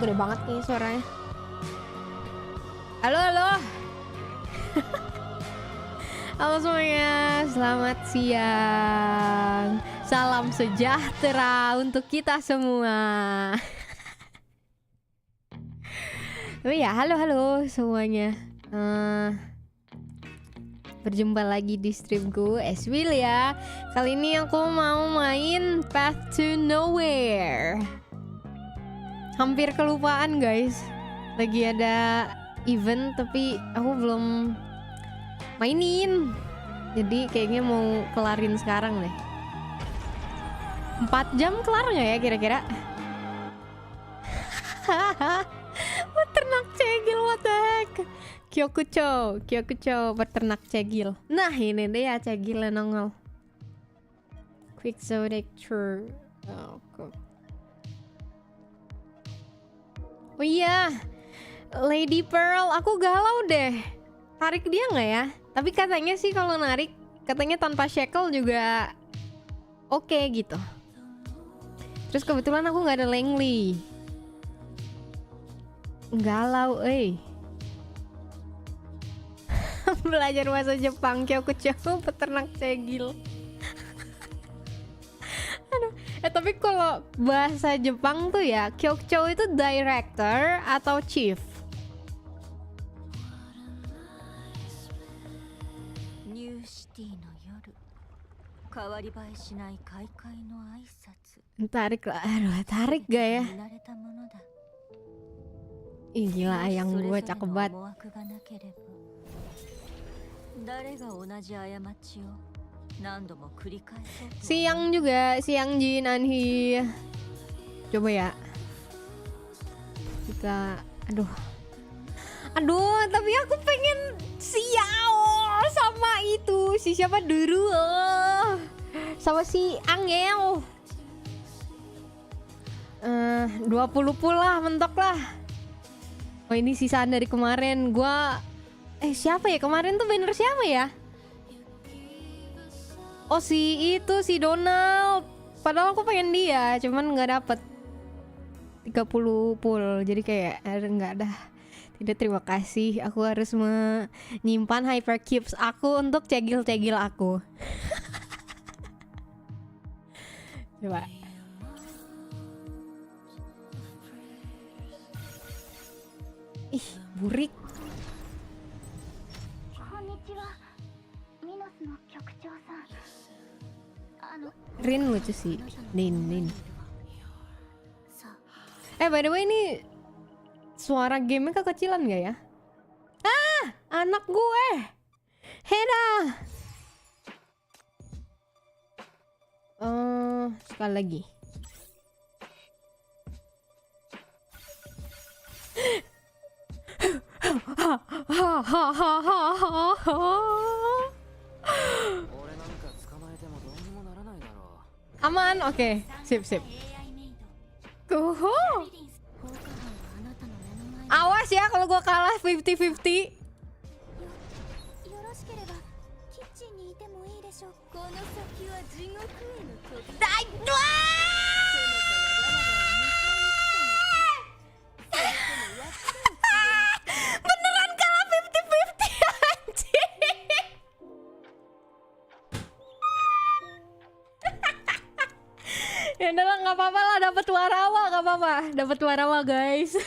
gede banget nih suaranya. Halo, halo. Halo semuanya, selamat siang. Salam sejahtera untuk kita semua. Oh ya, halo semuanya. Berjumpa lagi di streamku, Esmilia. Kali ini aku mau main Path to Nowhere. Hampir kelupaan guys. Lagi ada event tapi aku belum mainin. Jadi kayaknya mau kelarin sekarang deh. 4 jam kelar nggak ya kira-kira? Peternak cegil, what the heck? Kyokucho, peternak cegil. Nah ini dia cegilnya nongol. Quixotic Troupe. Oh iya, Lady Pearl, aku galau deh. Tarik dia nggak ya? Tapi katanya sih kalau narik, katanya tanpa shackle juga oke gitu. Terus kebetulan aku nggak ada Langley. Galau, belajar bahasa Jepang, Kyokucho, peternak cegil. Aduh, tapi kalau bahasa Jepang tuh ya, Kyokucho itu director atau chief? Tarik lah, aduh tarik gak ya? Ih gila, ayang gue cakep banget. Siang juga, siang Jin Anhi. Coba ya. Kita, aduh, tapi aku pengen Xiao sama itu si siapa dulu, sama si Angel. 20 pula, mentok lah. Oh ini sisaan dari kemarin. Gua siapa ya kemarin tuh banner siapa ya? Oh si Donald. Padahal aku pengen dia, cuman nggak dapet 30 full. Jadi kayak nggak ada. Tidak, terima kasih. Aku harus menyimpan hypercubes aku untuk cegil-cegil aku. Coba. Ih, burik. Rin lucu sih. Nin. By the way ini suara gamenya kekecilan gak ya? Ah, anak gue. Heda. Sekali lagi. Aman, oke. Sip. Kuhu. Awas ya kalau gua kalah 50-50. Beneran kalah 50-50 anjing. Ya udah lah, nggak apa-apa lah, dapat warawa, nggak apa-apa, dapat warawa guys.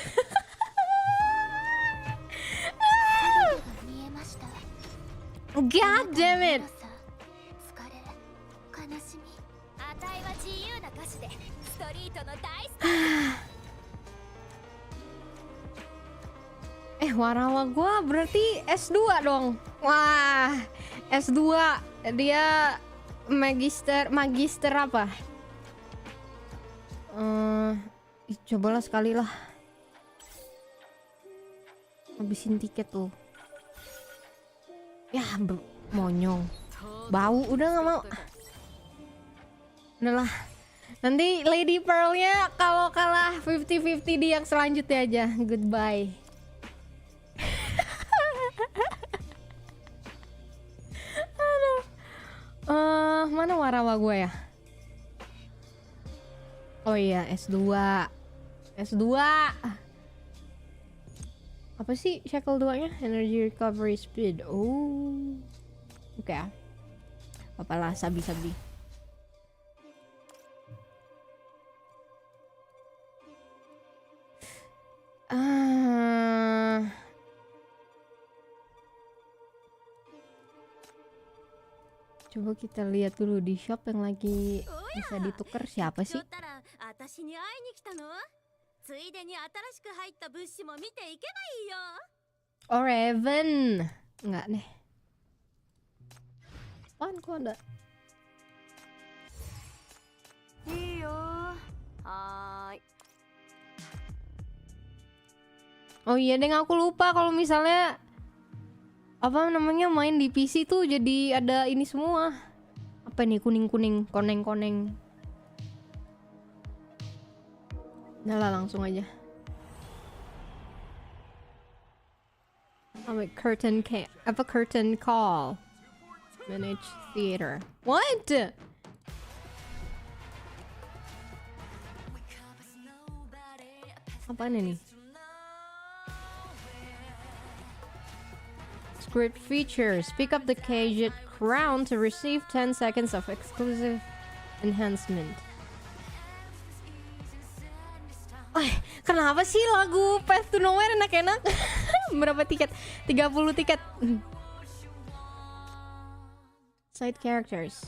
God damn it. Warawa gua berarti S2 dong. Wah, S2 dia magister apa? Cobalah sekali lah. Habisin tiket tuh. Ya, monyong. Bau, udah nggak mau. Udah lah. Nanti Lady Pearl-nya kalau kalah 50-50 di yang selanjutnya aja. Goodbye. Aduh. Mana warawa gue ya? Oh iya, S2. Apa sih shackle 2-nya? Energy recovery speed. Oh. Oke. Apalah sabi-sabi. Coba kita lihat dulu di shop yang lagi bisa ditukar siapa sih? Oh, Raven. Enggak deh. Apaan kok ada? Oh iya deh, aku lupa kalau misalnya apa namanya main di PC tuh jadi ada ini semua. Apa nih kuning-kuning, koneng-koneng. Udah lah, langsung aja. Curtain call. Manage theater. What? Apaan ini? Script features. Pick up the caged crown to receive 10 seconds of exclusive enhancement. Kenapa sih lagu Path to Nowhere enak-enak? Berapa tiket? 30 tiket. Side characters.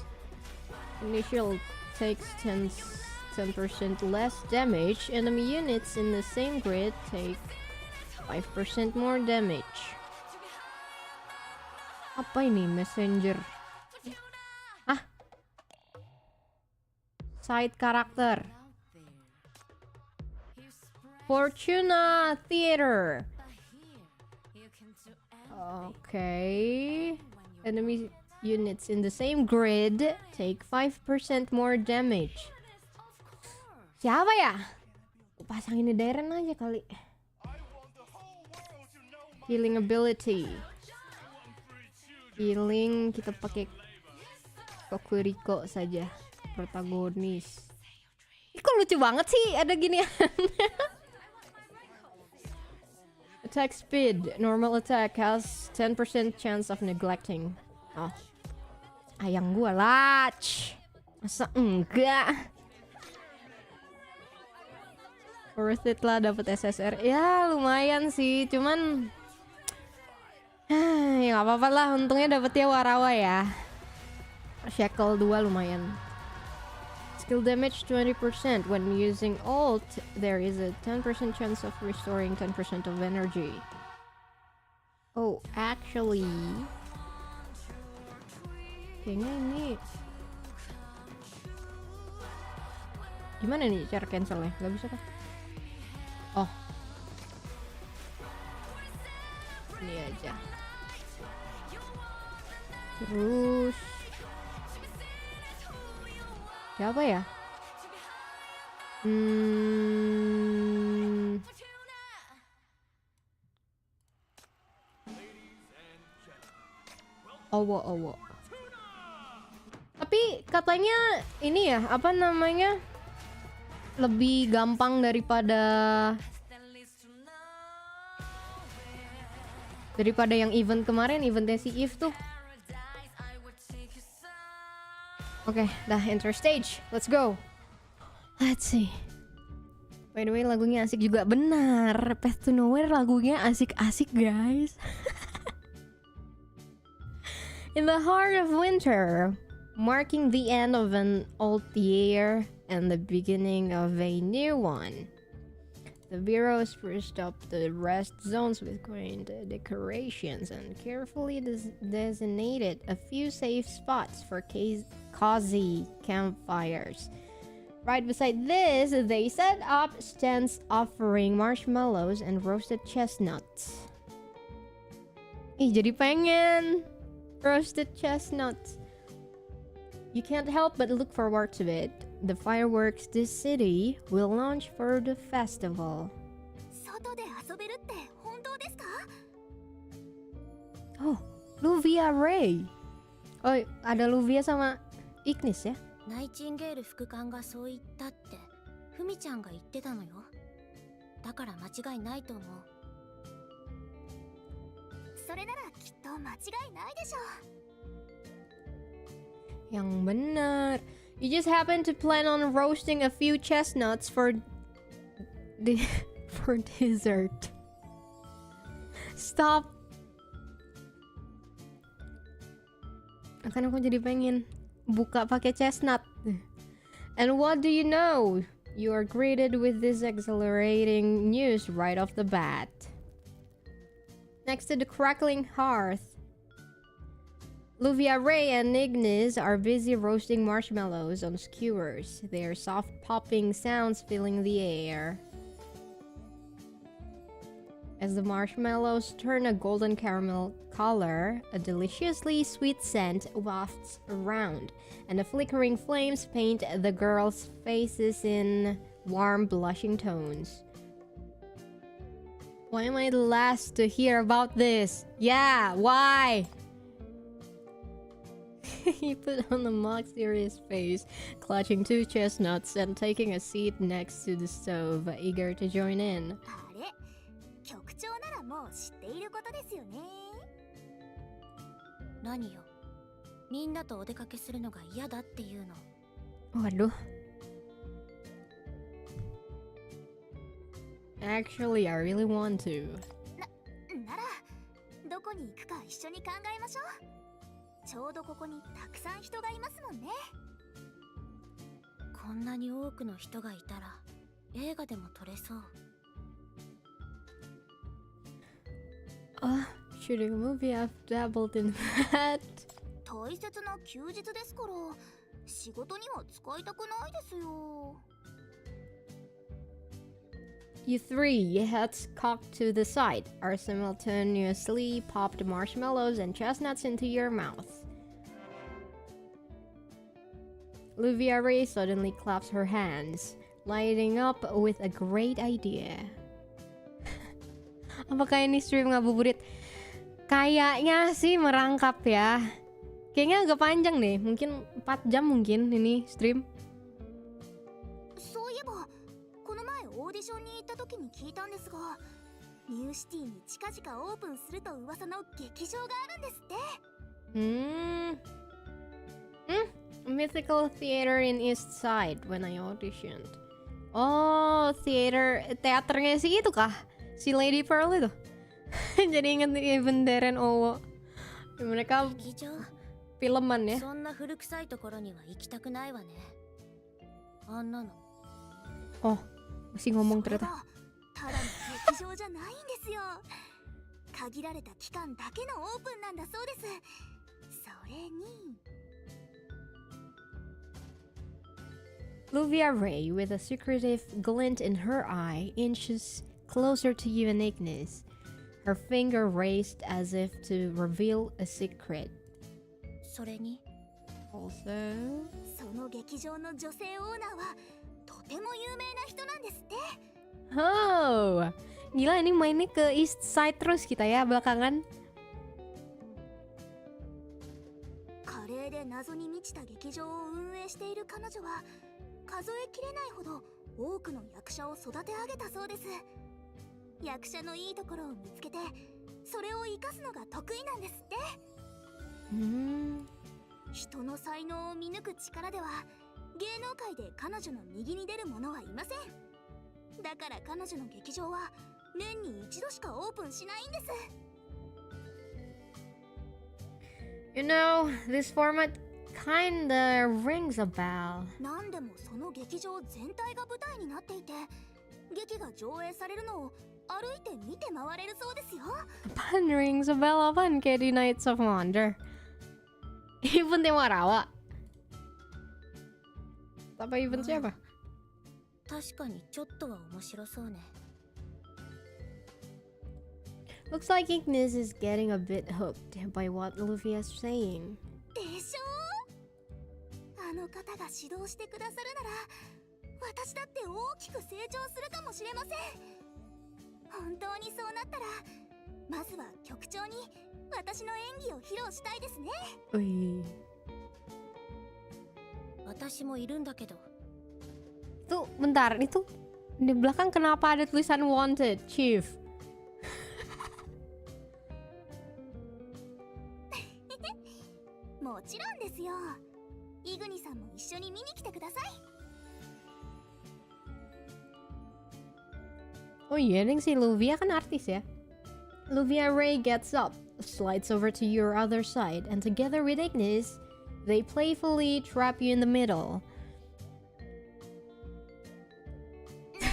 Initial takes 10% less damage. Enemy units in the same grid take 5% more damage. Apa ini? Messenger. Ah. Side character. Fortuna Theater. Okay. Enemy units in the same grid take 5% more damage. Siapa ya? Pasang ini Darren aja kali. Healing ability. Healing kita pakai Kokuriko saja, protagonis. Ih, kok lucu banget sih ada ginian. Attack speed. Normal attack has 10% chance of neglecting. Oh. Ayang gua lach. Masa enggak? Worth it lah dapat SSR. Ya lumayan sih, cuman ya gak apa-apa lah, untungnya dapetnya Warawa ya. Shackle 2 lumayan. Skill damage 20%. When using ult, there is a 10% chance of restoring 10% of energy. Oh, actually kayaknya ini gimana nih cara cancelnya? Gak bisa kah? Oh, ini aja. Terus siapa ya? Owo. Tapi katanya ini ya, apa namanya? Lebih gampang daripada yang event kemarin, eventnya si Eve tuh. Oke, dah enter stage. Let's go. Let's see. By the way, lagunya asik juga. Benar, Path to Nowhere lagunya asik-asik, guys. In the heart of winter, marking the end of an old year and the beginning of a new one. The Bureau spruced up the rest zones with quaint decorations and carefully designated a few safe spots for cozy campfires. Right beside this, they set up stands offering marshmallows and roasted chestnuts. Jadi pengen roasted chestnuts. You can't help but look forward to it. The fireworks this city will launch for the festival. Oh, Luvia Ray. Oh, ada Luvia sama Ignis ya? ナイチンゲール副官がそう言ったってふみちゃんが言ってたのよ。だから間違いないと思う。それならきっと間違いないでしょう。 Yang benar. You just happen to plan on roasting a few chestnuts for for dessert. Stop. Akan aku jadi pengen buka pakai chestnut. And what do you know? You are greeted with this exhilarating news right off the bat. Next to the crackling hearth, Luvia Ray and Ignis are busy roasting marshmallows on skewers, their soft popping sounds filling the air. As the marshmallows turn a golden caramel color, a deliciously sweet scent wafts around, and the flickering flames paint the girls' faces in warm, blushing tones. Why am I the last to hear about this? Yeah, why? He put on a mock serious face, clutching 2 chestnuts and taking a seat next to the stove, eager to join in. あれ、局長ならもう知っていることですよね。何よ、みんなとお出かけするのが嫌だっていうの。Waduh. Actually, I really want to. なら、どこに行くか一緒に考えましょう。ちょうどここにたくさん人がいますもんね。こんなに多くの人がいたら映画でも撮れそう。Shooting a movie, I've dabbled in that. 大切な休日ですから、仕事には使いたくないですよ。You 3 heads cocked to the side are simultaneously popped marshmallows and chestnuts into your mouth. Luvia Ray suddenly claps her hands, lighting up with a great idea. Apakah ini stream ngabuburit? Kayaknya sih merangkap ya. Kayaknya agak panjang deh, mungkin 4 jam mungkin ini stream. そういえばこの前オーディションに行った時に聞いたんですが、ニューシティに近々オープンすると噂の劇場があるんですって。Mythical theater in East Side when I auditioned. Oh, teaternya sih itu kah? Si Lady Pearl itu. Jadi inget event Darren Owo. Mereka filman ya. そんな古臭いところには行きたくないわね。あんなの。Oh, masih ngomong ternyata. ただの劇場じゃないんですよ。限られた期間だけのオープンなんだそうです。それに。Luvia Ray, with a secretive glint in her eye, inches closer to you and Ignis, her finger raised as if to reveal a secret. それに。Also, その劇場の女性オーナーはとても有名な人なんですって。oh, gila ini mainnya ke East Side terus kita ya belakangan. 華麗で謎に満ちた劇場を運営している彼女は数えきれないほど多くの役者を育て上げたそうです。役者のいいところを見つけてそれを生かすのが得意なんですって。人の才能を見抜く力では芸能界で彼女の右に出る者はいません。だから彼女の劇場は年に一度しかオープンしないんです。 You know, this format kinda rings a bell. 何でもその劇場全体が舞台になっていて、劇が上映されるのを歩いて見て回れるそうですよ。Apaan rings a bell apaan kayak di Nights of Wonder? Event yang Warawa? Apa event siapa? 確かにちょっとは面白そうね。 Looks like Ignis is getting a bit hooked by what Luvia's saying. でしょう。あの方が指導してくださるなら私だって大きく成長するかもしれません。本当にそうなったらまずは局長に私の演技を披露したいですね。私もいるんだけど。 Itu bentar, itu di belakang kenapa ada tulisan wanted, Chief? ですよ。イグニさんも一緒に見に来てください。 Oh iya, Ning, si Luvia kan artis ya. Luvia Ray gets up, slides over to your other side, and together with Ignis, they playfully trap you in the middle.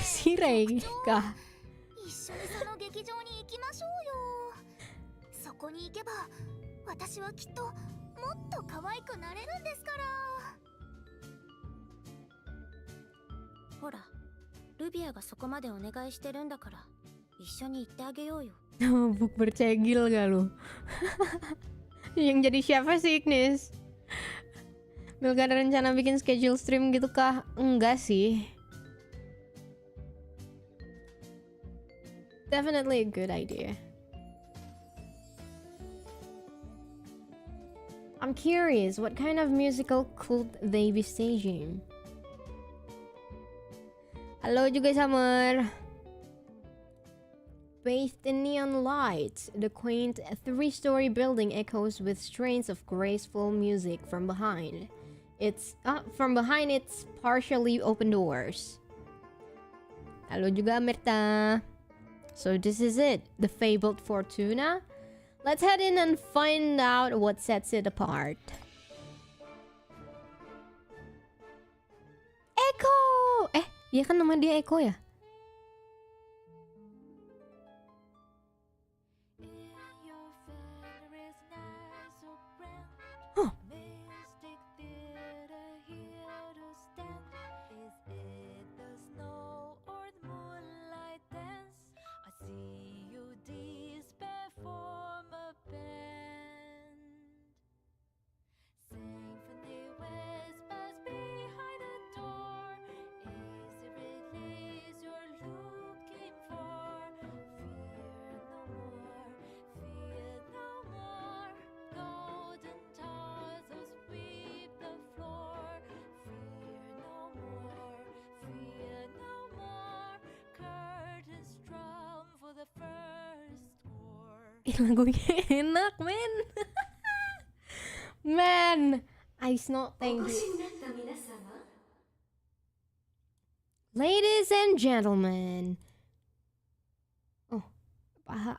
Si Ray kah? 一緒にその劇場に行きましょうよ。そこに行けば私はきっともっと可愛くなれるんですから。ほら、ルビアがそこまでお願いしてるんだから一緒に行ってあげようよ。Buk bercegil gak lu? Yang jadi siapa sih Ignis? Mil gak ada rencana bikin schedule stream gitu kah? Enggak sih. Definitely a good idea. I'm curious, what kind of musical could they be staging? Halo juga Summer. Bathed in neon lights, the quaint three-story building echoes with strains of graceful music from behind. Its partially open doors. Halo juga Mirta. So this is it, the fabled Fortuna? Let's head in and find out what sets it apart. Echo! Iya kan nama dia Echo ya? Huh. Lagunya enak, men. Man, Ice Note, thank you. Ladies and gentlemen. Oh, paha.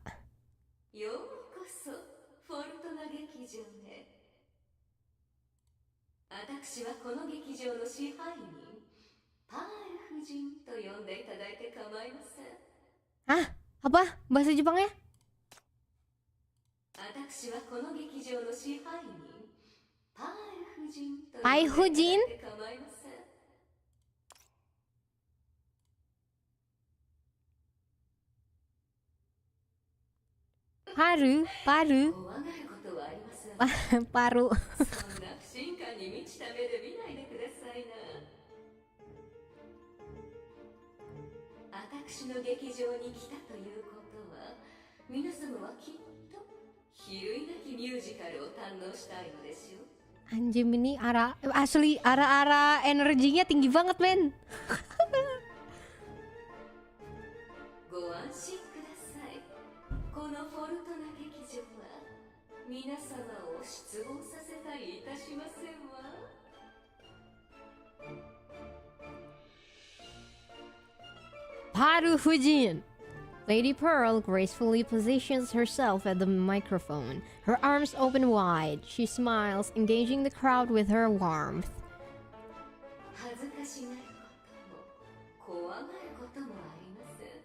ようこそフォルトナ劇場へ。私はこの劇場の支配人パール夫人と呼んでいただいて構いません。 Hah? Apa? Bahasa Jepangnya? 私はこの劇場の支配人パール夫人とパイ夫人? 呼んでいただいて構いません。 Paru? Paru? 怖がることはありません。 Paru. そんな不信感に満ちた目で見ないでくださいな。私の劇場に来たということは皆様はきっと比類なきミュージカルを堪能したいのでしょう。 Anjim ini asli ara-ara energinya tinggi banget, men. ご安心ください。このフォルトナ劇場は皆様を失望させたりいたしませんわ。 Paru Fujin. Lady Pearl gracefully positions herself at the microphone, her arms open wide. She smiles, engaging the crowd with her warmth. 恥ずかしがることも怖がることもありません。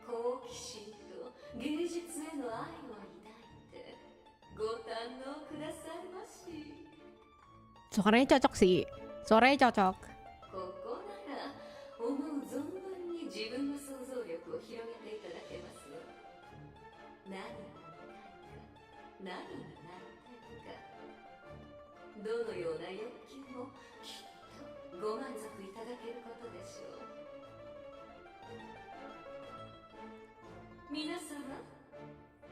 好奇心と芸術への愛を抱いてご堪能くださいまし。 Suaranya cocok sih. Suaranya cocok. ここなら思う存分に自分の想像力を広げていただけますわ。何が見たいか、何がなりたいか、どのような欲求もきっとご満足いただけることでしょう。皆様、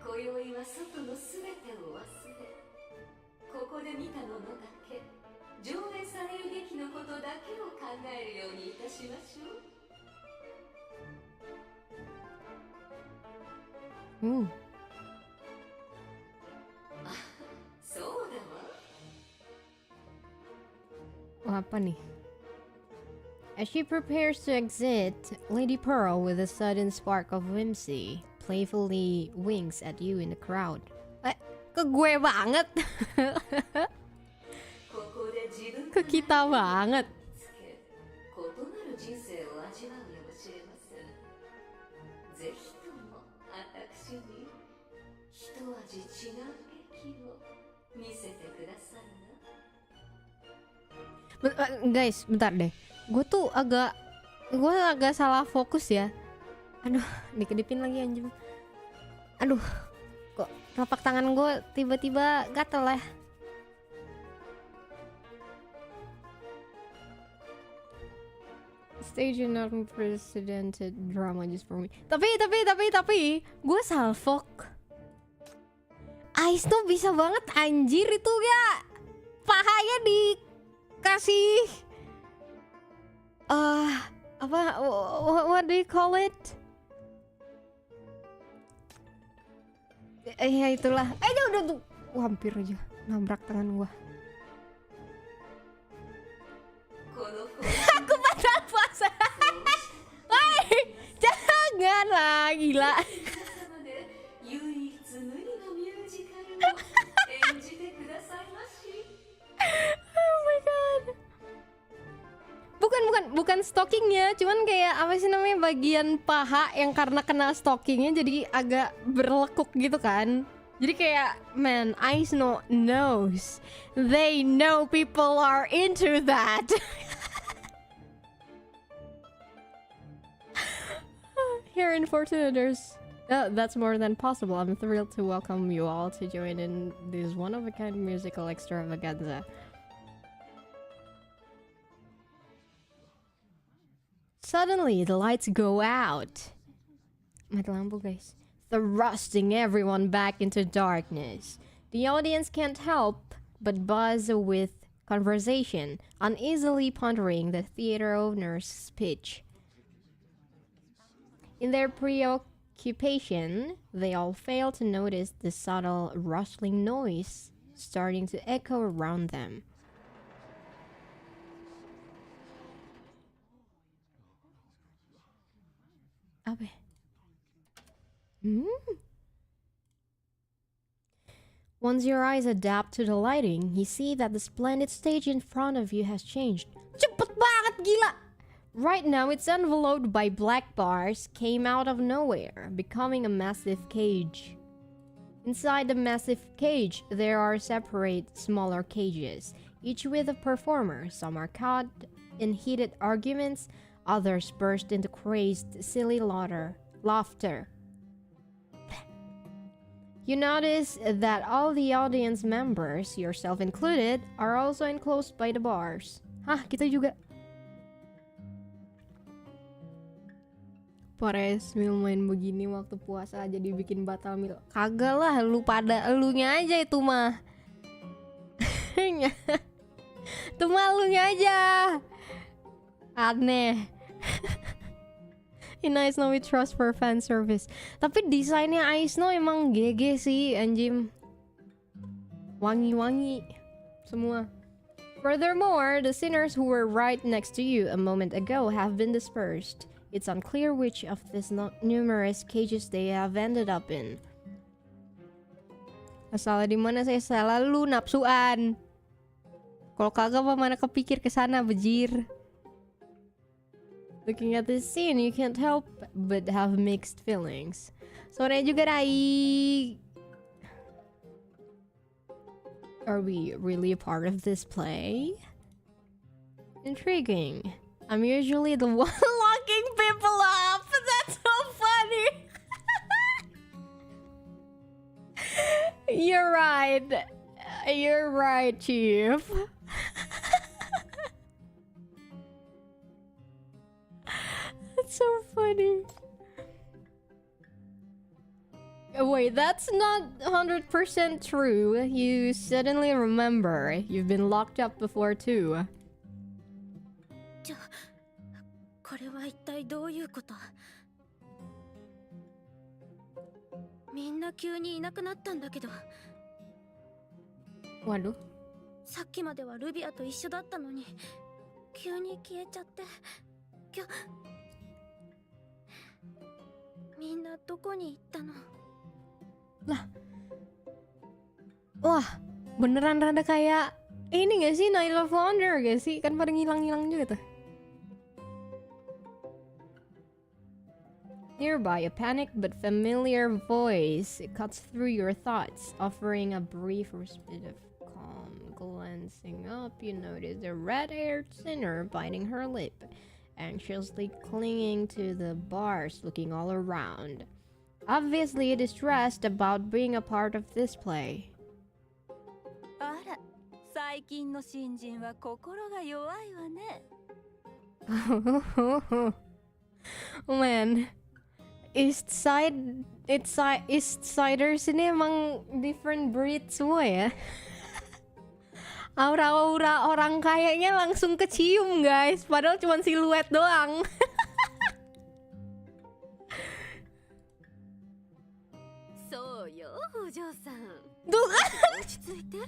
今宵は外のすべてを忘れ、ここで見たものだけ、上演される劇のことだけを考えるようにいたしましょう。 あ、そうだわ。Apa nih? As she prepares to exit, Lady Pearl, with a sudden spark of whimsy, playfully winks at you in the crowd. Ke gue banget. Ke kita banget. Guys, bentar deh. Gue agak salah fokus ya. Aduh, dikedipin lagi anjing. Aduh, kok telapak tangan gue tiba-tiba gatel ya. Stage not unprecedented drama just for me. Tapi gue salfok. Ais tuh bisa banget anjir itu ya. Pahanya dikasih what do you call it? Ya itulah. Udah tuh. Hampir aja nabrak tangan gua. Aku patah puasa. Woi, jangan lah, gila. Oh my god. Bukan stockingnya, cuman kayak apa sih namanya, bagian paha yang karena kena stockingnya jadi agak berlekuk gitu kan. Jadi kayak, man, Ice knows. They know people are into that. Here in Fortuna, that's more than possible. I'm thrilled to welcome you all to join in this one-of-a-kind musical extravaganza. Suddenly, the lights go out. Mati lampu, guys. Thrusting everyone back into darkness. The audience can't help but buzz with conversation, uneasily pondering the theater owner's speech. In their preoccupation, they all fail to notice the subtle rustling noise starting to echo around them. Apa? Once your eyes adapt to the lighting, you see that the splendid stage in front of you has changed. Cepet banget, gila! Right now, it's enveloped by black bars, came out of nowhere, becoming a massive cage. Inside the massive cage, there are separate, smaller cages, each with a performer. Some are caught in heated arguments, others burst into crazed, silly laughter. You notice that all the audience members, yourself included, are also enclosed by the bars. Hah, kita juga. Para esmil main begini waktu puasa jadi bikin batal mil. Kagak lah, elunya aja itu mah. Itu mah elunya aja. Aneh. In Ice No we trust for fan service. Tapi desainnya Ice No emang GG sih anjim. Wangi-wangi semua. Furthermore, the sinners who were right next to you a moment ago have been dispersed. It's unclear which of these numerous cages they have ended up in. Masalah di mana saya selalu napsuan. Kalau kagak mah mana kepikir ke sana bejir. Looking at this scene, you can't help but have mixed feelings. Sore juga Rai. Are we really a part of this play? Intriguing. I'm usually the one locking people up. That's so funny. You're right. You're right, Chief. That's so funny. Wait, that's not 100% true. You suddenly remember you've been locked up before too. これは一体どういうこと？みんな急にいなくなったんだけど。Waduh. さっきまではルビアと一緒だったのに、急に消えちゃってみんなどこに行ったの Lah. Wah, beneran rada kayak ini gak sih, Night of Wonder gak sih? Kan pada ngilang-ngilang juga tuh. Nearby, a panicked but familiar voice cuts through your thoughts, offering a brief respite of calm. Glancing up, you notice a red-haired sinner biting her lip, anxiously clinging to the bars, looking all around. Obviously distressed about being a part of this play. あら最近の新人は心が弱いわね Oh man, East Siders ini emang different breed semua ya. Aura-aura orang kayaknya langsung kecium guys, padahal cuma siluet doang. そうよお嬢さん Tuh kan. 落ち着いて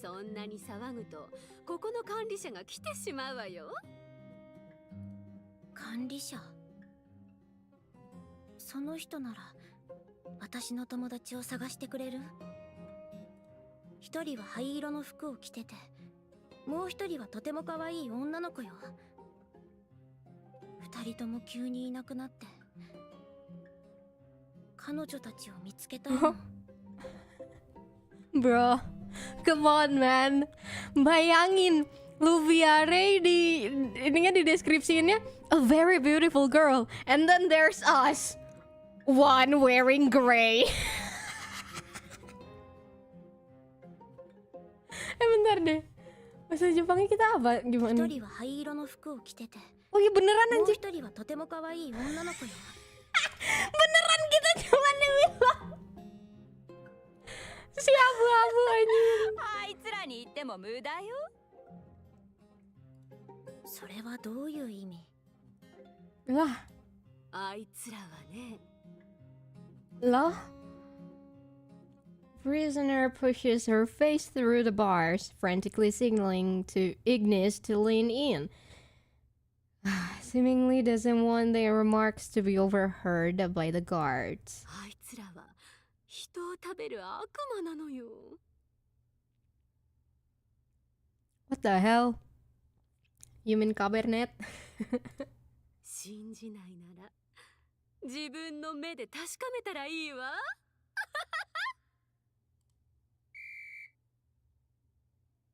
そんなに騒ぐとここの管理者が来てしまうわよ管理者その人なら私の友達を探してくれる一人は灰色の服を着ててもう一人はとても可愛い女の子よ二人とも急にいなくなって彼女たちを見つけたの Bro, come on man. Bayangin Luvia Ray ini kan di deskripsinya a very beautiful girl, and then there's us, one wearing gray. Bentar deh, bahasa Jepangnya kita apa? Gimana? 一人は灰色の服を着てて Oh iya beneran もう anjir. 一人はとても可愛い女の子よ Beneran kita cuma bilang si abu-abu anjir. あいつらに言っても無駄よそれはどういう意味 Lah, あいつらはね lah. Prisoner pushes her face through the bars, frantically signaling to Ignis to lean in. Seemingly doesn't want their remarks to be overheard by the guards. あいつらは人を食べる悪魔なのよ What the hell? Human cabernet? 信じないなら自分の目で確かめたらいいわ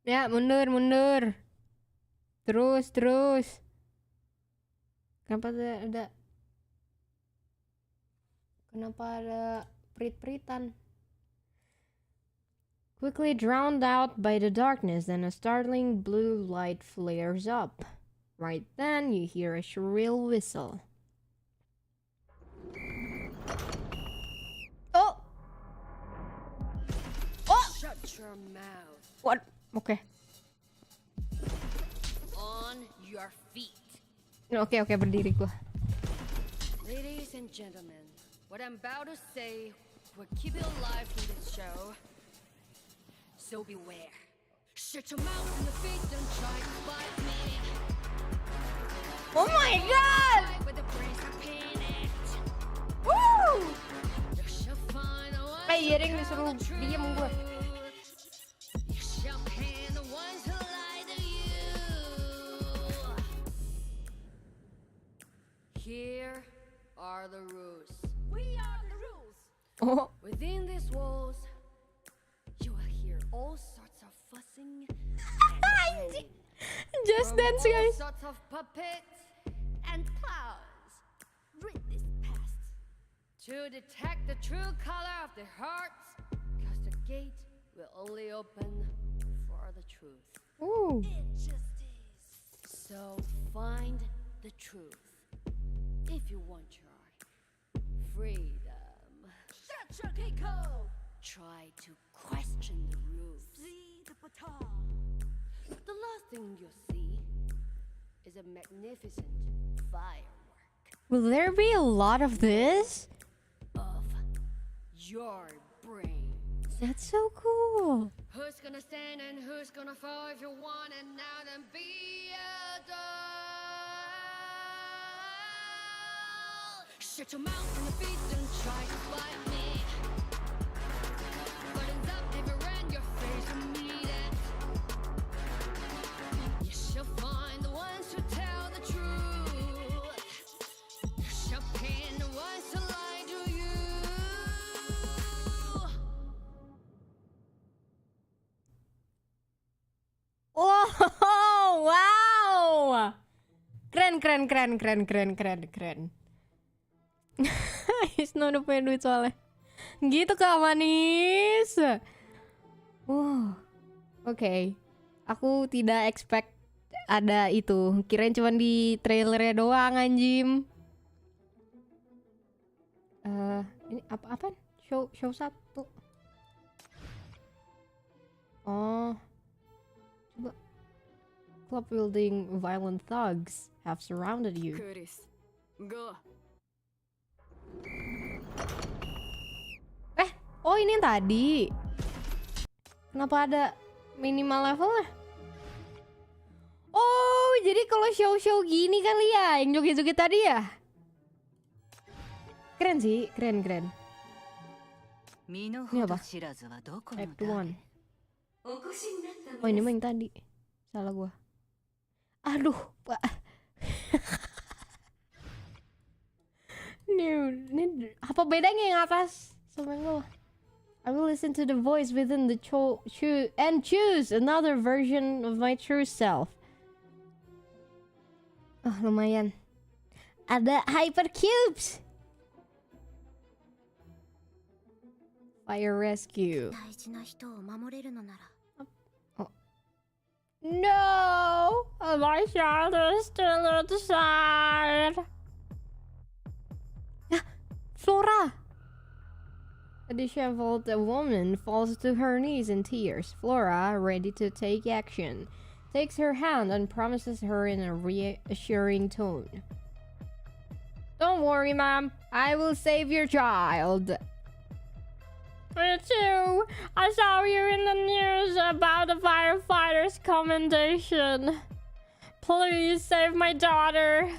Ya, mundur. Terus. Kenapa ada prit-pritan? Quickly drowned out by the darkness, then a startling blue light flares up. Right then, you hear a shrill whistle. Oh! Shut your mouth What? Okay. on your feet Oke, berdiri gua. Ladies and gentlemen, what I'm about to say will keep you alive in this show. So beware. Shut your mouth and your feet, don't try to fight me. Oh my god! Fight with the brains I painted. Woo! You shall find the ones Iya, who ding, tell disuruh the truth. diem gua. You shall pain the ones who lie to you. Here are the rules. We are the rules. Oh, Within these walls, you will hear all sorts of fussing and anjing. planning Just from dance, all guys. sorts of puppets and clowns. Read this past to detect the true color of their hearts, because the gate will only open for the truth. Ooh. It just is. So find the truth if you want your freedom. Shut your Kiko! Try to question the rules. See the baton. The last thing you'll see is a magnificent firework Will there be a lot of this? of your brains. That's so cool. Who's gonna stand and who's gonna fall? If you want it now, then be a doll. Shut your mouth and the feet, don't try to fight me. Buttons up everywhere in your face, you need it. You shall find the ones who tell the truth. You shall pin the ones who lie to you. Oh, wow. Keren. Isno udah punya duit soalnya. Gitu Kak Manis. Wow. Oke. Aku tidak expect ada itu. Kirain cuma di trailernya doang anjim. Ini apa-apaan? Show 1. Oh. Coba. Club wielding violent thugs have surrounded you. Chris, go. Oh ini yang tadi. Kenapa ada minimal levelnya? Oh jadi kalau show gini kali ya, yang joget-joget tadi ya. Keren sih, keren. Ini apa? Act 1. Oh ini mah yang tadi. Salah gua. Aduh, Pak. Ini apa bedanya yang atas sama yang bawah? I will listen to the voice within the and choose another version of my true self. Oh, lumayan. Ada hypercubes. Fire rescue. Oh. No! My child is still inside. Flora! A disheveled woman falls to her knees in tears. Flora, ready to take action, takes her hand and promises her in a reassuring tone. Don't worry, ma'am. I will save your child. Me too. I saw you in the news about the firefighter's commendation. Please save my daughter.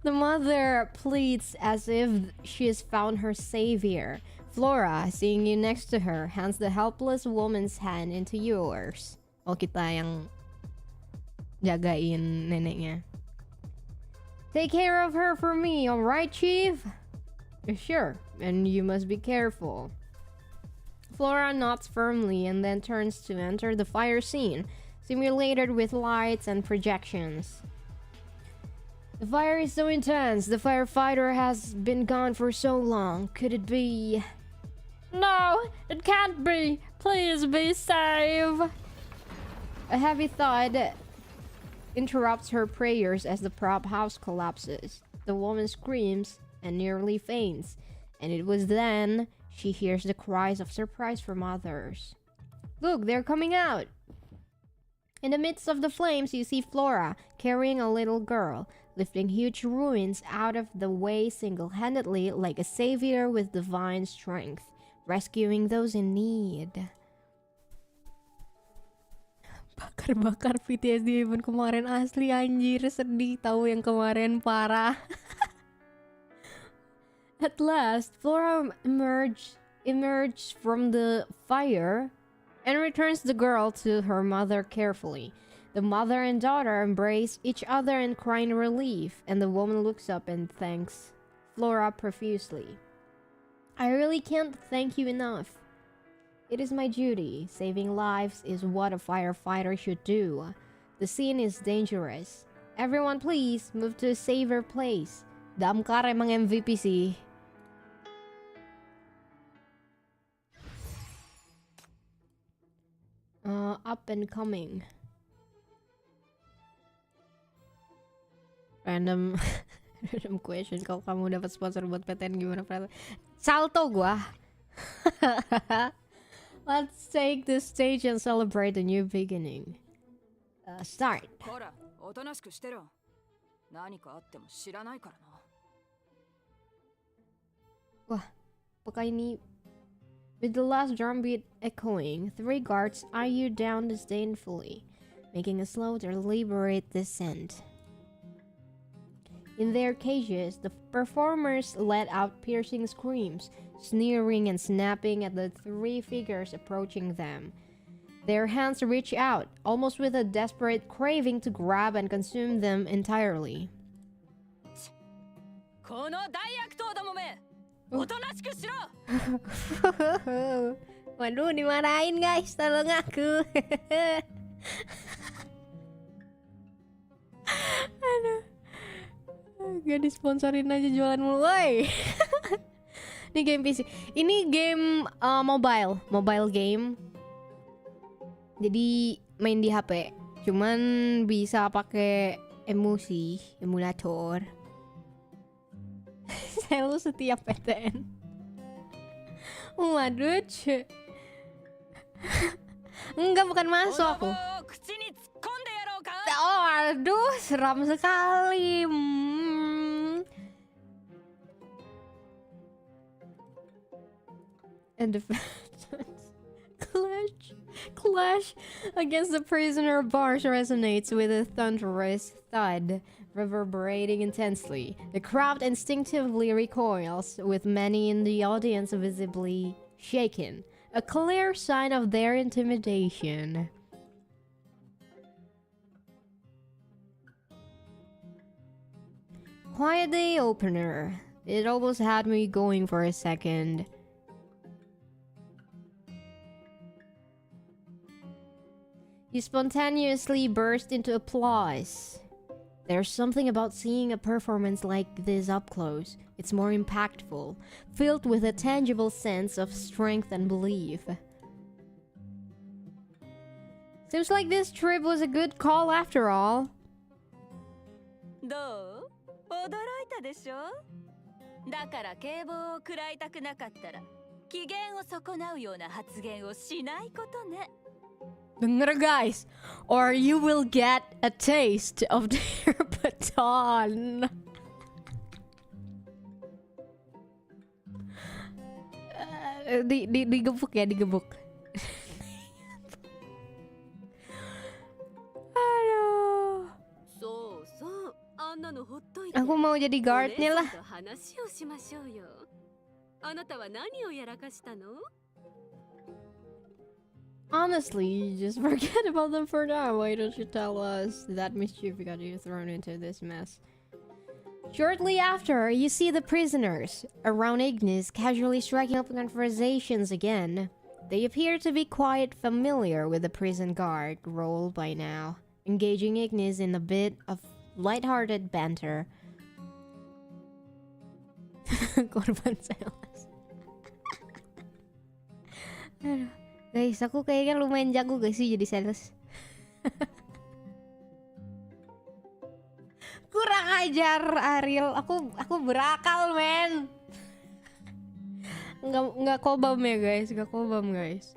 The mother pleads as if she has found her savior. Flora, seeing you next to her, hands the helpless woman's hand into yours. Oh, kita yang jagain neneknya. Take care of her for me, alright, Chief? Sure, and you must be careful. Flora nods firmly and then turns to enter the fire scene, simulated with lights and projections. The fire is so intense. The firefighter has been gone for so long. Could it be? No, it can't be. Please be safe. A heavy thud interrupts her prayers as the prop house collapses. The woman screams and nearly faints, and it was then she hears the cries of surprise from others. Look, they're coming out. In the midst of the flames, you see Flora carrying a little girl, lifting huge ruins out of the way single-handedly like a savior with divine strength, rescuing those in need. Bakar-bakar PTSD event kemarin asli anjir, sedih tahu yang kemarin parah. At last, Flora emerged from the fire and returns the girl to her mother carefully. The mother and daughter embrace each other and cry in relief, and the woman looks up and thanks Flora profusely. I really can't thank you enough. It is my duty. Saving lives is what a firefighter should do. The scene is dangerous. Everyone please move to a safer place. Damkar emang MVP sih. Up and coming. Random question. Kalau kamu dapat sponsor buat PTN gimana? Salto gua. Let's take the stage and celebrate a new beginning. Start. ほら、おとなしくしてろ。何かあっても知らないからな。Wah, apakah ini? With the last drum beat echoing, 3 guards eye you down disdainfully, making a slow, deliberate descent. In their cages, the performers let out piercing screams, sneering and snapping at the 3 figures approaching them. Their hands reach out, almost with a desperate craving to grab and consume them entirely. この大悪党どもめ、おとなしくしろ。 Waduh, dimarahin guys, tolong aku. Aduh, gak disponsorin aja jualan mulu, woy. Ini game PC. Ini game mobile game. Jadi main di HP. Cuman bisa pakai emulator. Selalu setiap PTN. Waduh, enggak, bukan masuk aku. Oh, aduh, seram sekali. And the clash against the prisoner bars resonates with a thunderous thud, reverberating intensely. The crowd instinctively recoils, with many in the audience visibly shaken, a clear sign of their intimidation. Quiet day opener. It almost had me going for a second. You spontaneously burst into applause. There's something about seeing a performance like this up close. It's more impactful, filled with a tangible sense of strength and belief. Seems like this trip was a good call after all. どう？驚いたでしょ？だから警棒を食らいたくなかったら機嫌を損なうような発言をしないことね。 Denger guys, or you will get a taste of their baton. Digebuk ya, digebuk. Aduh. Aku mau jadi guardnya lah. Honestly, just forget about them for now. Why don't you tell us that mischief got you thrown into this mess? Shortly after, you see the prisoners around Ignis casually striking up conversations again. They appear to be quite familiar with the prison guard role by now, engaging Ignis in a bit of lighthearted banter. Korban sales. Aduh. Guys, aku kayaknya lumayan jago guys sih jadi sales. Kurang ajar Ariel, aku berakal men. Nggak kobam ya guys, nggak kobam guys.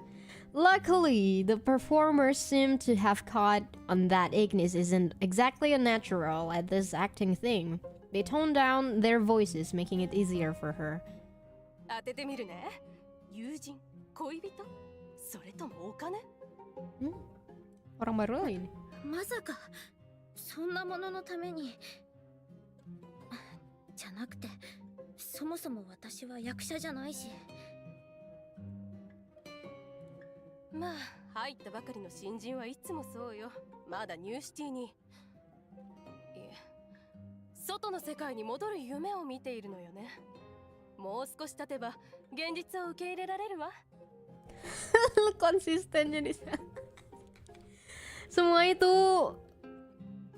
Luckily, the performers seem to have caught on that Ignis isn't exactly a natural at this acting thing. They tone down their voices, making it easier for her. 当ててみるね。友人、恋人。 それともお金？ Orang baru lagi nih. まさかそんなもののためにじゃなくて、そもそも私は役者じゃないし。まあ入ったばかりの新人はいつもそうよ。まだニューシティに、いえ、外の世界に戻る夢を見ているのよね。もう少し経てば現実を受け入れられるわ。 Konsisten jadi semua itu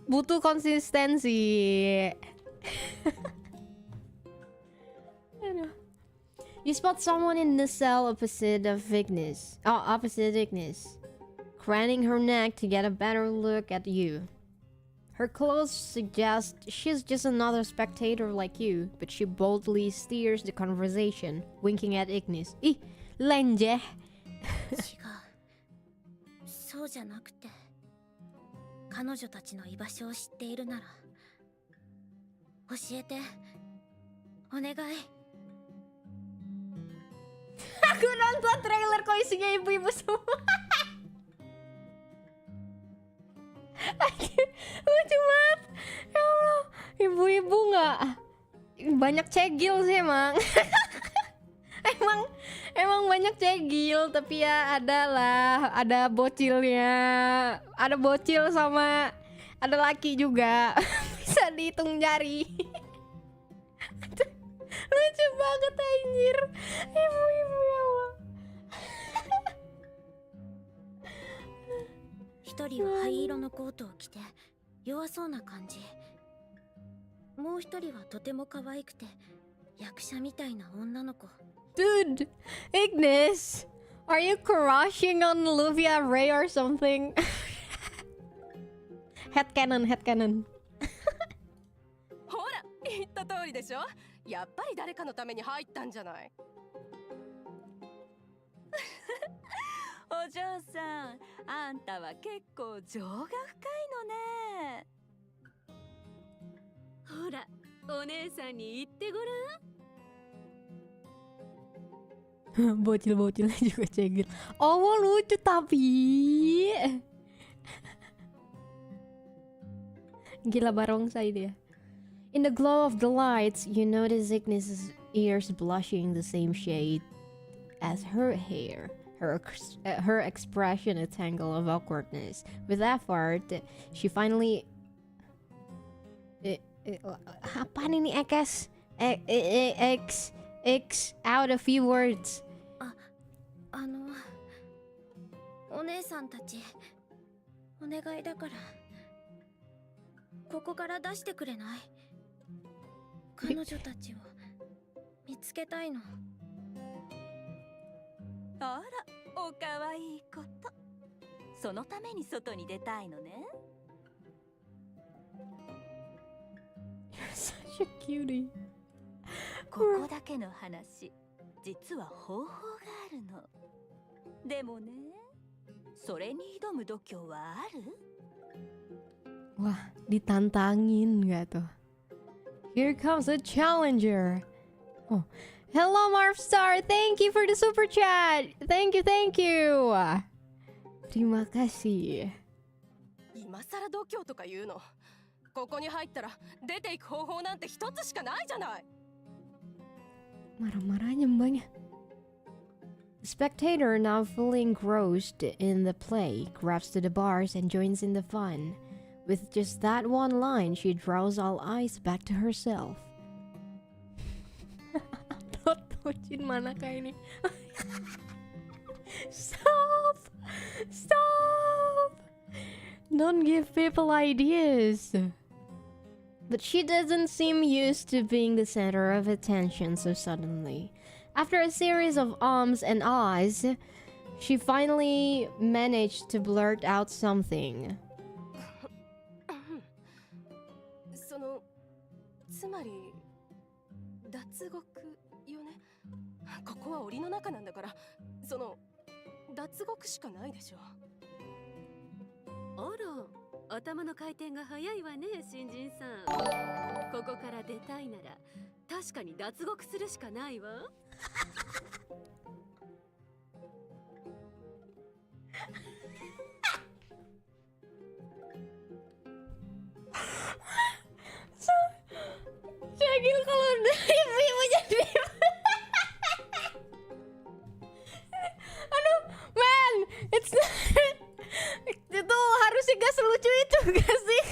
butuh konsistensi. You spot someone in the cell opposite Ignis, craning her neck to get a better look at you. Her clothes suggest she's just another spectator like you, but she boldly steers the conversation, winking at Ignis. Ih, lenjeh. 違う、そうじゃなくて、彼女たちの居場所を知っているなら教えて、お願い。Aku nonton trailer kok isinya ibu-ibu semua. Lucu banget. Ya Allah, ibu-ibu nggak banyak cegil sih emang. emang banyak cegil, tapi ya ada bocilnya, ada bocil sama ada laki juga. Bisa dihitung jari. Lucu banget anjir, ibu-ibu ya Allah. 一人は灰色のコートを着て弱そうな感じ。もう一人はとても可愛くて役者みたいな女の子。 Dude, Ignis, are you crushing on Luvia Ray or something? Headcanon. ほら言った通りでしょ。やっぱり誰かのために入ったんじゃない。お嬢さん、あんたは結構情が深いのね。ほら、お姉さんに言ってごらん。 Bocil-bocilnya juga cegil. Oh, lucu tapi. Gila barongsai dia. In the glow of the lights, you notice Ignis's ears blushing the same shade as her hair. Her expression a tangle of awkwardness. With effort, she finally... Apaan ini X out a few words. お姉さんたちお願いだからここから出してくれない？彼女たちを見つけたいの。あら、おかわいいこと。そのために外に出たいのね。Such a cutie. ここだけの話、実は方法があるの。でもね、それに挑む度胸はある？ Wah, ditantangin nggak tuh? Here comes a challenger. Oh, hello Marvstar, thank you for the super chat. Thank you. Terima kasih. 今さら度胸とか言うの。ここに入ったら出ていく方法なんて一つしかないじゃない。 Marah-marahnya mbaknya. The spectator, now fully engrossed in the play, grabs to the bars and joins in the fun. With just that one line, she draws all eyes back to herself. Bocin mana kayak ini? Stop! Don't give people ideas. But she doesn't seem used to being the center of attention so suddenly. After a series of ums and ahs, she finally managed to blurt out something. そのつまり脱獄よね。ここは檻の中なんだから、その脱獄しかないでしょ。あら、頭の回転が早いわね、新人さん。ここから出たいなら確かに脱獄するしかないわ。Cegil kalau udah ibu-ibu jadi aduh man, it's itu harusnya gak selucu itu gak sih?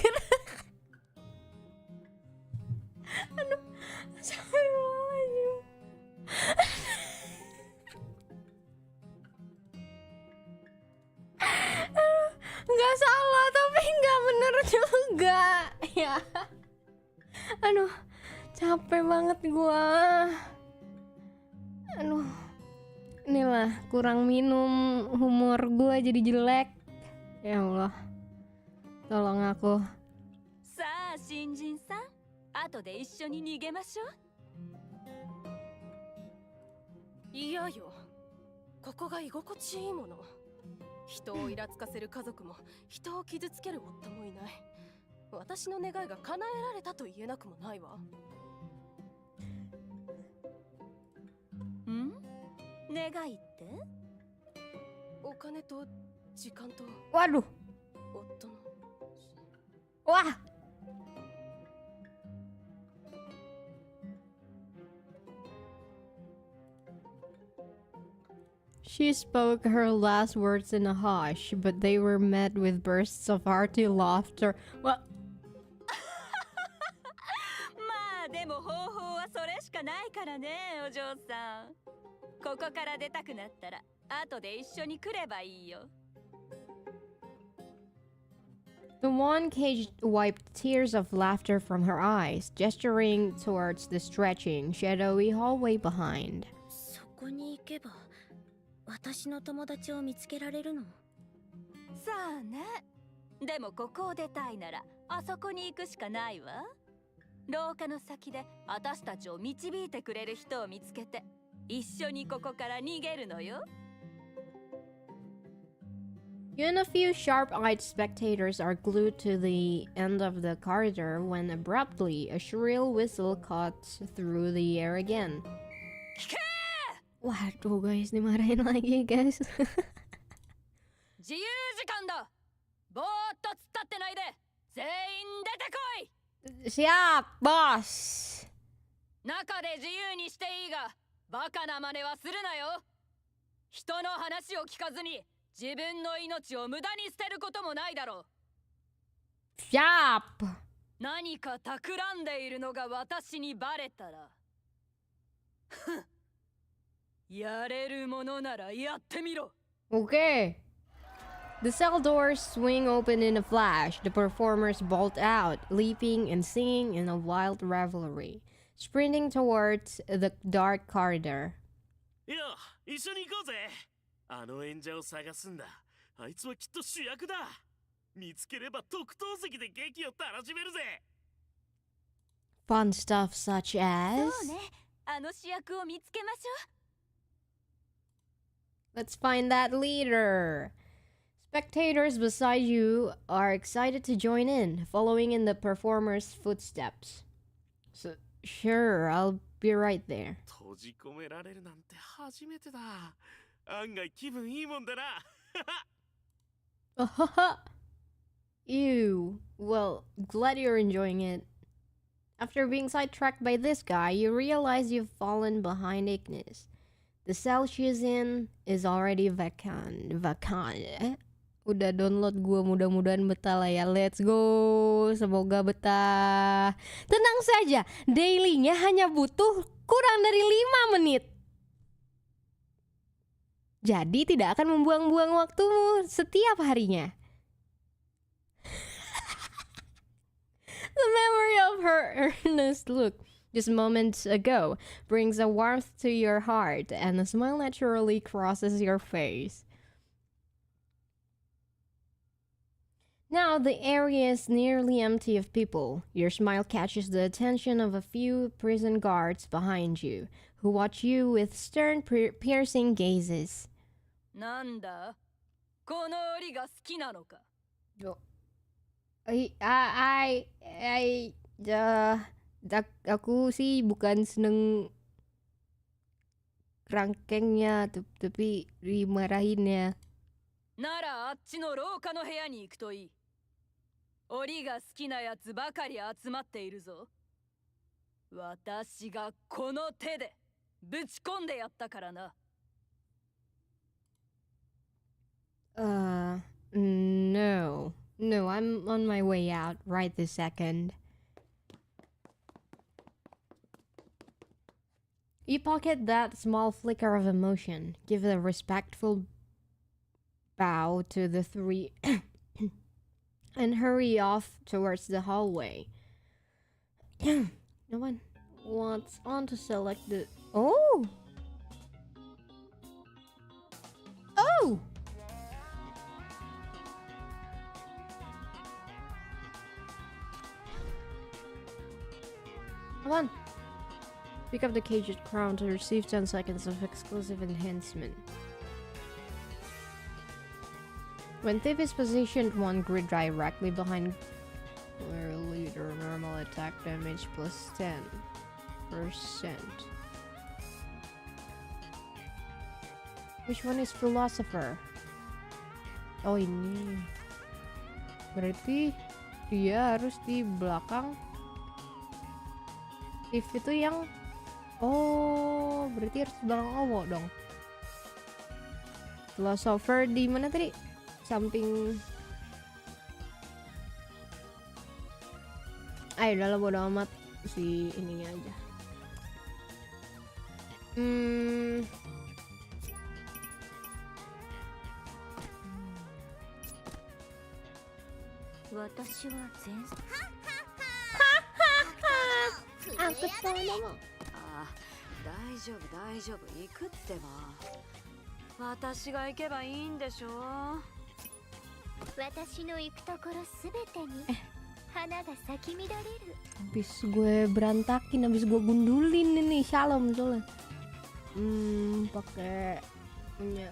Aduh, sampai aja. Nggak salah tapi nggak bener juga ya. Aduh, capek banget gua. Aduh, inilah kurang minum, humor gua jadi jelek. Ya Allah, tolong aku. さあ、新人さん、後で一緒に逃げましょう。いやよ、ここが居心地いいもの。人をイラつかせる家族も人を傷つける夫もいない。私の願いが叶えられたと言えなくもないわ。ん？願いって？お金と時間と Waduh. 夫の Wah. She spoke her last words in a hush, but they were met with bursts of hearty laughter. Well, まあでも方法はそれしかないからね、お嬢さん。ここから出たくなったら後で一緒に来ればいいよ。 the one caged wiped tears of laughter from her eyes, gesturing towards the stretching, shadowy hallway behind. そこに行けば私の友達を見つけられるの？さあね。でもここを出たいならあそこに行くしかないわ。廊下の先で私たちを導いてくれる人を見つけて一緒にここから逃げるのよ。 You and a few sharp-eyed spectators are glued to the end of the corridor when abruptly a shrill whistle cuts through the air again. 聞け！ Waduh guys, dimarahin lagi guys. 自由時間だ。ぼーっと突っ立ってないで全員出てこい。 Siap, boss. 中で自由にしていいがバカな真似はするなよ。人の話を聞かずに自分の命を無駄に捨てることもないだろう。 Siap. 何か企んでいるのが私にバレたらふんやれるものならやってみろ。 Okay. The cell doors swing open in a flash. The performers bolt out, leaping and singing in a wild revelry, sprinting towards the dark corridor. いや、一緒に行こうぜ。あの演者を探すんだ。あいつはきっと主役だ。見つければ特等席で劇を楽しめるぜ。Fun stuff such as... そうね。あの主役を見つけましょう。 Let's find that leader. Spectators beside you are excited to join in, following in the performer's footsteps. So, sure, I'll be right there. 閉じ込められるなんて初めてだ。案外気分いいもんだな。Ew. Well, glad you're enjoying it. After being sidetracked by this guy, you realize you've fallen behind Ignis. The cell she's in is already vacant. Udah download gua, mudah-mudahan betah lah ya. Let's go. Semoga betah. Tenang saja, dailynya hanya butuh kurang dari 5 menit. Jadi tidak akan membuang-buang waktumu setiap harinya. The memory of her earnest look just moments ago brings a warmth to your heart, and a smile naturally crosses your face. Now the area is nearly empty of people. Your smile catches the attention of a few prison guards behind you, who watch you with stern, piercing gazes. なんだ？この檻が好きなのか？ Aku sih bukan seneng kerangkengnya, tapi dimarahinnya. ならあっちの廊下の部屋に行くといい。檻が好きなやつばかり集まっているぞ。私がこの手でぶち込んでやったからな。 No, I'm on my way out right this second. You pocket that small flicker of emotion, give a respectful bow to the three, and hurry off towards the hallway. No one wants on to select the... Oh! Oh! Come on. Pick up the caged crown to receive 10 seconds of exclusive enhancement. When Thief is positioned one grid directly behind where leader, normal attack damage plus 10%. Which one is philosopher? Oh ini. Berarti dia harus di belakang. If itu yang berarti harus di belakang Owo dong. Philosopher di mana tadi? Samping. Ayo udah lah, bodo amat si ininya aja. Aku tahu nama. 大丈夫大丈夫行くってば私が行けばいいんでしょ私の行くところすべてに花が咲き乱れる Habis gue berantakin, habis gue gundulin ini Shalom soalnya. Pakai punya.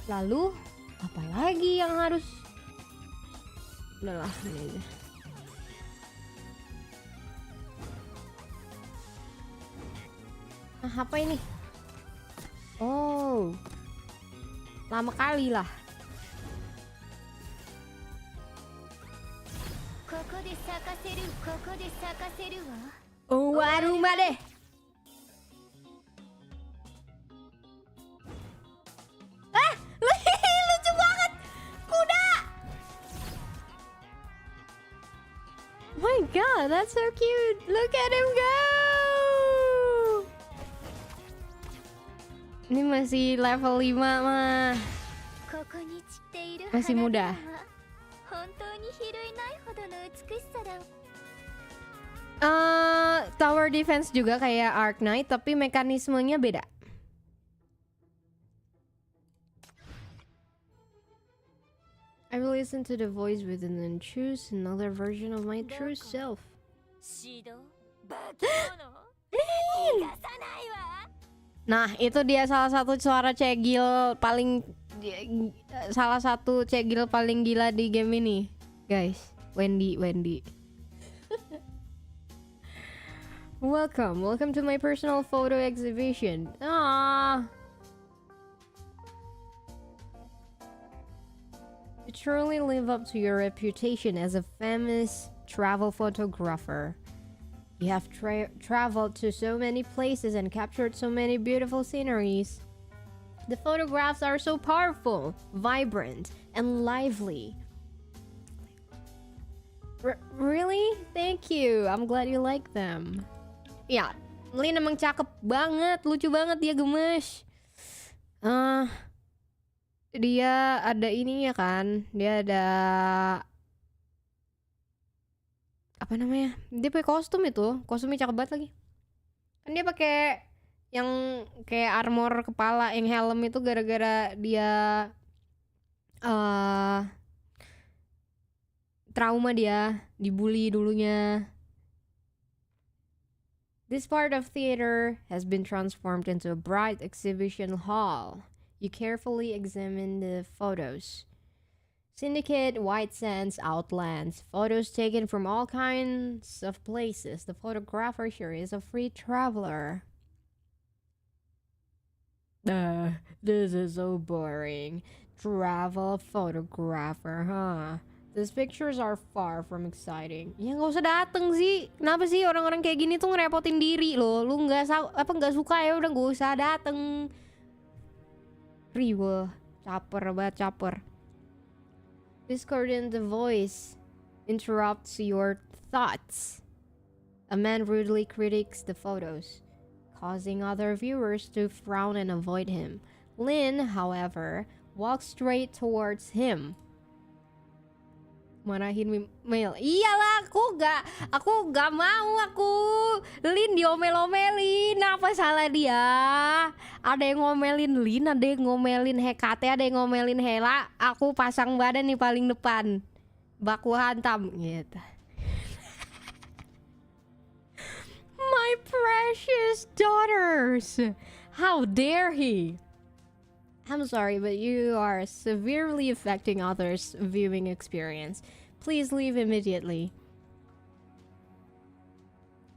Lalu apa lagi yang harus? Udahlah ini aja. Nah, apa ini? Oh, lama kali lah. ここで咲かせるここで咲かせるわ Oh, rumah deh. Lucu banget. Kuda. My god, that's so cute. Look at him go. Ini masih level 5 mah. ここに散っている Masih 花 muda. 々は本当に比類ないほどの美しさだ Tower defense juga kayak Arc Knight, tapi mekanismenya beda. I will listen to the voice within and choose another version of my true self. 指導バキモノ逃がさないわ Nah, itu dia salah satu suara cegil paling salah satu cegil paling gila di game ini, guys. Wendy. Welcome to my personal photo exhibition. You truly live up to your reputation as a famous travel photographer. You have traveled to so many places and captured so many beautiful sceneries. The photographs are so powerful, vibrant, and lively. Really? Thank you. I'm glad you like them. Ya, Lin emang cakep banget, lucu banget, dia gemes. Dia ada ininya kan, dia ada apa namanya? Dia pakai kostumnya cakep banget lagi. Kan dia pakai yang kayak armor kepala, yang helm itu gara-gara dia trauma, dia dibully dulunya. This part of theater has been transformed into a bright exhibition hall. You carefully examine the photos. Syndicate, white sands, outlands, photos taken from all kinds of places. The photographer here is a free traveler. This is so boring. Travel photographer, huh? These pictures are far from exciting. Ya nggak usah dateng sih. Kenapa sih orang-orang kayak gini tuh ngerepotin diri loh? Lu nggak suka ya udah nggak usah dateng. Riweh, caper. Discordant voice interrupts your thoughts. A man rudely critiques the photos, causing other viewers to frown and avoid him. Lin, however, walks straight towards him. Marahin mail. Iyalah, aku gak mau Lin diomel-omelin. Apa salah dia? Ada yang ngomelin Lin, ada yang ngomelin Hekate, ada yang ngomelin Hela. Aku pasang badan nih paling depan. Baku hantam gitu. My precious daughters. How dare he? I'm sorry, but you are severely affecting others' viewing experience. Please leave immediately.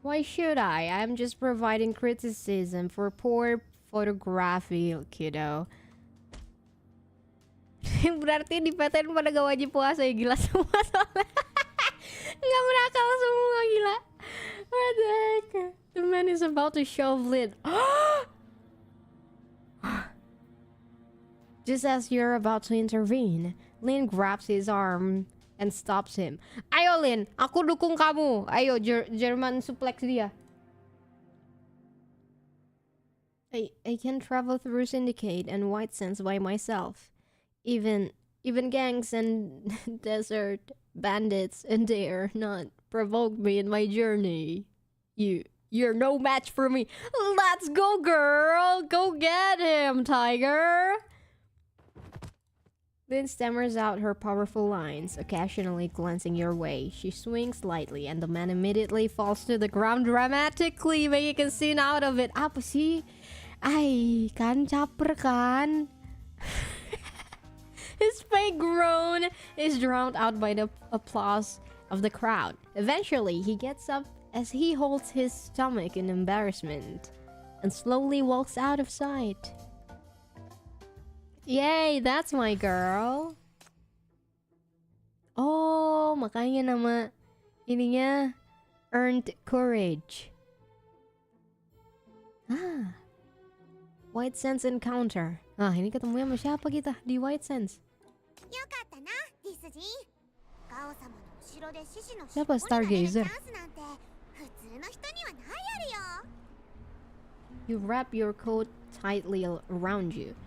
Why should I? I'm just providing criticism for poor photography, kiddo. Berarti di PTN pada gak wajib puasa ya, gila semua soalnya. Nggak berakal semua, gila. What the heck? The man is about to shove lid. Just as you're about to intervene, Lin grabs his arm and stops him. Ayo Lin, aku dukung kamu. Ayo Jerman suplex dia. I can travel through Syndicate and White Sands by myself. Even gangs and desert bandits and dare not provoke me in my journey. You're no match for me. Let's go, girl. Go get him, Tiger. Lynn stammers out her powerful lines, occasionally glancing your way. She swings slightly, and the man immediately falls to the ground dramatically, making a scene out of it. Apa sih? Ay, kan caper kan? His fake groan is drowned out by the applause of the crowd. Eventually, he gets up as he holds his stomach in embarrassment and slowly walks out of sight. Yay, that's my girl. Oh, makanya nama ininya Earned Courage. Ah, White Sands Encounter. Ah, ini ketemu sama siapa kita di White Sands? Siapa Stargazer? You wrap your coat tightly around you.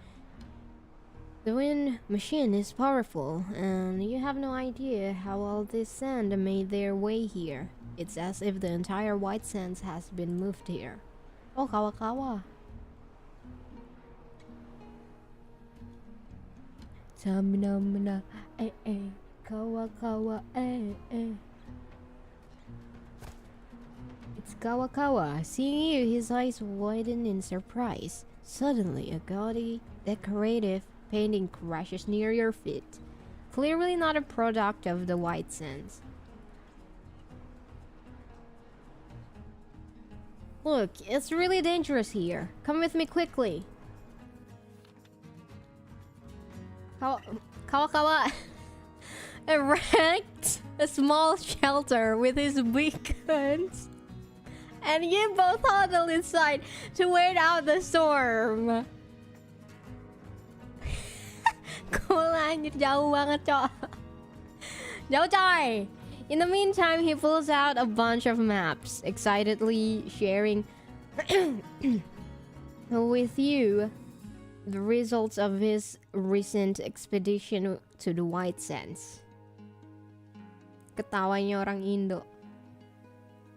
The wind machine is powerful, and you have no idea how all this sand made their way here. It's as if the entire White Sands has been moved here. Oh, kawa-kawa. Tamina, kawa-kawa, It's Kawa-kawa. Seeing you, his eyes widen in surprise. Suddenly, a gaudy, decorative painting crashes near your feet. Clearly not a product of the White Sands. Look, it's really dangerous here. Come with me quickly. Kawa-kawa erect a small shelter with his big guns, and you both huddle inside to wait out the storm. Anjir, jauh banget, cok. Jauh, coy. In the meantime, he pulls out a bunch of maps, excitedly sharing with you the results of his recent expedition to the White Sands. Ketawanya orang Indo.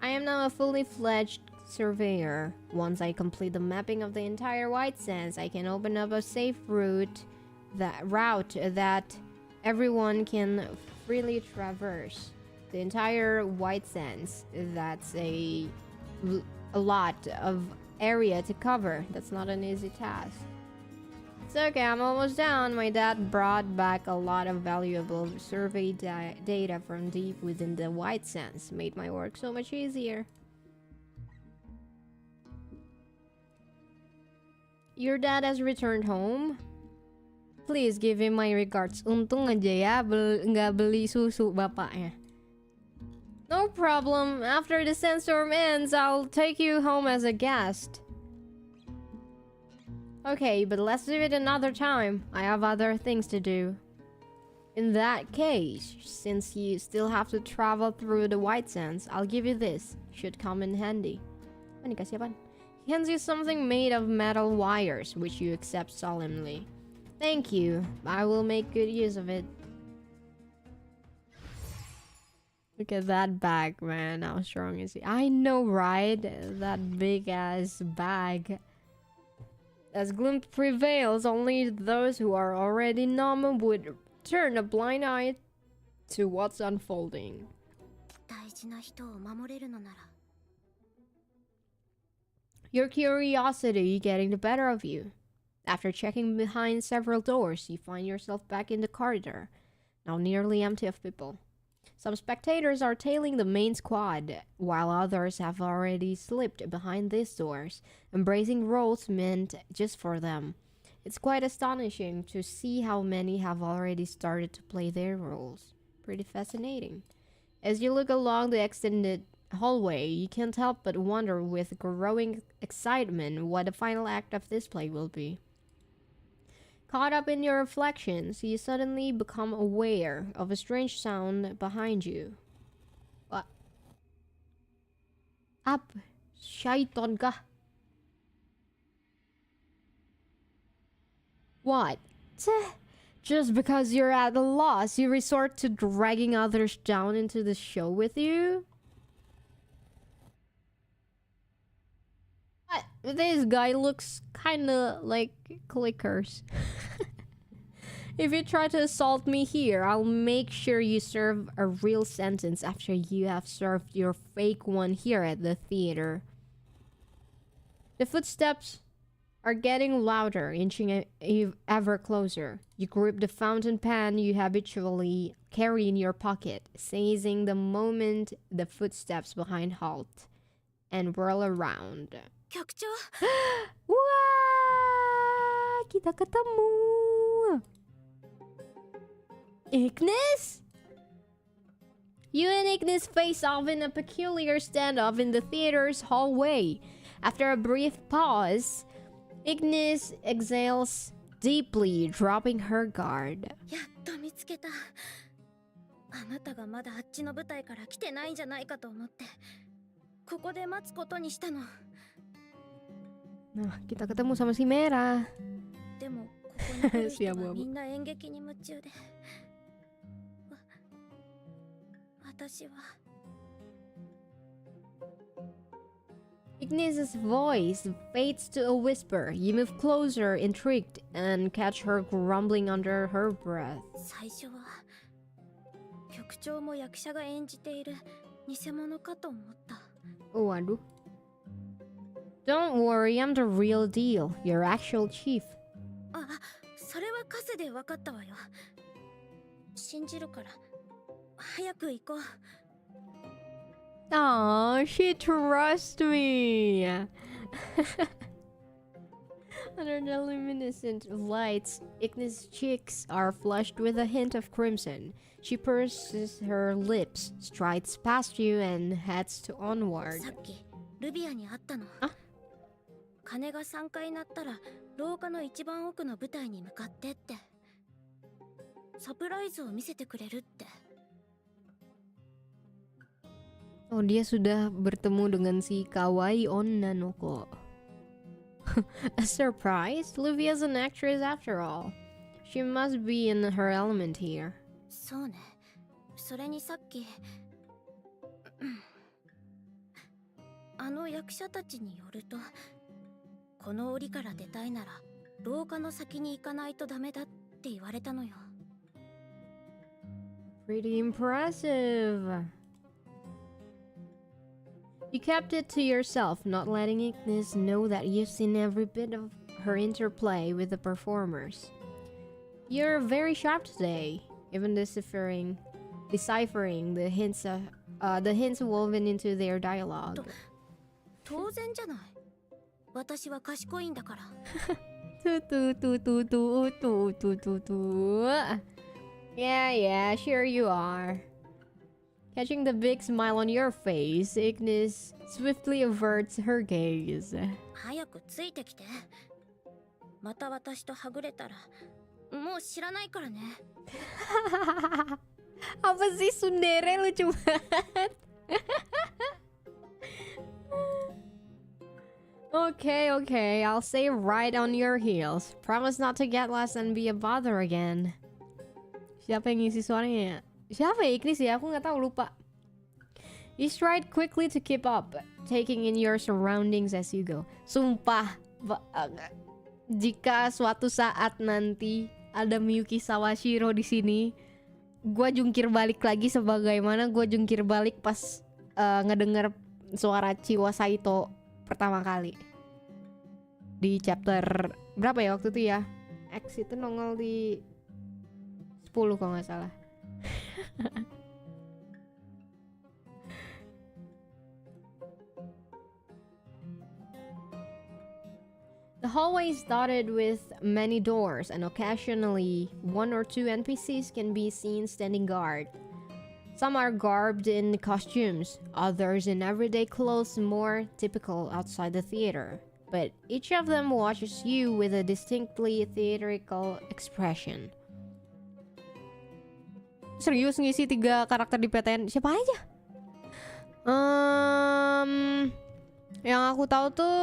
I am now a fully fledged surveyor. Once I complete the mapping of the entire White Sands, I can open up a safe route that everyone can freely traverse. The entire White Sands, that's a lot of area to cover. That's not an easy task. It's okay, I'm almost down. My dad brought back a lot of valuable survey data from deep within the White Sands. Made my work so much easier. Your dad has returned home? Please give him my regards. Untung aja ya nggak beli susu bapaknya. No problem. After the sandstorm ends, I'll take you home as a guest. Okay, but let's do it another time. I have other things to do. In that case, since you still have to travel through the White Sands, I'll give you this. Should come in handy. Apa nih, kasih apaan? He hands you something made of metal wires, which you accept solemnly. Thank you. I will make good use of it. Look at that bag, man. How strong is he? I know, right? That big ass bag. As gloom prevails, only those who are already numb would turn a blind eye to what's unfolding. Your curiosity getting the better of you. After checking behind several doors, you find yourself back in the corridor, now nearly empty of people. Some spectators are tailing the main squad, while others have already slipped behind these doors, embracing roles meant just for them. It's quite astonishing to see how many have already started to play their roles. Pretty fascinating. As you look along the extended hallway, you can't help but wonder with growing excitement what the final act of this play will be. Caught up in your reflections, you suddenly become aware of a strange sound behind you. What? Up, syaiton kah? What? Just because you're at a loss, you resort to dragging others down into the show with you? This guy looks kinda like clickers. If you try to assault me here, I'll make sure you serve a real sentence after you have served your fake one here at the theater. The footsteps are getting louder, inching ever closer. You grip the fountain pen you habitually carry in your pocket, seizing the moment the footsteps behind halt, and whirl around. 局長 Wah! Kita ketemu! Ignis? You and Ignis face off in a peculiar standoff in the theater's hallway. After a brief pause, Ignis exhales deeply, dropping her guard. やっと見つけた。あなたがまだあっちの舞台から来てないんじゃないかと思って、ここで待つことにしたの。 Nah, kita ketemu sama si Merah. でもここに来る人はみんな演劇に夢中で。私は。 Ignis's voice fades to a whisper. You move closer, intrigued, and catch her grumbling under her breath. 最初は局長も役者が演じている偽物かと思った。 Oh, aduh. Don't worry, I'm the real deal. Your actual chief. あ、それはカスで分かったわよ。信じるから早く行こう。 Aw, she trusts me. Under the luminescent lights, Ignis' cheeks are flushed with a hint of crimson. She purses her lips, strides past you, and heads to onward. さっきルビアに会ったの。あ、鐘が3回鳴ったら廊下の一番奥の舞台に向かってって。サプライズを見せてくれるって。 Oh, dia sudah bertemu dengan si kawaii onna no ko. A surprise? Luvia's an actress after all. She must be in her element here. そうね。それにさっきあの役者たちによると、この檻から出たいなら廊下の先に行かないとダメだって言われたのよ。 Pretty impressive. You kept it to yourself, not letting Ignis know that you've seen every bit of her interplay with the performers. You're very sharp today, even deciphering the hints woven into their dialogue. 当然じゃない。私は賢いんだから。Yeah, sure you are. Catching the big smile on your face, Ignis swiftly averts her gaze. 早くついてきて。また私とはぐれたら、もう知らないからね。Apa sih Sundere lucu banget. Okay, I'll stay right on your heels. Promise not to get lost and be a bother again. Siapa yang ngisi suaranya ya? Siapa ya Ignis ya? Aku nggak tahu, lupa. You stride quickly to keep up, taking in your surroundings as you go. Sumpah, jika suatu saat nanti ada Miyuki Sawashiro di sini, gue jungkir balik lagi sebagaimana gue jungkir balik pas ngedenger suara Chiwa Saito pertama kali di chapter berapa ya waktu itu ya? X itu nongol di 10 kalau nggak salah. hallway is dotted with many doors, and occasionally one or two NPCs can be seen standing guard. Some are garbed in costumes, others in everyday clothes more typical outside the theater. But each of them watches you with a distinctly theatrical expression. Serius ngisi 3 karakter di PTN? Siapa aja? Yang aku tahu tuh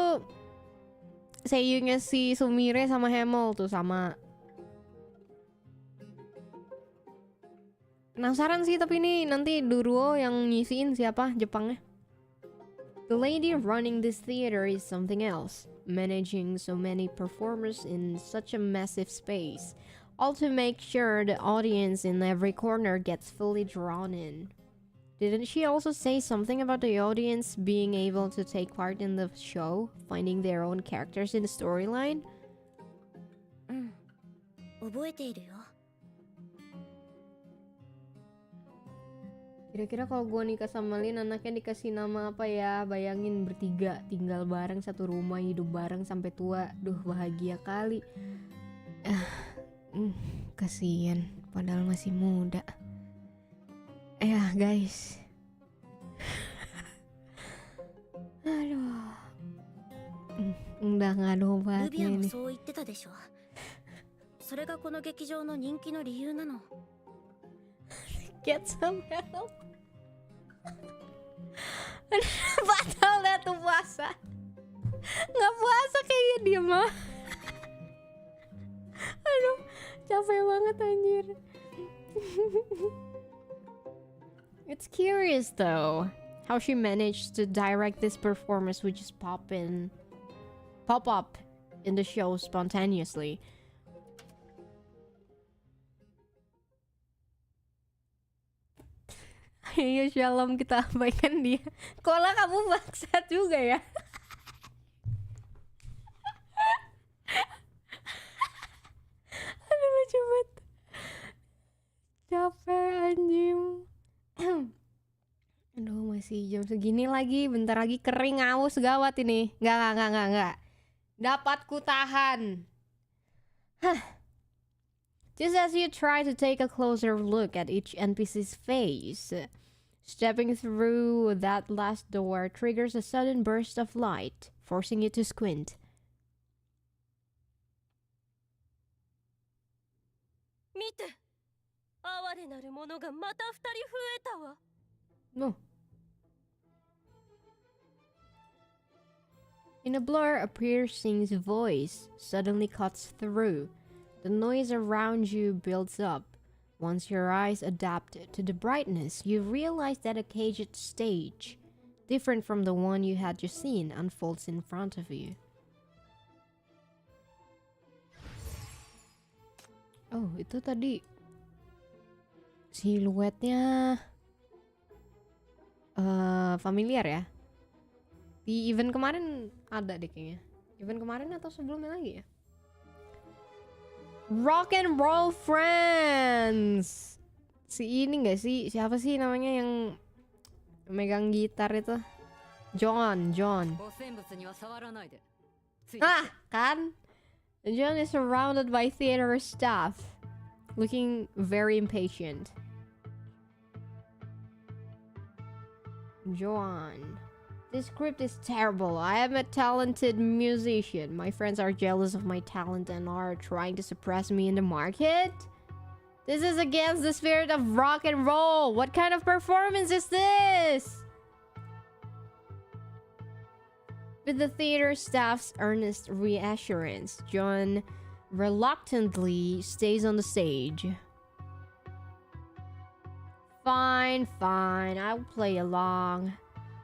seiyunya si Sumire sama Hemel tuh sama. Penasaran sih tapi ini nanti Duruo yang ngisiin siapa Jepangnya. The lady running this theater is something else, managing so many performers in such a massive space, all to make sure the audience in every corner gets fully drawn in. Didn't she also say something about the audience being able to take part in the show, finding their own characters in the storyline? 覚えているよ。 Kira-kira kalau gue nikah sama Lin, anaknya dikasih nama apa ya? Bayangin bertiga, tinggal bareng satu rumah, hidup bareng sampai tua. Duh, bahagia kali. Kasian, padahal masih muda. Ya guys. Aduh. Udah gak ada obatnya nih. そう言ってたでしょ。それがこの劇場の人気の理由なの。 Get some help. Batal dah tuh puasa. Nggak puasa kayaknya dia mah. Aduh, capek banget anjir. It's curious though how she managed to direct this performance which just pop up in the show spontaneously. Iya Shalom, kita abaikan dia. Kola kamu bangsat juga ya. Aduh lucu banget. Capek anjing. Aduh masih jam segini lagi. Bentar lagi kering aus gawat ini. Enggak. Dapat ku tahan. Just as you try to take a closer look at each NPC's face, stepping through that last door triggers a sudden burst of light, forcing you to squint. No. In a blur, a piercing voice suddenly cuts through. The noise around you builds up. Once your eyes adapt to the brightness, you realize that a caged stage, different from the one you had just seen, unfolds in front of you. Oh, itu tadi siluetnya familiar ya. Di event kemarin ada deh kayaknya. Event kemarin atau sebelumnya lagi ya? Rock and Roll Friends. Si ini gak sih? Siapa sih namanya yang megang gitar itu? John. Ah, kan? John is surrounded by theater staff, looking very impatient. John. This script is terrible. I am a talented musician. My friends are jealous of my talent and are trying to suppress me in the market. This is against the spirit of rock and roll. What kind of performance is this? With the theater staff's earnest reassurance, John reluctantly stays on the stage. Fine. I'll play along.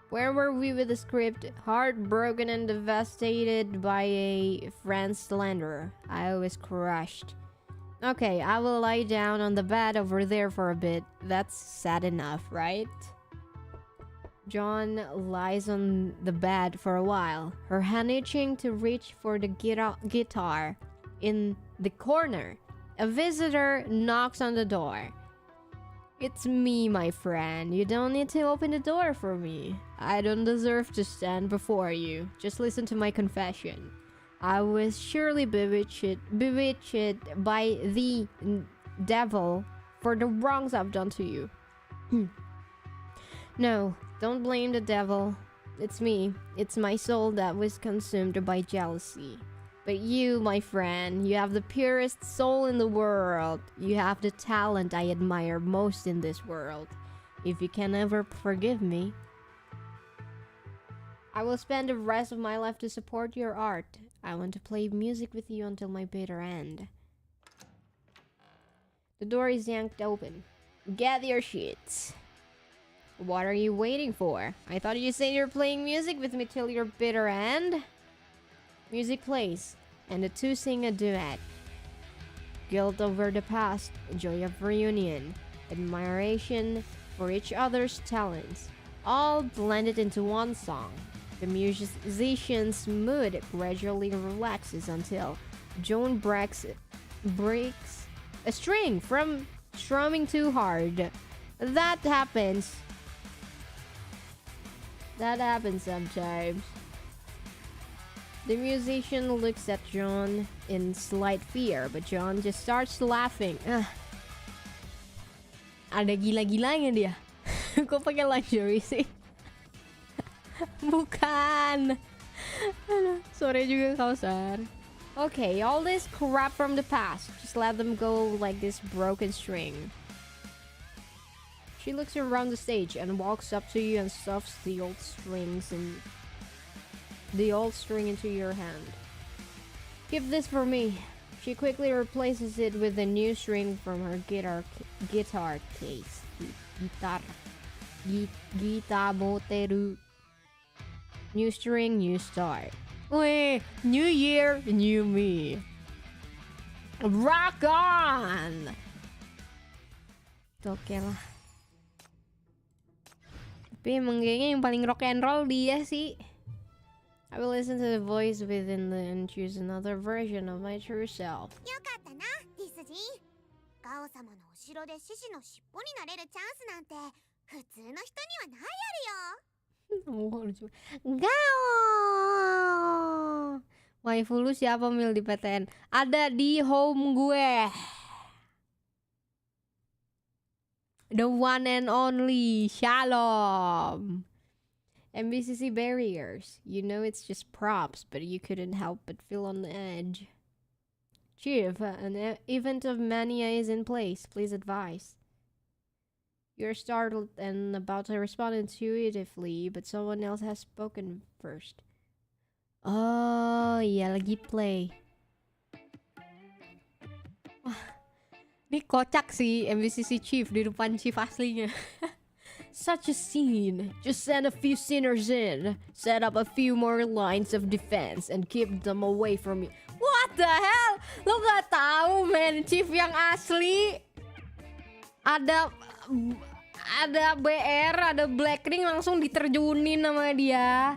Where were we with the script? Heartbroken and devastated by a friend's slander. I was crushed. Okay, I will lie down on the bed over there for a bit. That's sad enough, right? John lies on the bed for a while, her hand itching to reach for the guitar. In the corner, a visitor knocks on the door. It's me, my friend. You don't need to open the door for me. I don't deserve to stand before you. Just listen to my confession. I was surely bewitched by the devil for the wrongs I've done to you. No, don't blame the devil. It's me. It's my soul that was consumed by jealousy. But you, my friend, you have the purest soul in the world. You have the talent I admire most in this world. If you can ever forgive me, I will spend the rest of my life to support your art. I want to play music with you until my bitter end. The door is yanked open. Get your sheets. What are you waiting for? I thought you said you're playing music with me till your bitter end. Music plays, and the two sing a duet. Guilt over the past, joy of reunion, admiration for each other's talents, all blended into one song. The musician's mood gradually relaxes until Joan breaks a string from strumming too hard. That happens. That happens sometimes. The musician looks at John in slight fear, but John just starts laughing. Ada gila-gilanya dia. Kok pakai lingerie sih? Bukan. Sore juga kausar. Okay, all this crap from the past. Just let them go like this broken string. She looks around the stage and walks up to you and stuffs the old string into your hand. Keep this for me. She quickly replaces it with a new string from her guitar case. Guitar moteru. New string, new start. Wait, new year, new me. Rock on! Oke lah. Tapi emang kayaknya yang paling rock and roll dia sih. I will listen to the voice within and choose another version of my true self. よかったな、ディスジー。ガオ様のお城で獅子の尻尾になれるチャンスなんて普通の人にはないやるよ。 Oh, lucu. Gao. Waifu lu siapa Mil di PTN? Ada di home gue. The one and only Shalom. MBCC barriers. You know it's just props, but you couldn't help but feel on the edge. Chief, an event of mania is in place. Please advise. You're startled and about to respond intuitively, but someone else has spoken first. Oh, iya lagi play. Wah, ini kocak sih MBCC Chief di depan Chief aslinya. Such a scene. Just send a few sinners in, set up a few more lines of defense, and keep them away from me. What the hell? Lo gak tahu, man? Chief yang asli ada BR, ada Blackring langsung diterjunin sama dia.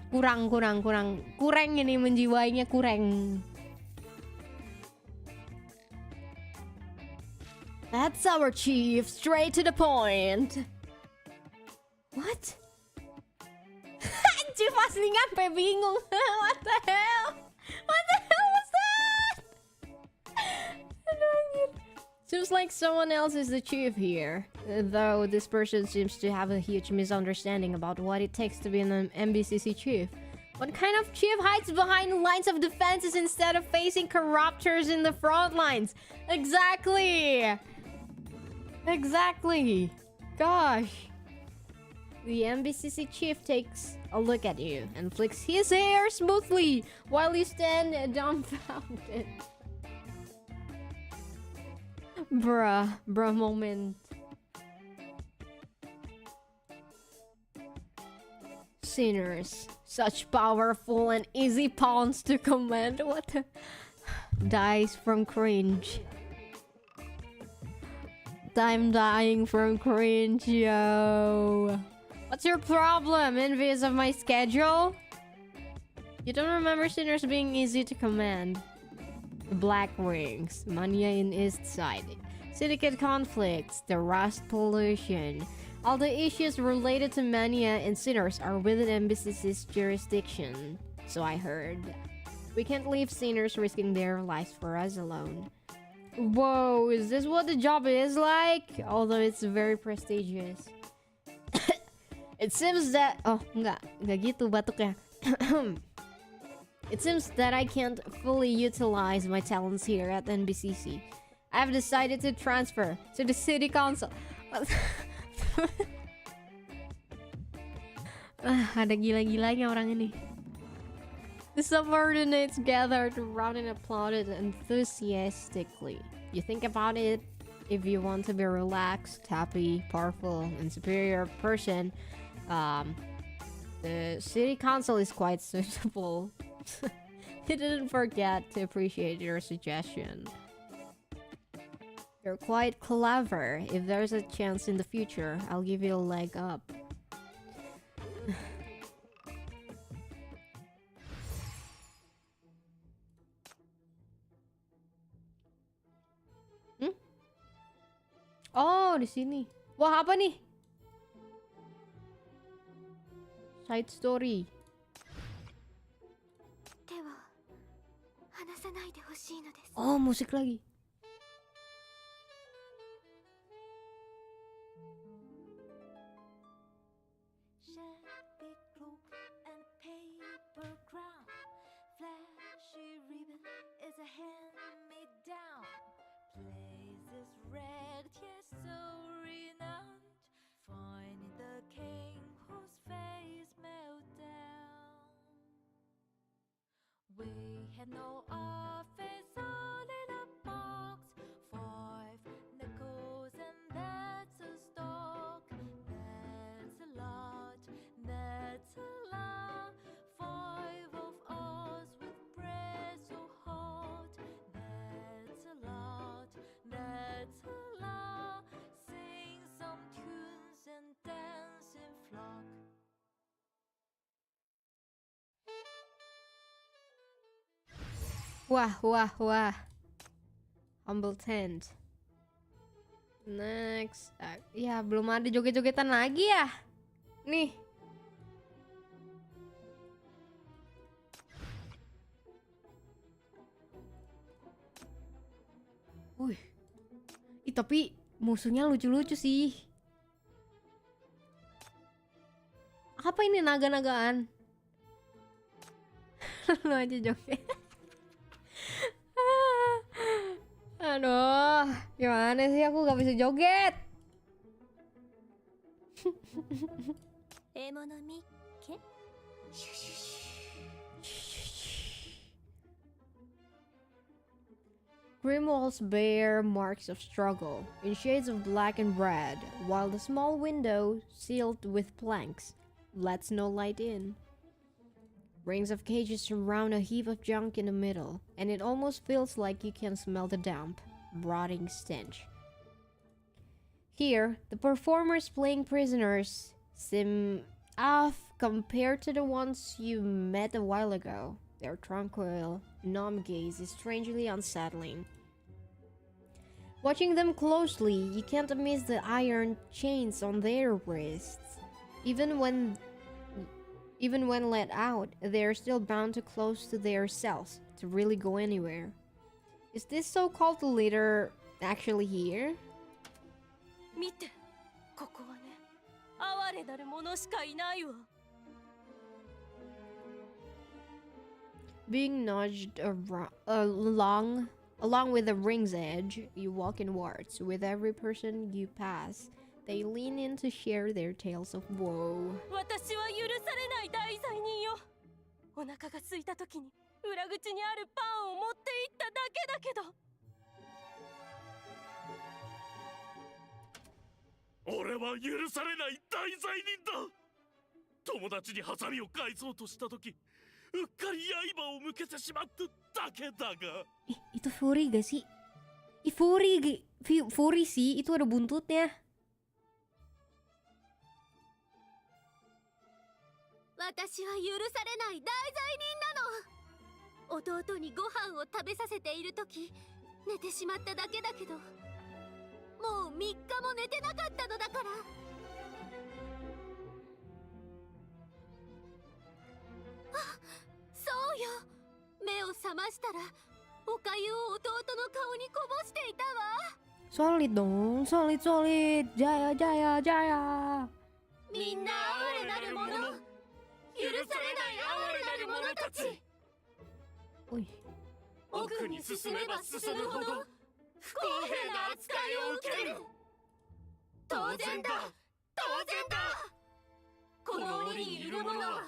Kurang ini menjiwainya kurang. That's our chief, straight to the point. What? Chief asli nyampe bingung. What the hell? What the hell was that? Seems like someone else is the chief here. Though this person seems to have a huge misunderstanding about what it takes to be an MBCC chief. What kind of chief hides behind lines of defenses instead of facing corruptors in the front lines? Exactly! Gosh. The MBCC chief takes a look at you and flicks his hair smoothly while you stand dumbfounded. Bruh moment. Sinners, such powerful and easy pawns to command. What the? Dies from cringe. I'm dying from cringe, yo. What's your problem? Envious of my schedule? You don't remember sinners being easy to command. The Black Rings, Mania in East Side, Syndicate conflicts, the Rust pollution. All the issues related to mania and sinners are within NBCC's jurisdiction, so I heard. We can't leave sinners risking their lives for us alone. Whoa, is this what the job is like? Although it's very prestigious. It seems that... Oh, enggak gitu batuknya. It seems that I can't fully utilize my talents here at NBCC. I've decided to transfer to the city council. Ada gila-gilanya orang ini. The subordinates gathered around and applauded enthusiastically. You think about it, if you want to be a relaxed, happy, powerful, and superior person, the city council is quite suitable. He didn't forget to appreciate your suggestion. You're quite clever. If there's a chance in the future, I'll give you a leg up. Oh, di sini. Wah, apa nih? Side story. Oh, musik lagi. We had no office, only a box, 5 nickels, and that's a stock. That's a lot, that's a lot. 5 of us with bread so hot. That's a lot, that's a lot. Sing some tunes and dance in flock. Wah, wah, wah. Humble tent. Next. Ya, belum ada joget-jogetan lagi ya. Nih. Wih. Tapi musuhnya lucu-lucu sih. Apa ini naga-nagaan? Lu aja joget. Aduh, gimana sih aku gak bisa joget? Grim walls bear marks of struggle in shades of black and red, while the small window, sealed with planks, lets no light in. Rings of cages surround a heap of junk in the middle, and it almost feels like you can smell the damp, rotting stench. Here, the performers playing prisoners seem off compared to the ones you met a while ago. Their tranquil, numb gaze is strangely unsettling. Watching them closely, you can't miss the iron chains on their wrists. Even when let out, they're still bound to close to their cells to really go anywhere. Is this so-called leader actually here? 見て、ここはね、哀れなる者しかいないわ。Being nudged along with the ring's edge, you walk inwards. With every person you pass, they lean in to share their tales of woe. 私は許されない大罪人よ。お腹が空いた時に裏口にあるパンを持って行っただけだけど。俺は許されない大罪人だ。友達にハサミを返そうとした時、うっかり刃を向けてしまっただけだが。Itu Fury gak sih? Fury sih, itu ada buntutnya. 私は許されない大罪人なの。弟にご飯を食べさせている時寝てしまっただけだけど、もう3日も寝てなかったのだから。そうよ。目を覚ましたらおかゆを弟の顔にこぼしていたわ。 Solid dong, solid solid. Jaya jaya jaya. みんな哀れなる者、許されない哀れなる者たち。 Uy. 奥に進めば進むほど不公平な扱いを受ける。当然だ、当然だ。この檻にいる者は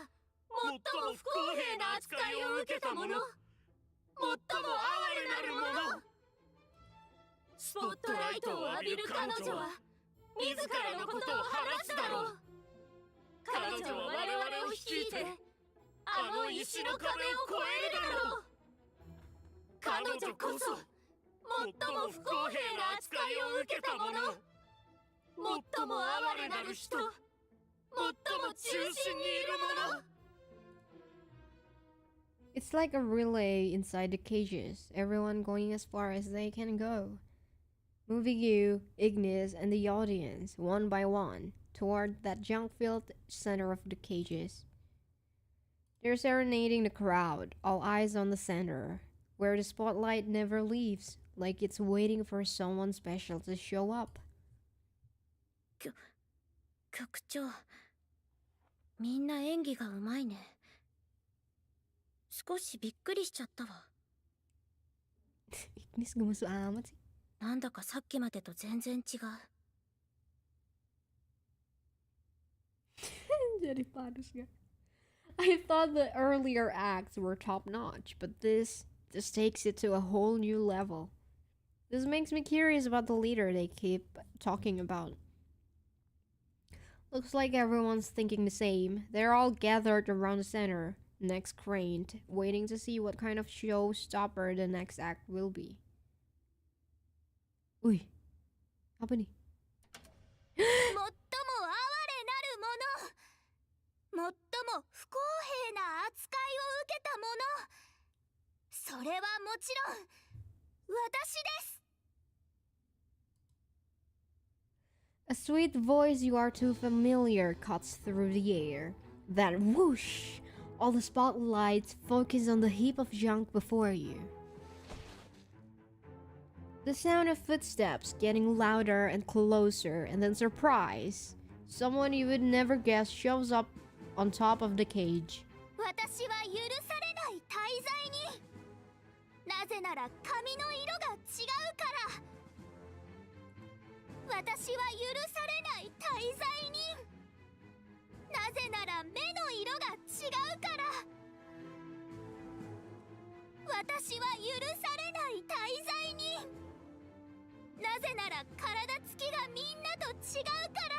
最も不公平な扱いを受けた者、最も哀れなる者。スポットライトを浴びる彼女は自らのことを話すだろう。彼女は我々を率いてあの石の壁を越えるだろう。彼女こそ最も不公平な扱いを受けた者、最も哀れなる人、最も中心にいる者。 It's like a relay inside the cages, everyone going as far as they can go, moving you, Ignis, and the audience, one by one, toward that junk-filled center of the cages. They're serenading the crowd, all eyes on the center, where the spotlight never leaves, like it's waiting for someone special to show up. 局長、みんな演技がうまいね。少しびっくりしちゃったわ。 Ignis gemes amat sih. なんだかさっきまでと全然違う。 Jadi panas gak? I thought the earlier acts were top notch, but this takes it to a whole new level. This makes me curious about the leader they keep talking about. Looks like everyone's thinking the same. They're all gathered around the center, necks craned, waiting to see what kind of showstopper the next act will be. Uy, apa nih? 最も哀れなる者、最も不公平な扱いを受けた者、それはもちろん私です。 A sweet voice you are too familiar cuts through the air. That whoosh! All the spotlights focus on the heap of junk before you. The sound of footsteps getting louder and closer, and then surprise! Someone you would never guess shows up on top of the cage. 私は許されない大罪人。なぜなら髪の色が違うから。私は許されない大罪人。なぜなら目の色が違うから。私は許されない大罪人。なぜなら体つきがみんなと違うから。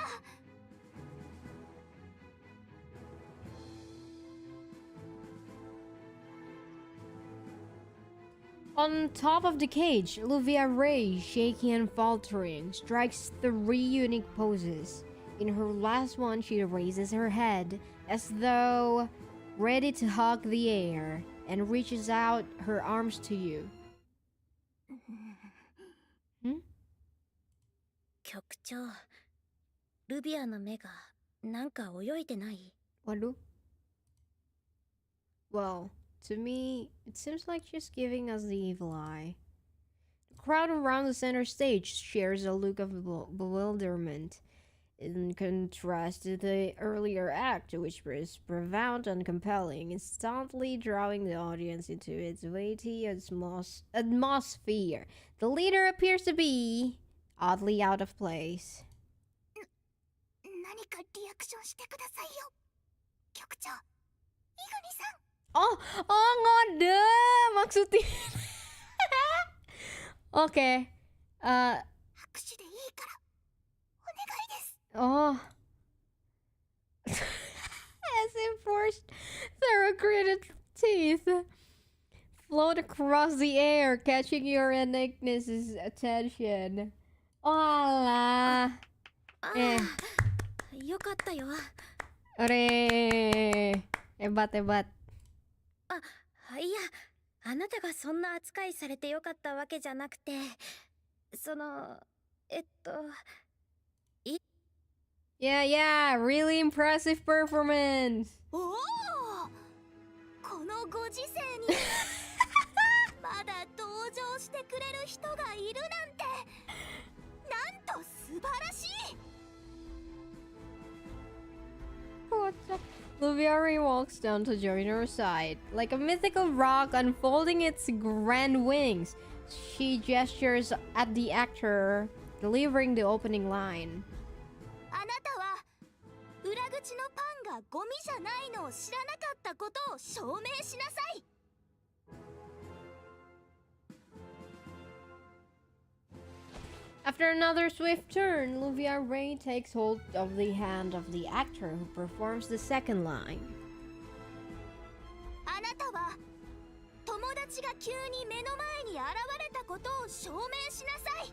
On top of the cage, Luvia Ray, shaky and faltering, strikes 3 unique poses. In her last one, she raises her head as though ready to hug the air and reaches out her arms to you. 局長、ルビアの目がなんか泳いでない？ Waduh. Well, to me, it seems like she's giving us the evil eye. The crowd around the center stage shares a look of bewilderment, in contrast to the earlier act, which was profound and compelling, instantly drawing the audience into its weighty atmosphere. The leader appears to be oddly out of place. 何かリアクションしてくださいよ、局長。イグニさん。 Oh, ngode maksudnya. Oke. 拍手でいいからお願いです。 Oh. As if forced through gritted teeth float across the air, catching your and Ignis's attention. Alah. よかったよ。 Ore. Hebat hebat. いや、あなたがそんな扱いされてよかったわけじゃなくて、その、Yeah, really impressive performance. おお、のご時世にまだ登場してくれる人がいるなんて、なんと素晴らしい。 What the? Luvia Ray walks down to join her side. Like a mythical rock unfolding its grand wings, she gestures at the actor, delivering the opening line. あなたは裏口のパンがゴミじゃないのを知らなかったことを証明しなさい。 After another swift turn, Luvia Ray takes hold of the hand of the actor who performs the second line. あなたは友達が急に目の前に現れたことを証明しなさい。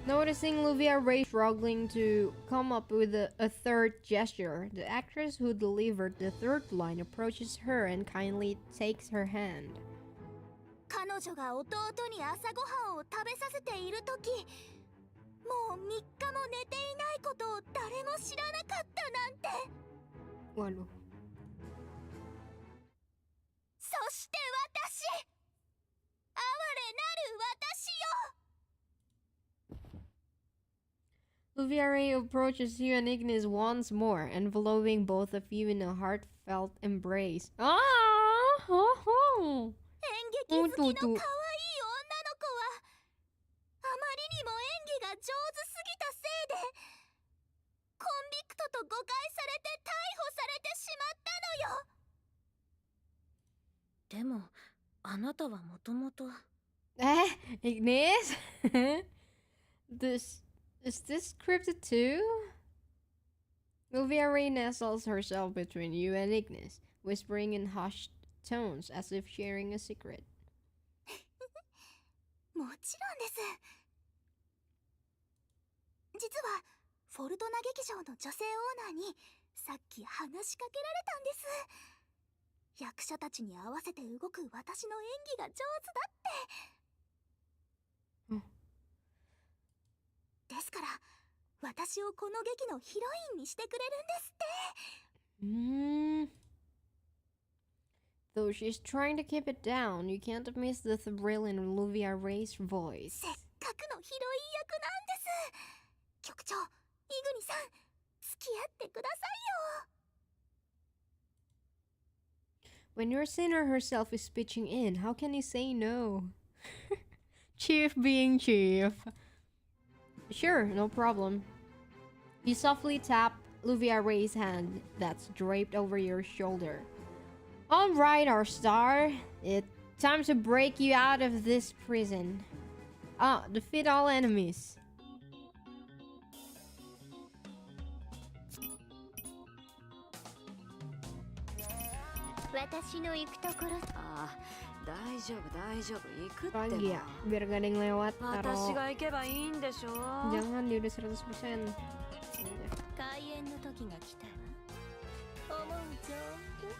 Noticing Luvia Ray struggling to come up with a third gesture, the actress who delivered the third line approaches her and kindly takes her hand. 彼女が弟に朝ごはんを食べさせているとき、もう3日も寝ていないことを誰も知らなかったなんて。 Waduh. そして私、哀れなる私よ。 Luvia Ray approaches you and Ignis once more, enveloping both of you in a heartfelt embrace. Ah! Ho, ho. 演劇好きの可愛い女の子はあまりにも演技が上手すぎたせいでコンビクトと誤解されて逮捕されてしまったのよ。でもあなたはもともと Ignis? Is this scripted too? Luvia Ray nestles herself between you and Ignis, whispering in hushed tones as if sharing a secret. もちろんです。実はフォルトナ劇場の女性オーナーにさっき話しかけられたんです。役者たちに合わせて動く私の演技が上手だって。ですから私をこの劇のヒロインにしてくれるんですって。Though she's trying to keep it down, you can't miss the thrill in Luvia Ray's voice. せっかくのヒロイン役なんです。局長、イグニさん、付き合ってくださいよ。 When your sinner herself is pitching in, how can you say no? Chief being chief. Sure, no problem. You softly tap Luvia Ray's hand that's draped over your shoulder. Alright, our star. It's time to break you out of this prison. Defeat all enemies. 私の行くところ。ああ、大丈夫大丈夫、行くってば。 Lagi ya, biar gak ada yang lewat. 私 Taruh. が行けばいいんでしょ。 Jangan, dia udah 100%. 開演の時が来たわ。思う存分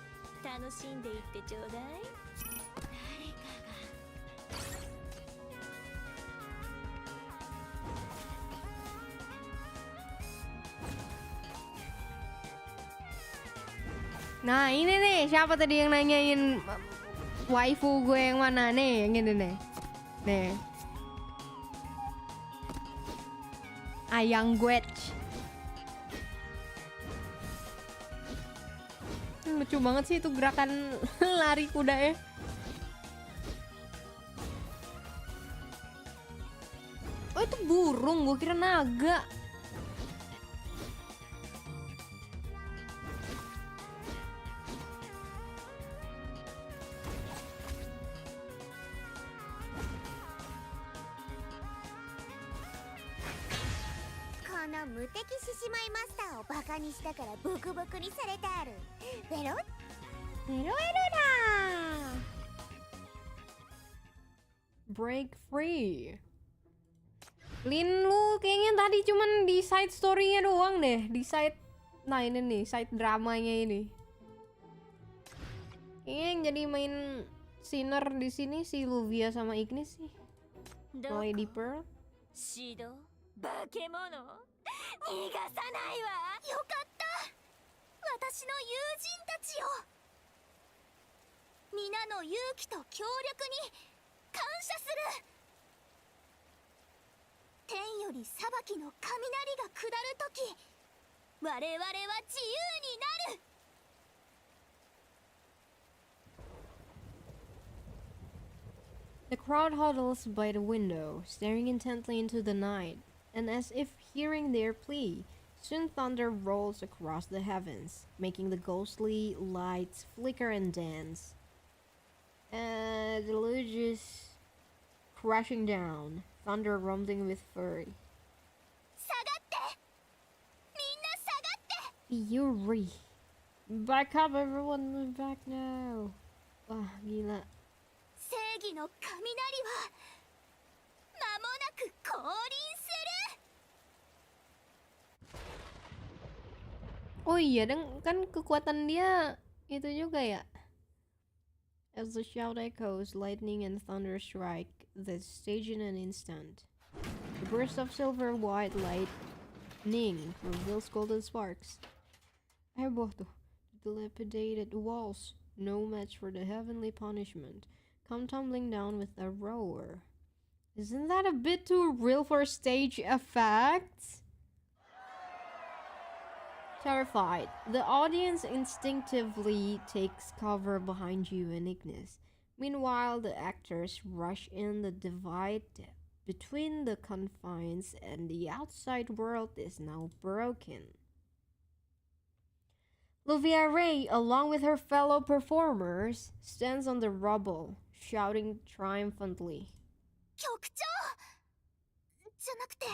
楽しんでいってちょうだい。誰かが。 Nah ini nih, siapa tadi yang nanyain waifu gue yang mana nih? Yang ini nih. Nih. Ayang Gwetch. Lucu banget sih itu gerakan lari kuda ya. Oh itu burung, gue kira naga. Kono muteki shishimai masterをバカにしたからボコボコにされてある。ベロベロエロだ。 Break free. Lin, lu kayaknya tadi cuman di side story-nya doang deh, di side. Nah ini nih, side dramanya ini. Kayaknya yang jadi main sinner di sini si Luvia sama Ignis sih. Lady Pearl. 指導化け物逃がさないわ。よかった。私の友人たちよ。皆の勇気と協力に感謝する。天より裁きの雷が下るとき、我々は自由になる。The crowd huddles by the window, staring intently into the night, and as if hearing their plea, soon thunder rolls across the heavens, making the ghostly lights flicker and dance. Deluges crashing down, thunder rumbling with fury. 下がって、みんな下がって。 Fury. Back up, everyone, move back now. Wah, gila. 正義の雷は間もなく降臨する。 Oh iya, dan kan kekuatan dia itu juga ya. As the shout echoes, lightning and thunder strike the stage in an instant. A burst of silver white lightning reveals golden sparks. Heboh tuh. Dilapidated walls, no match for the heavenly punishment, come tumbling down with a roar. Isn't that a bit too real for stage effects? Terrified, the audience instinctively takes cover behind you and Ignis. Meanwhile, the actors rush in. The divide between the confines and the outside world is now broken. Luvia Ray, along with her fellow performers, stands on the rubble, shouting triumphantly. 局長じゃなくて、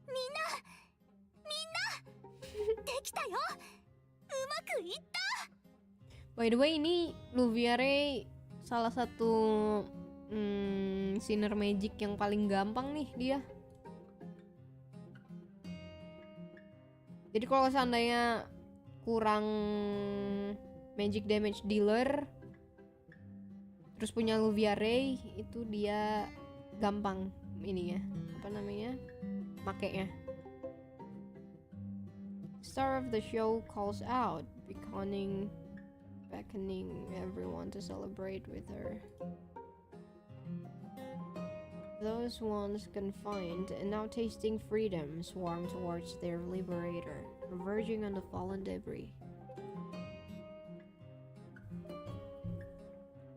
みんなできたよ。うまくいった。 By the way, ini Luvia Ray salah satu sinner magic yang paling gampang nih dia. Jadi kalau seandainya kurang magic damage dealer terus punya Luvia Ray, itu dia gampang ininya, apa namanya, makainya. Star of the show calls out, beckoning everyone to celebrate with her. Those once confined and now tasting freedom swarm towards their liberator, converging on the fallen debris.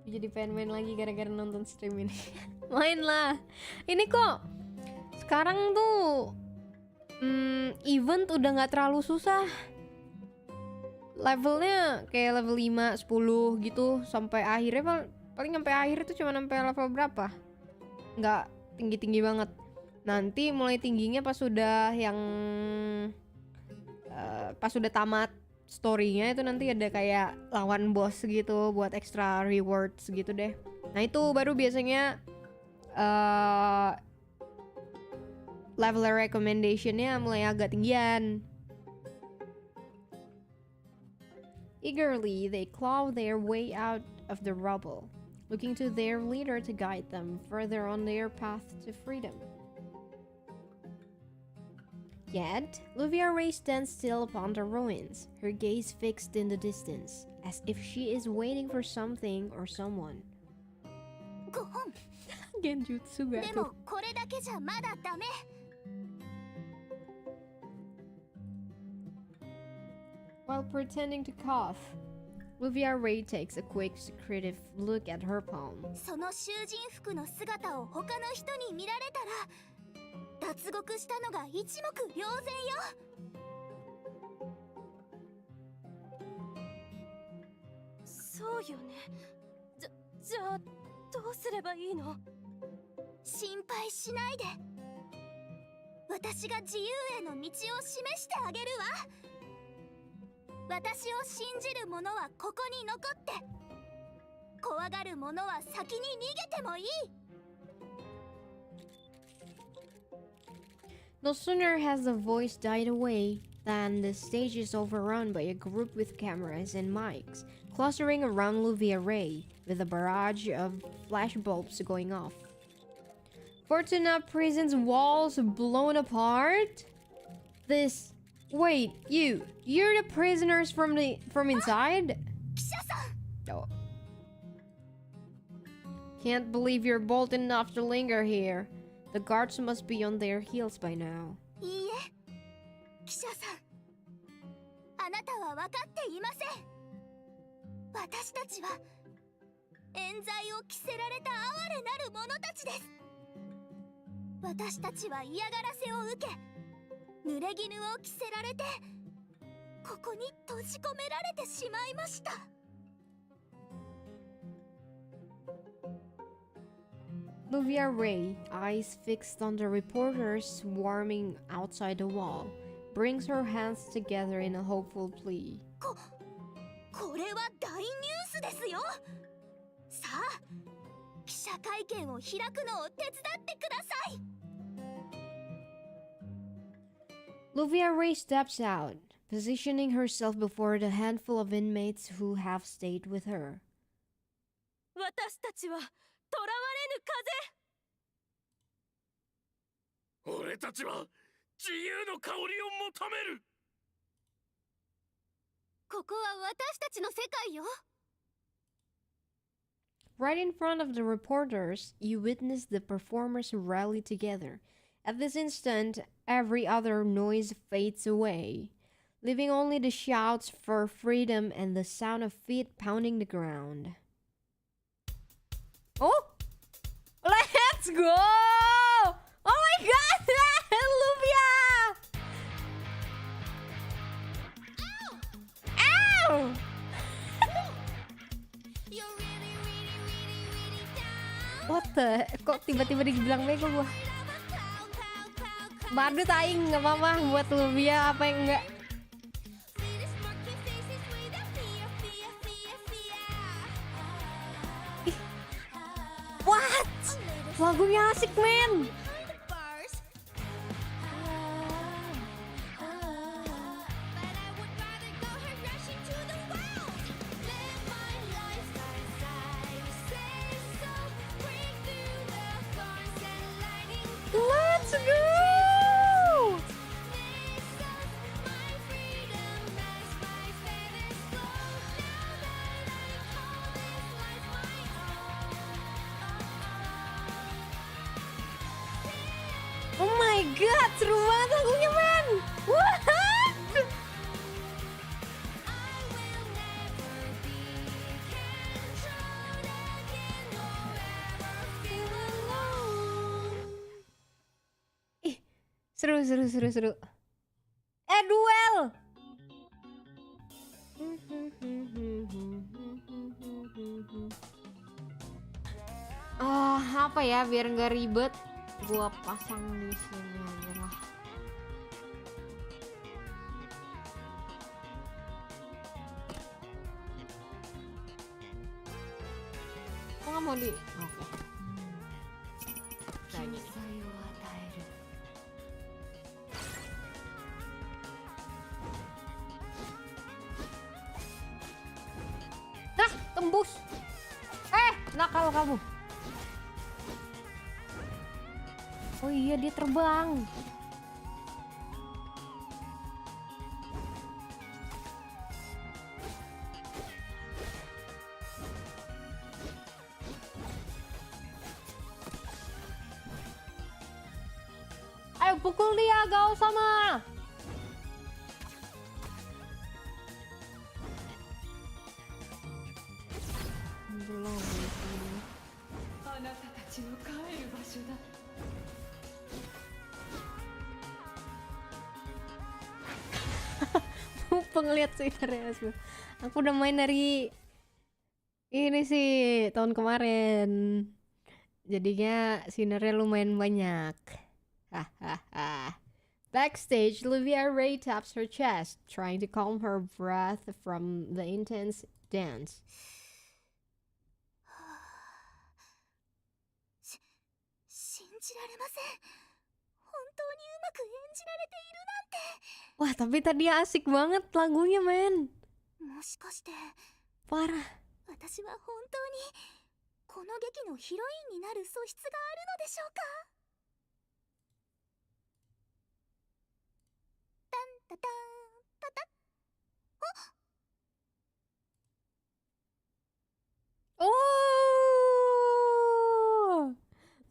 Jadi pengen main lagi gara-gara nonton stream ini. Main lah. Ini kok sekarang tuh event udah nggak terlalu susah. Levelnya kayak level 5, 10 gitu sampai akhirnya paling sampai akhir itu cuma sampai level berapa? Nggak tinggi-tinggi banget. Nanti mulai tingginya pas sudah pas sudah tamat story-nya itu nanti ada kayak lawan boss gitu buat extra rewards gitu deh. Nah itu baru biasanya level recommendation-nya mulai agak tinggian. Eagerly, they claw their way out of the rubble, looking to their leader to guide them further on their path to freedom. Yet, Luvia Ray stands still upon the ruins, her gaze fixed in the distance, as if she is waiting for something or someone. 5本。 Genjutsu で gak も tuh? これだけじゃまだダメ。 While pretending to cough, Luvia Ray takes a quick, secretive look at her palm. その囚人服の姿を他の人に見られたら脱獄したのが一目瞭然よ。そうよね。じゃあどうすればいいの？心配しないで。私が自由への道を示してあげるわ。私を信じる者はここに残って、怖がる者は先に逃げてもいい。 No sooner has the voice died away than the stage is overrun by a group with cameras and mics, clustering around Luvia Ray, with a barrage of flashbulbs going off. Fortuna Prison's walls blown apart? This Wait, you're the prisoners from inside? 記者さん Oh. Can't believe you're bold enough to linger here. The guards must be on their heels by now. いいえ記者さんあなたは分かっていません私たちは冤罪を着せられた哀れなる者たちです私たちは嫌がらせを受け濡れ衣を着せられてここに閉じ込められてしまいました Luvia Ray, eyes fixed on the reporters swarming outside the wall, brings her hands together in a hopeful plea. これは大ニュースですよさあ記者会見を開くのを手伝ってください Luvia Ray steps out, positioning herself before the handful of inmates who have stayed with her. 私たちは囚われぬ俺たちは自由の香りを求めるここは私たちの世界よ Right in front of the reporters, you witness the performers rally together. At this instant, every other noise fades away, leaving only the shouts for freedom and the sound of feet pounding the ground. Oh! Let's go! Oh my god! Luvia! Ow! Ow! What the? Kok tiba-tiba dibilang bego gua? Badut aing nggak apa-apa buat Luvia apa yang enggak? What? Lagunya asik men. Let's go! Oh my god, seru banget lagunya men. What? Ih, seru. Duel. Apa ya biar nggak ribet, gua pasang di sini aja lah. Kok nggak mau di? Oke. Kayak gini. Nah, tembus. Nakal kamu. Oh iya, dia terbang. Ayo pukul dia, gak usah mah. Ngeliat Twitter ya, aku udah main dari ini sih tahun kemarin, jadinya sinernya lumayan banyak. Hahaha. Backstage, Luvia Ray taps her chest, trying to calm her breath from the intense dance. 信じられません本当にうまく演じられているなんて Wah, tapi tadi asik banget lagunya, men. もしかして Parah. 私は本当にこの劇のヒロインになる素質があるのでしょうかタンタタンタタッ。 Oh,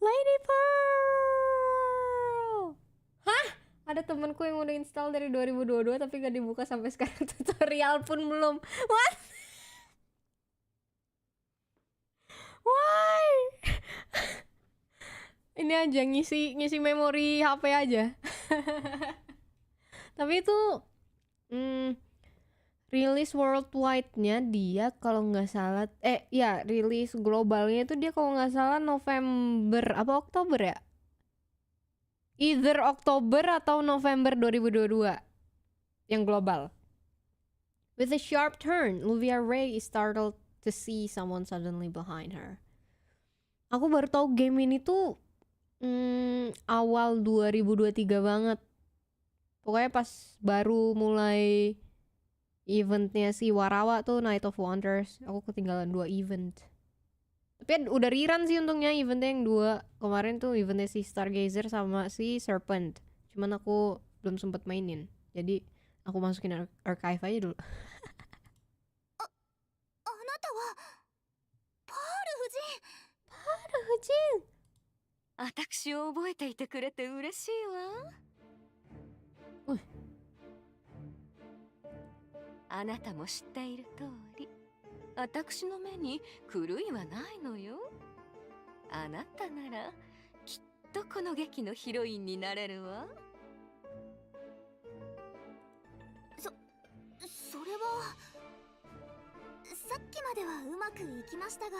Lady Pearl. Hah? Ada temanku yang udah install dari 2022 tapi gak dibuka sampai sekarang, tutorial pun belum. What? Why? Ini aja ngisi memori HP aja. Tapi itu rilis worldwide-nya dia kalau nggak salah rilis globalnya itu dia kalau nggak salah November apa Oktober ya? Either Oktober atau November 2022 yang global. With a sharp turn, Luvia Ray is startled to see someone suddenly behind her. Aku baru tahu game ini tuh awal 2023 banget. Pokoknya pas baru mulai eventnya si Warawa tuh Night of Wonders, aku ketinggalan 2 event. Tapi udah rerun sih untungnya eventnya yang 2 kemarin tuh, eventnya si Stargazer sama si Serpent. Cuman aku belum sempet mainin, jadi aku masukin archive aja dulu. あなたはパール夫人。私を覚えていてくれて嬉しいわ。ういあなたも知っている通り、私の目に狂いはないのよ。あなたならきっとこの劇のヒロインになれるわ。それはさっきまではうまくいきましたが、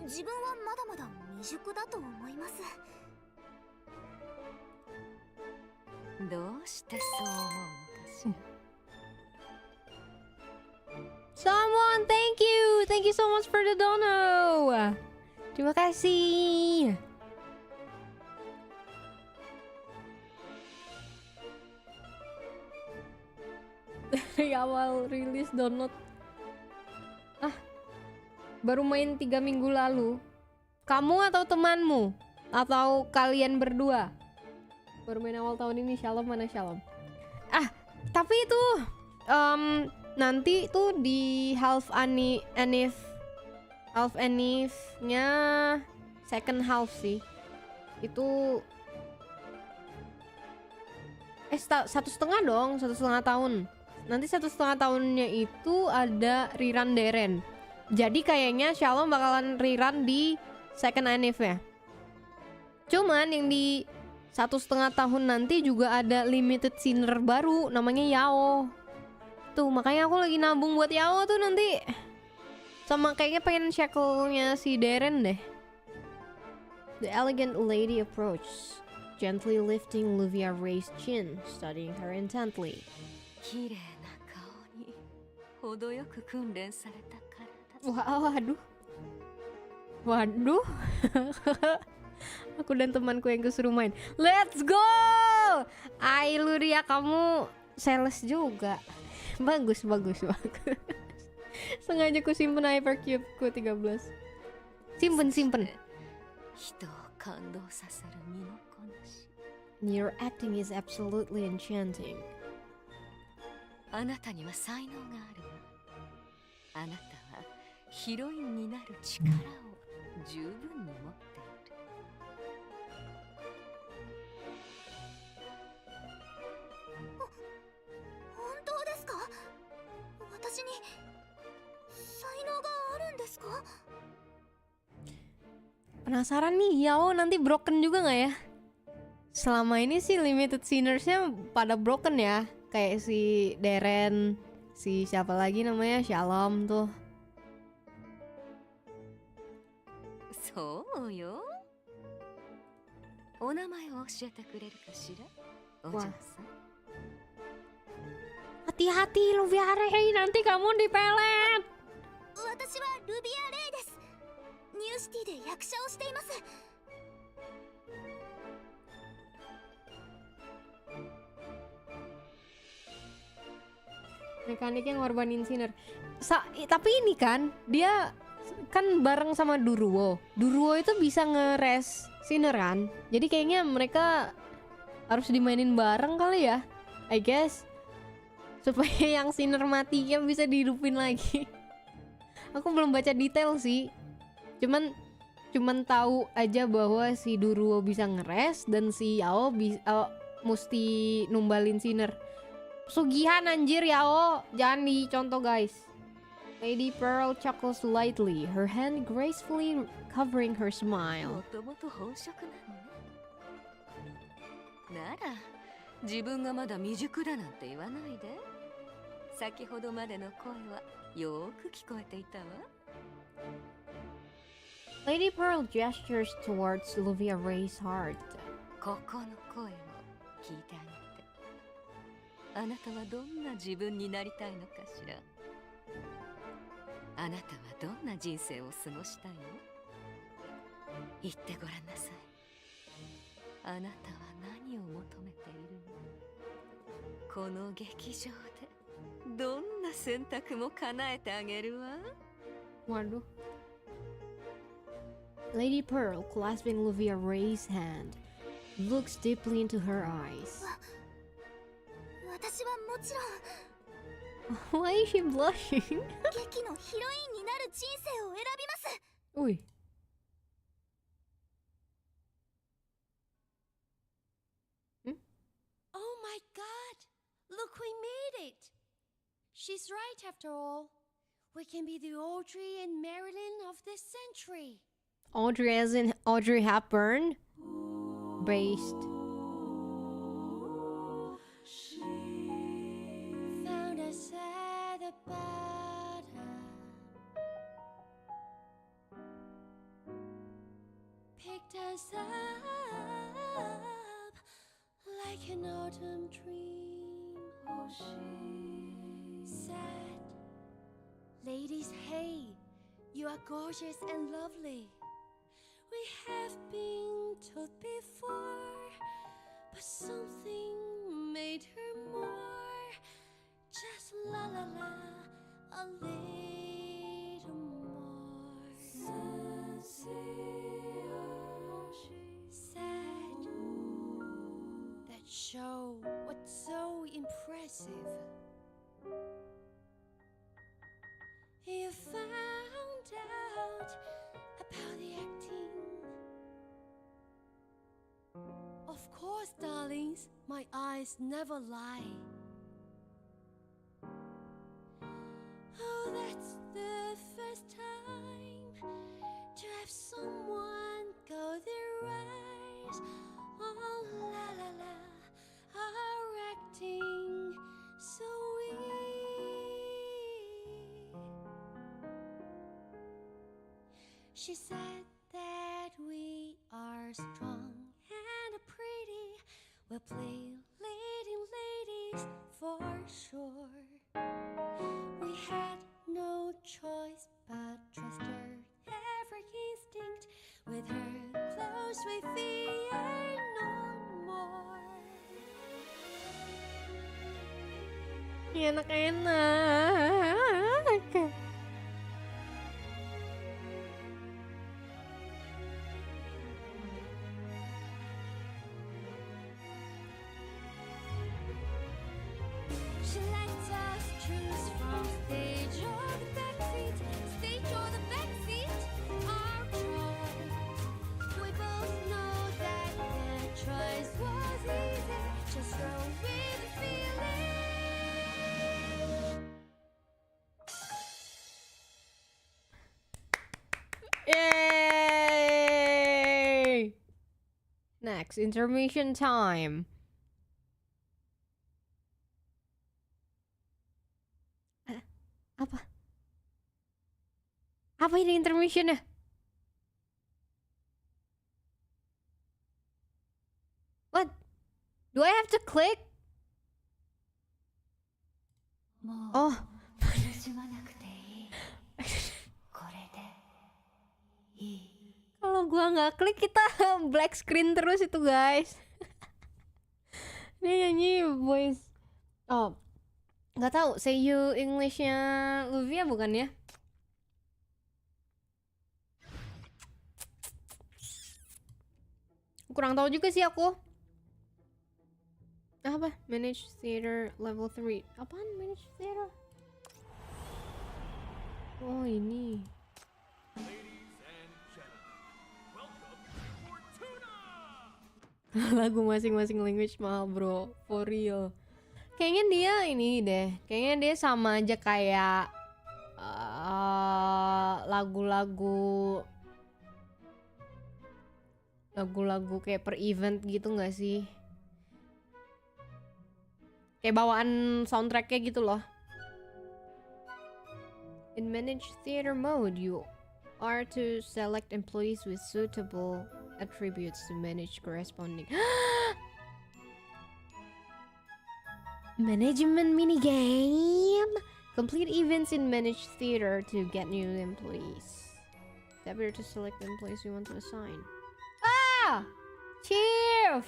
自分はまだまだ未熟だと思います。どうしてそう思うのかしら。Someone, thank you so much for the dono. Terima kasih. Dari awal rilis download, baru main 3 minggu lalu. Kamu atau temanmu? Atau kalian berdua? Baru main awal tahun ini. Shalom, mana Shalom? Tapi itu nanti tuh di half Anif-nya second half sih. Itu 1,5 dong, 1,5 tahun. Nanti 1,5 tahunnya itu ada rerun Deren. Jadi kayaknya Shalom bakalan rerun di second Anif ya. Cuman yang di 1,5 tahun nanti juga ada limited sinner baru namanya Yao. Tuh makanya aku lagi nabung buat Yao tuh nanti. Sama kayaknya pengen shackle-nya si Deren deh. The elegant lady approached, gently lifting Luvia Ray's chin, studying her intently. 綺麗な顔に程よく訓練された体。 Waduh. Aku dan temanku yang kesuruh main. Let's go. Luria, kamu sales juga. Bagus. Sengaja ku simpen Hypercube ku 13. Simpen. 人を感動させる身のこなし。 Your acting is absolutely enchanting. あなたには才能があるわ。あなたはヒロインになる力を十分に持っている。本当ですか？私に才能があるんですか？ Penasaran nih, Yao nanti broken juga nggak ya? Selama ini sih limited sinners-nya pada broken ya. Kayak si Deren, si siapa lagi namanya, Shalom tuh. そうよ。お名前を教えてくれるかしら、お嬢さん。 Hati-hati Luvia Ray, nanti kamu dipelet. 私はルビア・レイです。ニューシティで役者をしています。 Mekaniknya ngorbanin sinner. Tapi ini kan dia kan bareng sama Duruo. Duruo itu bisa ngeres sinner kan. Jadi kayaknya mereka harus dimainin bareng kali ya. I guess supaya yang sinner matinya bisa dihidupin lagi. Aku belum baca detail sih. Cuman tahu aja bahwa si Duruo bisa ngeres dan si Yao mesti numbalin sinner. Sugihan anjir Yao, jangan dicontoh guys. Lady Pearl chuckles lightly, her hand gracefully covering her smile. もともと本職なのね。なら自分がまだ未熟だなんて言わないで。先ほどまでの声はよーく聞こえていたわ。 Lady Pearl gestures towards Luvia Ray's heart. ここの声を聞いてあげて。あなたはどんな自分になりたいのかしら。あなたはどんな人生を過ごしたいの？言ってごらんなさい。あなたは何を求めているの？この劇場でどんな選択も叶えてあげるわ。 Waduh. Lady Pearl, clasping Luvia Ray's hand, looks deeply into her eyes. 私はもちろん Why is she blushing? 劇のヒロインになる人生を選びます。 Ui. Oh my god! Look, we made it! She's right after all. We can be the Audrey and Marilyn of this century. Audrey as in Audrey Hepburn? Based. Found us at the bottom. Picked us up like an autumn dream. Said, ladies, hey, you are gorgeous and lovely. We have been told before, but something made her more. Just la la la, a little more. Said that show what's so impressive. You found out about the acting. Of course, darlings, my eyes never lie. Oh, that's the first time to have someone go their eyes. Oh, la la la, our acting so weak. She said that we are strong and pretty. We'll play leading ladies for sure. We had no choice but trust her every instinct. With her close we fear no more. Enak-enak. She lets us choose from stage or the backseat, stage or the backseat, our choice. We both know that the choice was easy. Just roll with the feeling. Yay! Next, intermission time. Apa? Apa ini intermissionnya? What? Do I have to click? Oh. Kalau gua nggak klik kita black screen terus itu guys. Ini nyanyi voice. Oh. Nggak tahu, seiyu Englishnya Luvia bukan ya? Kurang tahu juga sih aku. Apa? Manage theater level 3. Apaan manage theater? Oh ini. Lagu masing-masing language mahal bro, for real. Kayaknya dia ini deh, kayaknya dia sama aja kayak lagu-lagu kayak per event gitu nggak sih? Kayak bawaan soundtracknya gitu loh. In manage theater mode, you are to select employees with suitable attributes to manage corresponding. Management minigame. Complete events in managed theater to get new employees. Tap here to select the employees you want to assign. Ah! Chief!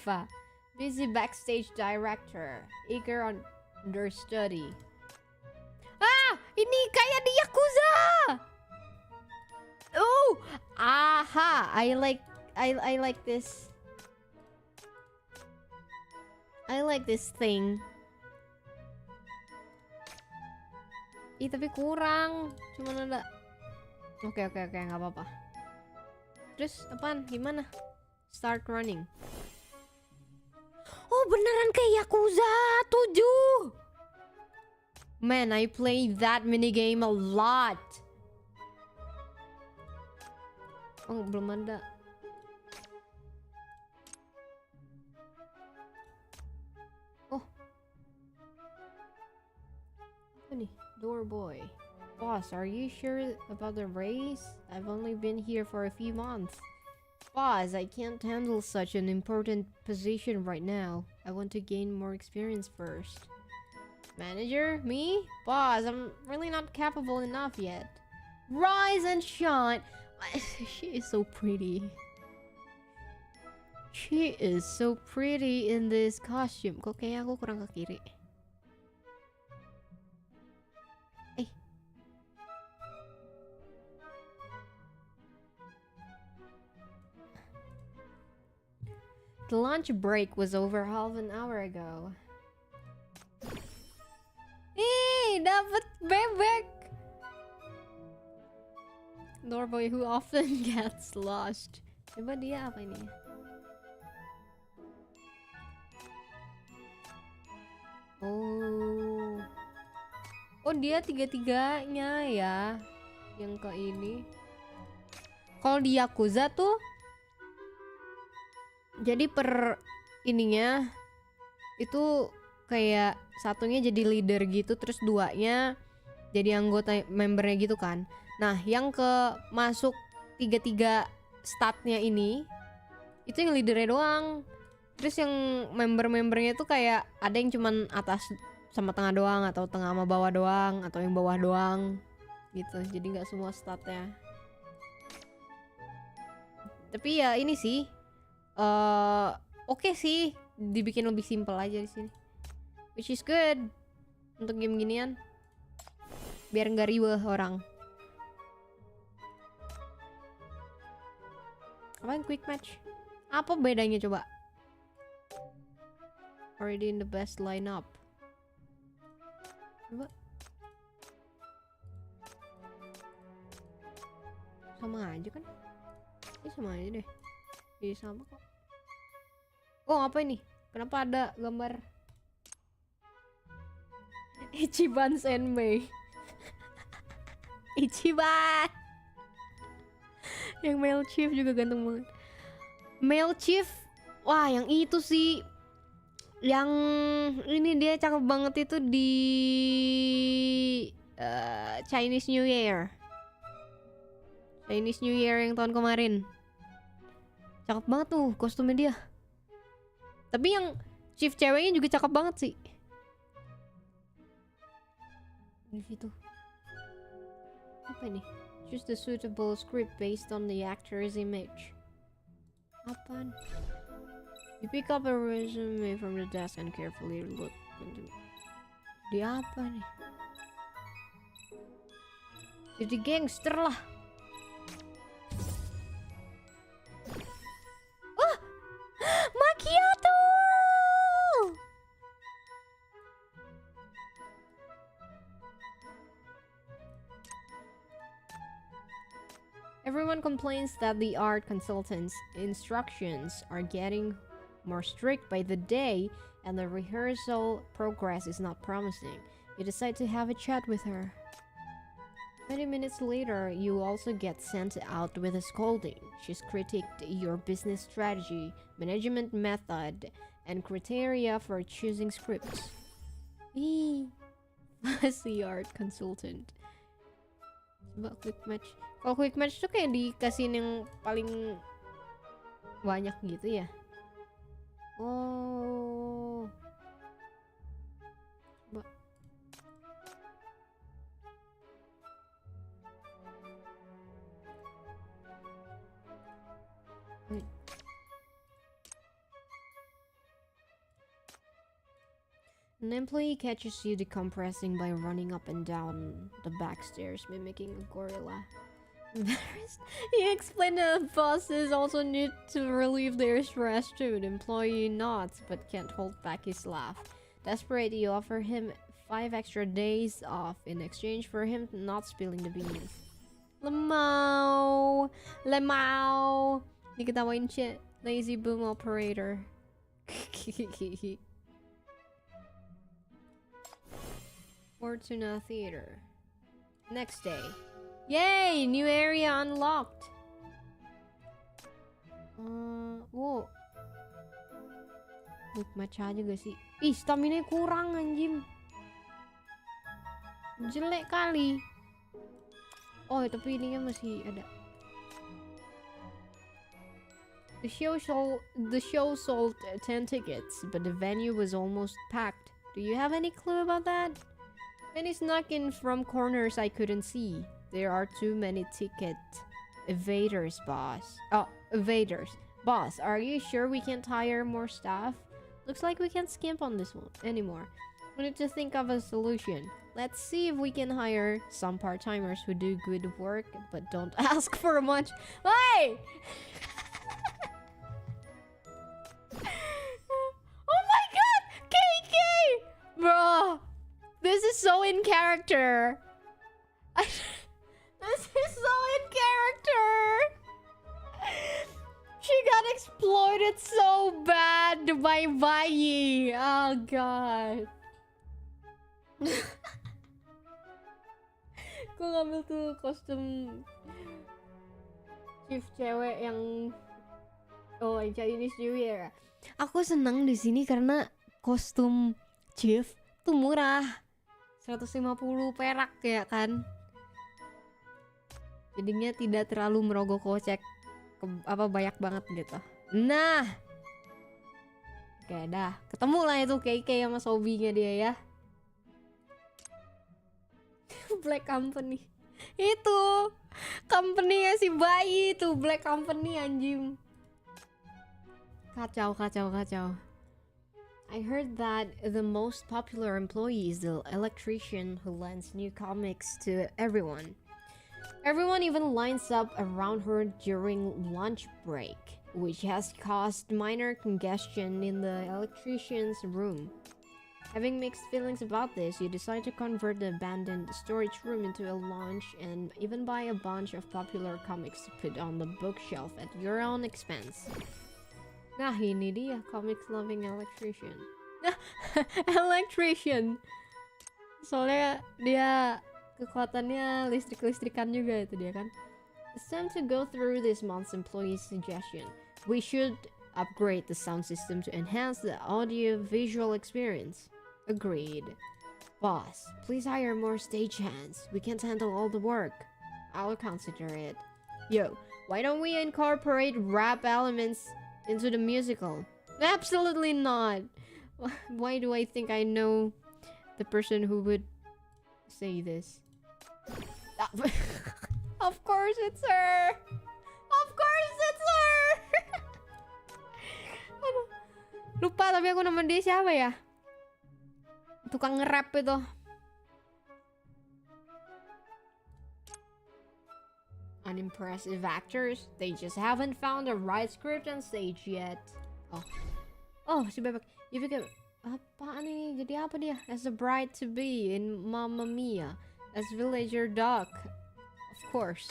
Busy backstage director. Eager on their study. Ah! Ini kayak di Yakuza! Oh! Aha! I like this. I like this thing. Ih tapi kurang, cuman ada. Oke, nggak apa-apa. Terus apaan? Gimana? Start running. Oh beneran kayak Yakuza 7. Man, I play that minigame a lot. Oh belum ada. Oh. Apa nih? Door boy. Boss, are you sure about the raise? I've only been here for a few months. Boss, I can't handle such an important position right now. I want to gain more experience first. Manager? Me? Boss, I'm really not capable enough yet. Rise and shine. She is so pretty. She is so pretty in this costume. Kok kayaknya aku kurang ke kiri. The lunch break was over half an hour ago. Dapat bebek. Doorboy who often gets lost. Coba dia apa ini? Oh dia tiga-tiganya ya. Yang ke ini. Kalau di Yakuza tuh jadi per ininya itu kayak satunya jadi leader gitu, terus duanya jadi anggota membernya gitu kan. Nah yang ke masuk tiga statnya ini itu yang leadernya doang. Terus yang member-membernya tuh kayak ada yang cuman atas sama tengah doang, atau tengah sama bawah doang, atau yang bawah doang gitu. Jadi nggak semua statnya. Tapi ya ini sih oke sih, dibikin lebih simpel aja di sini, which is good untuk game ginian, biar nggak riweh orang. Apaan quick match? Apa bedanya coba? Already in the best lineup. Coba. Sama aja kan? Ini sama aja deh. Iya sama kok. Oh apa ini? Kenapa ada gambar Ichiban Senmei? Ichiban. Yang male chief juga ganteng banget. Male chief, wah yang itu sih. Yang ini dia cakep banget itu di Chinese New Year. Chinese New Year yang tahun kemarin. Cakep banget tuh kostumnya dia. Tapi yang chief ceweknya juga cakep banget sih. Di situ. Apa ini? Choose the suitable script based on the actor's image. Apaan? You pick up a resume from the desk and carefully look into. Di apa nih? Jadi gangster lah. Macchiato! Everyone complains that the art consultant's instructions are getting more strict by the day, and the rehearsal progress is not promising. You decide to have a chat with her. 20 minutes later, you also get sent out with a scolding. She's critiqued your business strategy, management method, and criteria for choosing scripts. Fussy art consultant. Coba quick match. Kalau quick match tuh kayak dikasihin yang paling banyak gitu ya. Oh. Coba. Wait. An employee catches you decompressing by running up and down the back stairs, mimicking a gorilla. Embarrassed, you explain that bosses also need to relieve their stress too. The employee nods but can't hold back his laugh. Desperate, you offer him 5 extra days off in exchange for him not spilling the beans. Lemau, lemau. Diketawain shit. Lazy boom operator. Fortuna Theater. Next day. Yay! New area unlocked. Wow. Maca juga sih. Ih, stamina kurang anjim. Jelek kali. Oh, tapi ini kan masih ada. The show sold 10 tickets, but the venue was almost packed. Do you have any clue about that? Many snuck in from corners I couldn't see. There are too many ticket evaders, boss. Oh, evaders. Boss, are you sure we can't hire more staff? Looks like we can't skimp on this one anymore. We need to think of a solution. Let's see if we can hire some part-timers who do good work but don't ask for much. Hey! Oh my god! KK! Bro! This is so in character. This is so in character. She got exploited so bad by Bayi. Oh god. Gue ngambil tuh kostum chief cewek yang Chinese New Year. Aku seneng di sini karena kostum chief tuh murah. 150 perak ya kan. Jadinya tidak terlalu merogoh kocek banyak banget gitu. Nah. Oke dah, ketemu lah itu KK sama Sobi-nya dia ya. Black Company. Itu company-nya si Bayi itu, Black Company anjing. Kacau. I heard that the most popular employee is the electrician who lends new comics to everyone. Everyone even lines up around her during lunch break, which has caused minor congestion in the electrician's room. Having mixed feelings about this, you decide to convert the abandoned storage room into a lounge and even buy a bunch of popular comics to put on the bookshelf at your own expense. Nah, ini dia comics loving electrician. Electrician. Soalnya dia kekuatannya listrik-listrikan juga itu dia kan. It's time to go through this month's employee suggestion. We should upgrade the sound system to enhance the audio-visual experience. Agreed. Boss, please hire more stagehands. We can't handle all the work. I'll consider it. Yo, why don't we incorporate rap elements into the musical? Absolutely not. Why do I think I know the person who would say this? Of course it's her. Of course it's her. Aduh. Lupa tapi aku nama dia siapa ya? Tukang nge-rap itu. Unimpressive actors. They just haven't found the right script on stage yet. Oh, si bebek. You pikir apaan ini? Jadi apa dia? As a bride to be in Mamma Mia. As villager duck. Of course.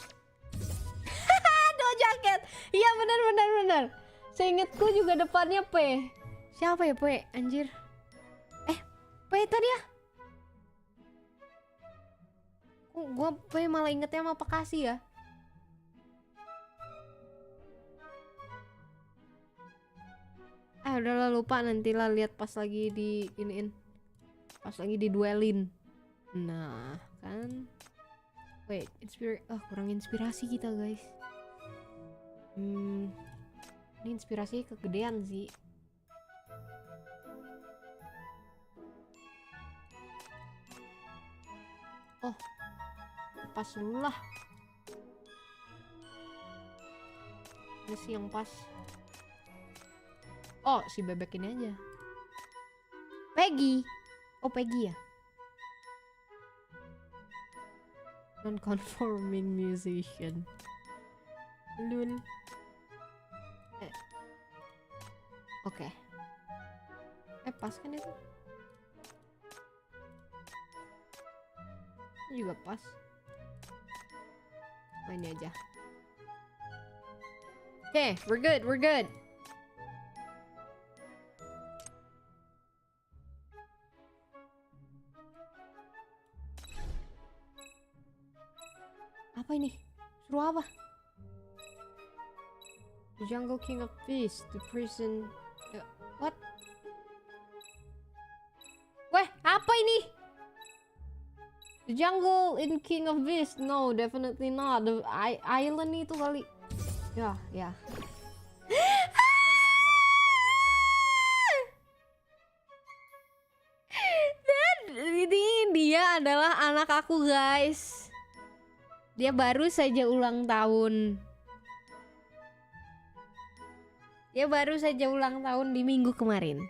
kaget. Iya benar. Seingetku juga depannya P. Siapa ya P? Anjir. P tadi ya? Gua P malah ingetnya sama Bekasi ya. Udahlah lupa, nantilah lihat pas lagi di iniin. Pas lagi diduelin. Nah, kan. Wait, kurang inspirasi kita, guys. Ini inspirasi kegedean sih. Oh, pas dulu lah. Ini sih yang pas. Oh, si bebek ini aja. Peggy. Oh, Peggy ya. Non-conforming musician. Lul. Oke. Pas kan itu? Ini juga pas. Oh, ini aja. Okay, we're good. Apa ini? Suruh apa? The Jungle King of Beasts, the prison. What? Weh, apa ini? The Jungle in King of Beasts? No, definitely not. The island itu kali. Ya. Dan ini dia adalah anak aku, guys. Dia baru saja ulang tahun. Di minggu kemarin.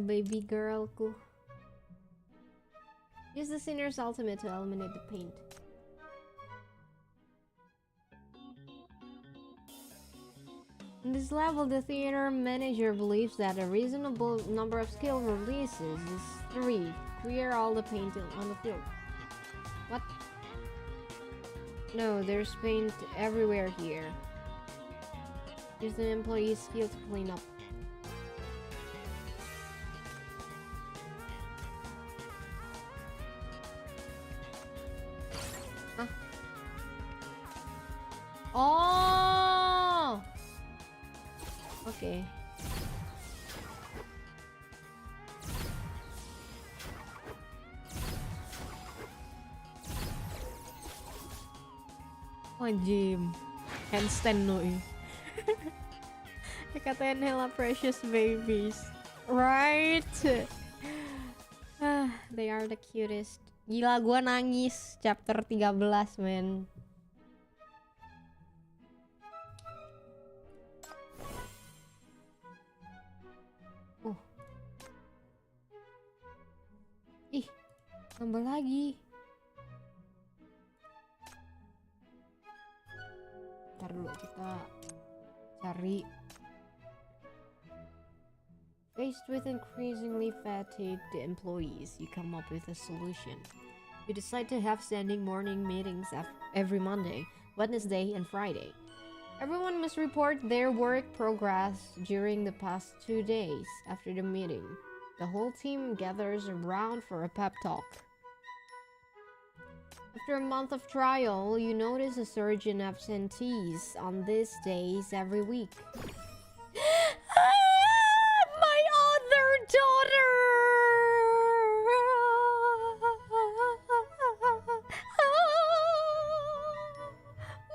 Baby girlku. Use the sinner's ultimate to eliminate the paint. In this level, the theater manager believes that a reasonable number of skill releases is 3. Clear all the paint on the field. What? No, there's paint everywhere here. Use the employee's skill to clean up. Huh? Oh! Okay. Oh, Jim. Handstand no eh. Katain hella precious babies. Right? They are the cutest. Gila, gua nangis chapter 13, men. Ih, nambah lagi. Ntar dulu kita cari. Faced with increasingly fatigued employees, you come up with a solution. You decide to have standing morning meetings every Monday, Wednesday, and Friday. Everyone must report their work progress during the past 2 days. After the meeting, the whole team gathers around for a pep talk. After a month of trial, you notice a surge in absentees on these days every week. My other daughter!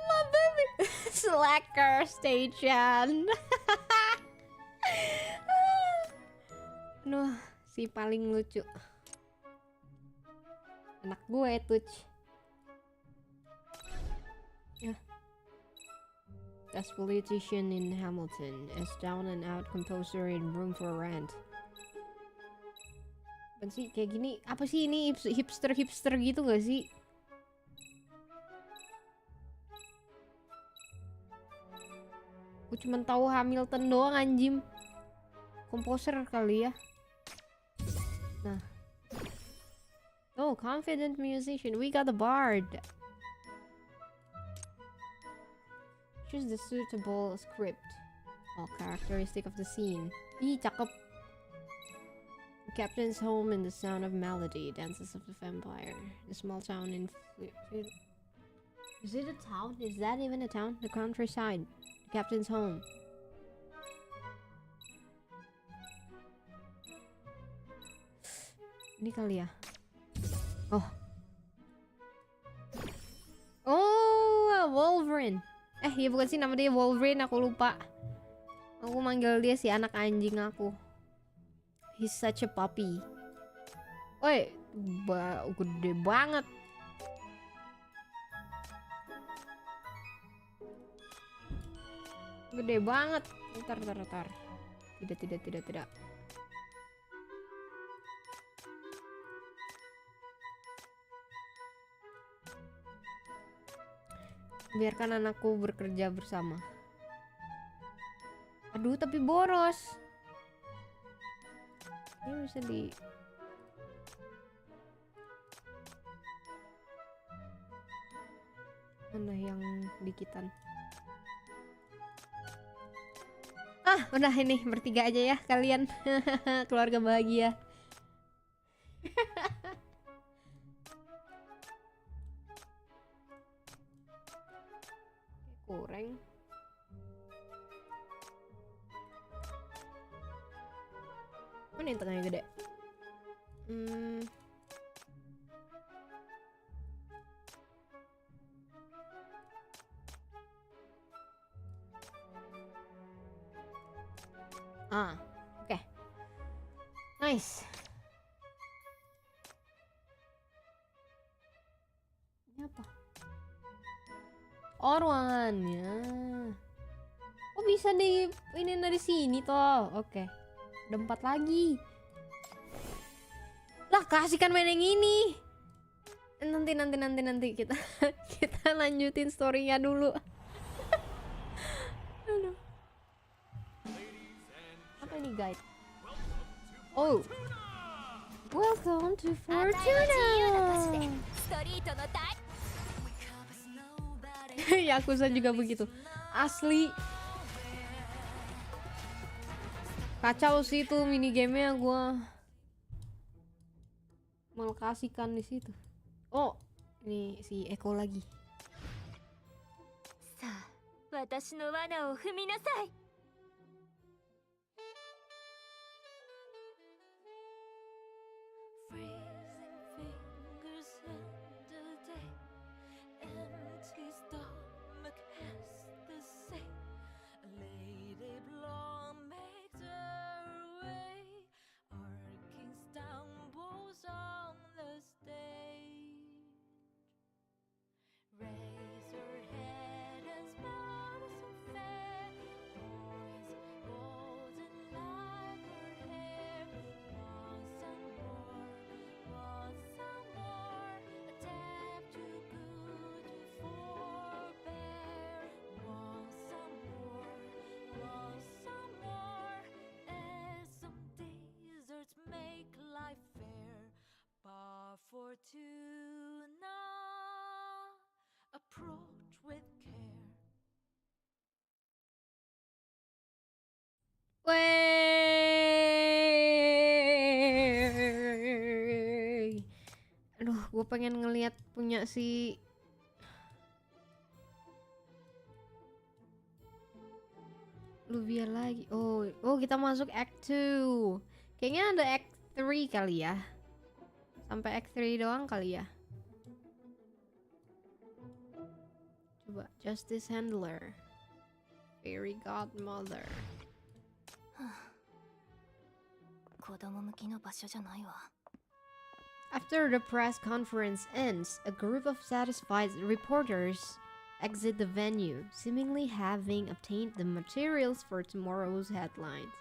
My baby! Slacker station. Aduh, si paling lucu. Anak gue, Tuch. Yeah. As politician in Hamilton, as down and out composer in Room for Rent. Apa sih kayak gini? Apa sih ini hipster gitu gak sih? Gue cuma tahu Hamilton doang anjim. Komposer kali ya. Nah. Oh. Oh, confident musician. We got a bard. Choose the suitable script. Oh, characteristic of the scene. Ih, cakep. The captain's home in the sound of melody. Dances of the vampire. The small town in... Is it a town? Is that even a town? The countryside. The captain's home. Ini kali ya. Oh. Oh, Wolverine. Ya bukan sih, nama dia Wolverine, aku lupa. Aku manggil dia si anak anjing aku. He's such a puppy. Woi, gede banget. Gede banget. Ntar. Tidak. Biarkan anakku bekerja bersama. Aduh, tapi boros. Ini bisa di... Mana yang dikitan? Ah, udah ini bertiga aja ya kalian. Keluarga bahagia. Kurang. Mana yang tengahnya gede? Oke. Nice. Ini apa? Oh, ruangannya. Oh, bisa di ini dari sini toh. Oke. Ada 4 lagi. Lah, kasihkan main yang ini. Nanti kita kita lanjutin story-nya dulu. Aduh. Apa ini, guide? Oh. Welcome to Fortuna. Yakuza juga begitu. Asli. Kacau sih tuh minigamenya, gua mau kasihkan di situ. Oh, ini si Eko lagi. Sa, watashi no wana o fumi nasai. Fortuna, approach with care. Wey. Aduh, gue pengen ngeliat punya si Luvia lagi. Oh, kita masuk Act 2. Kayaknya ada Act 3 kali ya. Sampai Act 3 doang kali ya. Coba Justice Handler, Fairy Godmother. After the press conference ends, a group of satisfied reporters exit the venue, seemingly having obtained the materials for tomorrow's headlines.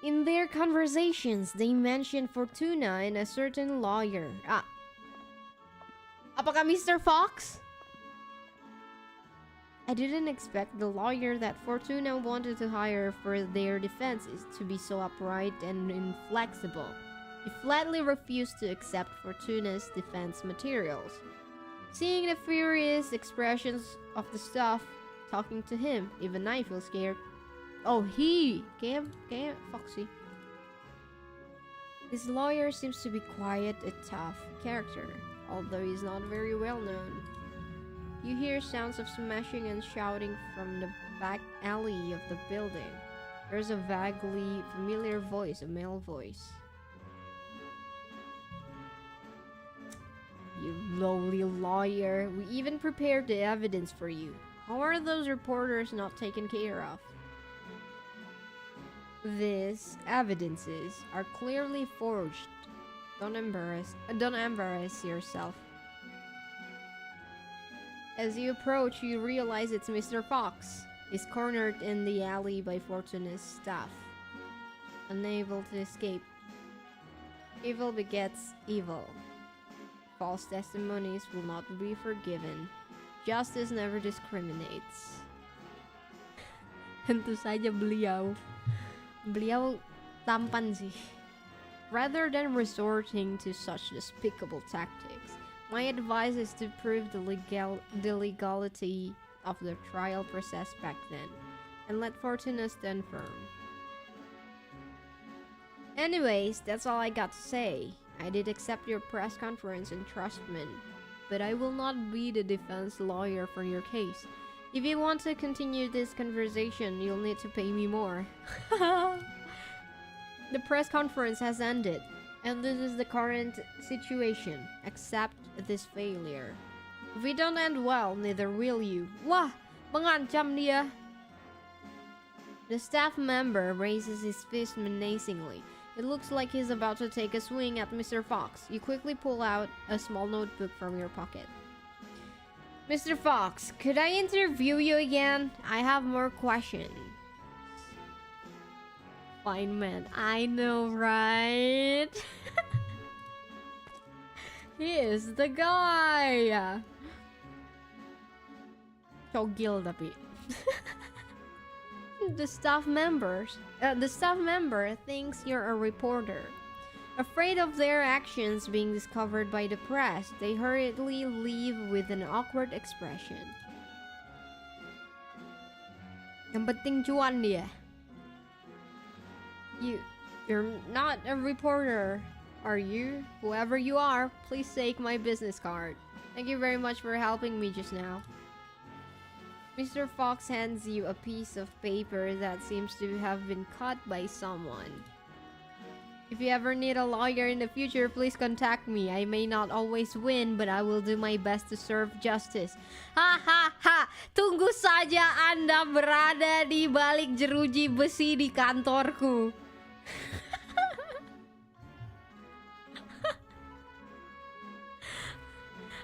In their conversations, they mention Fortuna and a certain lawyer. Apakah Mr. Fox? I didn't expect the lawyer that Fortuna wanted to hire for their defense is to be so upright and inflexible. He flatly refused to accept Fortuna's defense materials. Seeing the furious expressions of the staff talking to him, even I feel scared. Oh, he came Foxy. His lawyer seems to be quite a tough character, although he's not very well known. You hear sounds of smashing and shouting from the back alley of the building. There's a vaguely familiar voice, a male voice. You lowly lawyer, we even prepared the evidence for you. How are those reporters not taken care of? These evidences are clearly forged. Don't embarrass yourself. As you approach, you realize it's Mr. Fox. He's cornered in the alley by Fortuna's staff, unable to escape. Evil begets evil. False testimonies will not be forgiven. Justice never discriminates. Tentu saja beliau tampan sih. Rather than resorting to such despicable tactics, my advice is to prove the legality of the trial process back then, and let Fortuna stand firm. Anyways, that's all I got to say. I did accept your press conference entrustment, but I will not be the defense lawyer for your case. If you want to continue this conversation, you'll need to pay me more. The press conference has ended, and this is the current situation. Accept this failure. If we don't end well, neither will you. Wah! Mengancam dia! The staff member raises his fist menacingly. It looks like he's about to take a swing at Mr. Fox. You quickly pull out a small notebook from your pocket. Mr. Fox, could I interview you again? I have more questions. Fine, man. I know, right? He is the guy. Cogil tapi. The staff member thinks you're a reporter. Afraid of their actions being discovered by the press, they hurriedly leave with an awkward expression. Yang penting cuan dia. You're not a reporter, are you? Whoever you are, please take my business card. Thank you very much for helping me just now. Mr. Fox hands you a piece of paper that seems to have been cut by someone. If you ever need a lawyer in the future, please contact me. I may not always win, but I will do my best to serve justice. Ha ha ha! Tunggu saja Anda berada di balik jeruji besi di kantorku.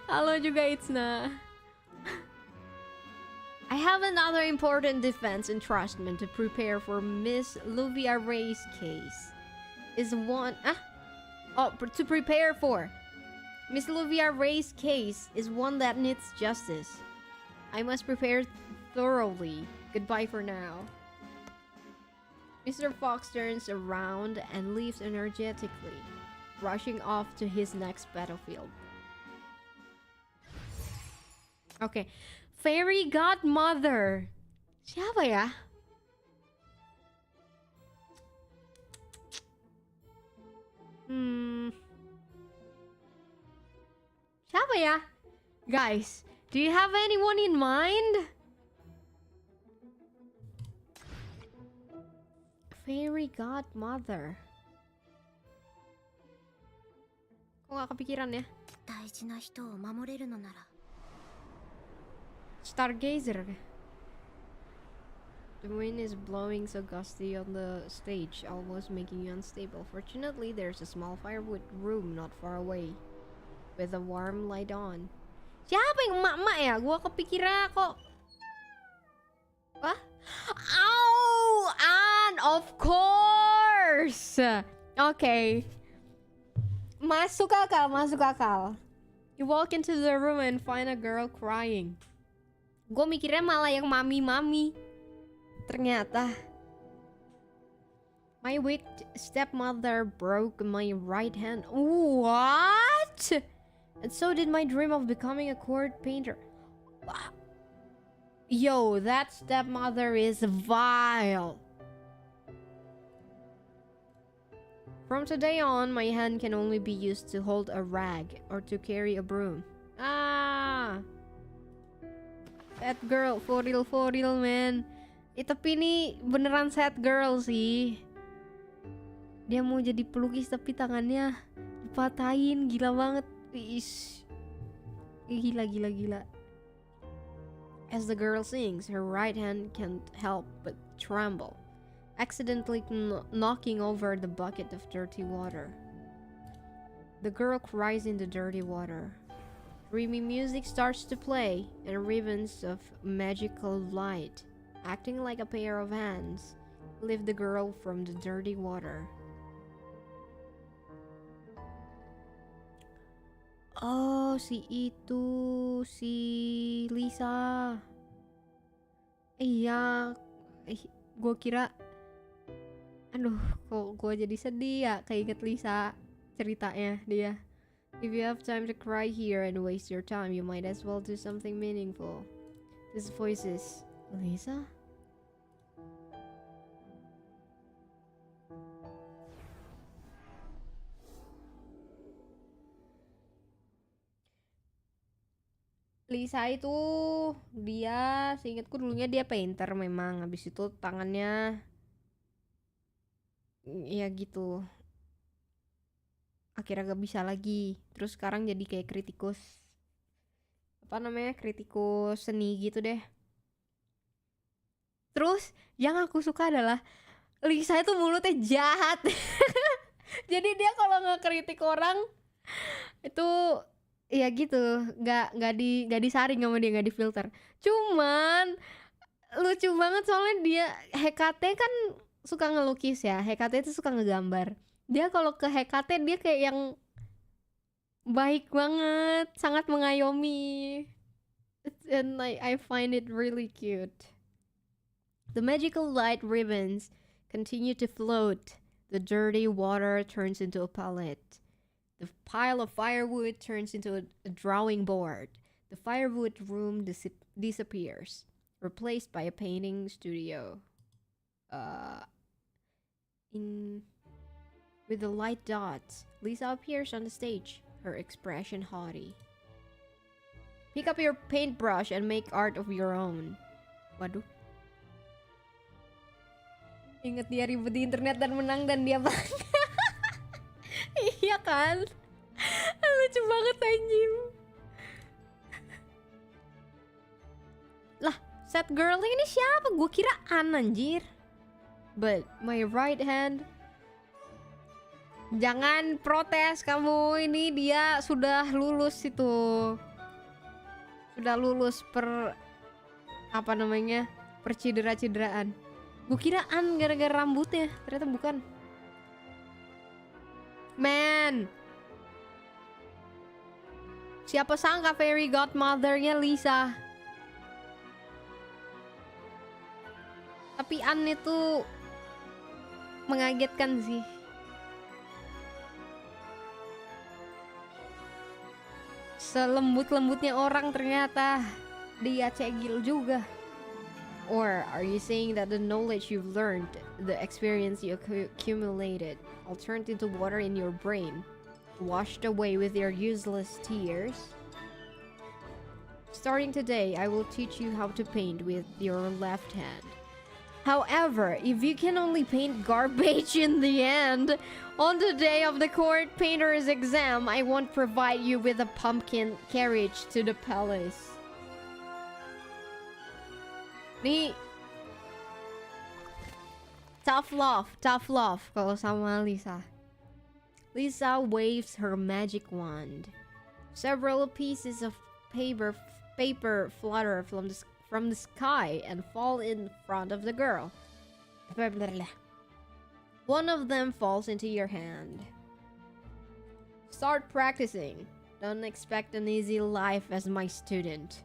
Halo juga Itsna. I have another important defense entrustment to prepare for Miss Luvia Ray's case. To prepare for. Miss Luvia Ray's case is one that needs justice. I must prepare thoroughly. Goodbye for now. Mr. Fox turns around and leaves energetically, rushing off to his next battlefield. Okay. Fairy Godmother. Siapa ya? Siapa ya? Guys, do you have anyone in mind? Fairy Godmother. Kok gak kepikiran ya? 大事な人を守れるのなら Stargazer. The wind is blowing so gusty on the stage, almost making you unstable. Fortunately, there's a small firewood room not far away, with a warm light on. Siapa yang emak-emak ya? Gua kepikiran kok. Wah? Oh, and of course. Okay. Masuk akal, masuk akal. You walk into the room and find a girl crying. Gue mikirnya malah yang mami-mami. Ternyata My wicked stepmother broke my right hand. What? And so did my dream of becoming a court painter. Yo, that stepmother is vile. From today on, my hand can only be used to hold a rag or to carry a broom. Ah, sad girl, for real, man. Tapi ini beneran sad girl sih. Dia mau jadi pelukis tapi tangannya dipatahin, gila banget. Ish. Gila. As the girl sings, her right hand can't help but tremble, accidentally knocking over the bucket of dirty water. The girl cries in the dirty water. Dreamy music starts to play, and ribbons of magical light, acting like a pair of hands, lift the girl from the dirty water. Oh, si Lisa. Iya, gue kira, aduh, kok gue jadi sedih ya, keinget Lisa ceritanya dia. If you have time to cry here and waste your time, you might as well do something meaningful. This voice is Lisa. Lisa itu dia, seingatku dulunya dia painter memang. Habis itu tangannya ya gitu, akhirnya gak bisa lagi. Terus sekarang jadi kayak kritikus, apa namanya, kritikus seni gitu deh. Terus yang aku suka adalah Lisa itu mulutnya jahat. Jadi dia kalau ngekritik orang itu ya gitu, nggak disaring sama dia, nggak difilter. Cuman lucu banget soalnya dia HKT kan suka ngelukis ya, HKT itu suka ngegambar. Dia kalau ke HKT dia kayak yang baik banget, sangat mengayomi, and I find it really cute. The magical light ribbons continue to float. The dirty water turns into a palette. The pile of firewood turns into a drawing board. The firewood room disappears, replaced by a painting studio. With the light dots, Lisa appears on the stage, her expression haughty. Pick up your paintbrush and make art of your own. Waduh. Ingat dia ribut di internet dan menang dan dia bangga. Iya kan? Lucu banget anjing. Lah, sad girl ini siapa? Gue kira An, anjir. But my right hand. Jangan protes kamu, ini dia sudah lulus itu. Sudah lulus apa namanya? Percedera-cederaan. Gue kira An gara-gara rambutnya, ternyata bukan. Man, siapa sangka fairy godmother-nya Lisa. Tapi An itu mengagetkan sih. Selembut-lembutnya orang ternyata dia cegil juga. Or are you saying that the knowledge you've learned, the experience you accumulated, all turned into water in your brain, washed away with your useless tears? Starting today, I will teach you how to paint with your left hand. However, if you can only paint garbage in the end, on the day of the court painter's exam, I won't provide you with a pumpkin carriage to the palace. Nih, tough love kalau sama Lisa. Lisa waves her magic wand. Several pieces of paper flutter from the sky and fall in front of the girl. One of them falls into your hand. Start practicing. Don't expect an easy life as my student.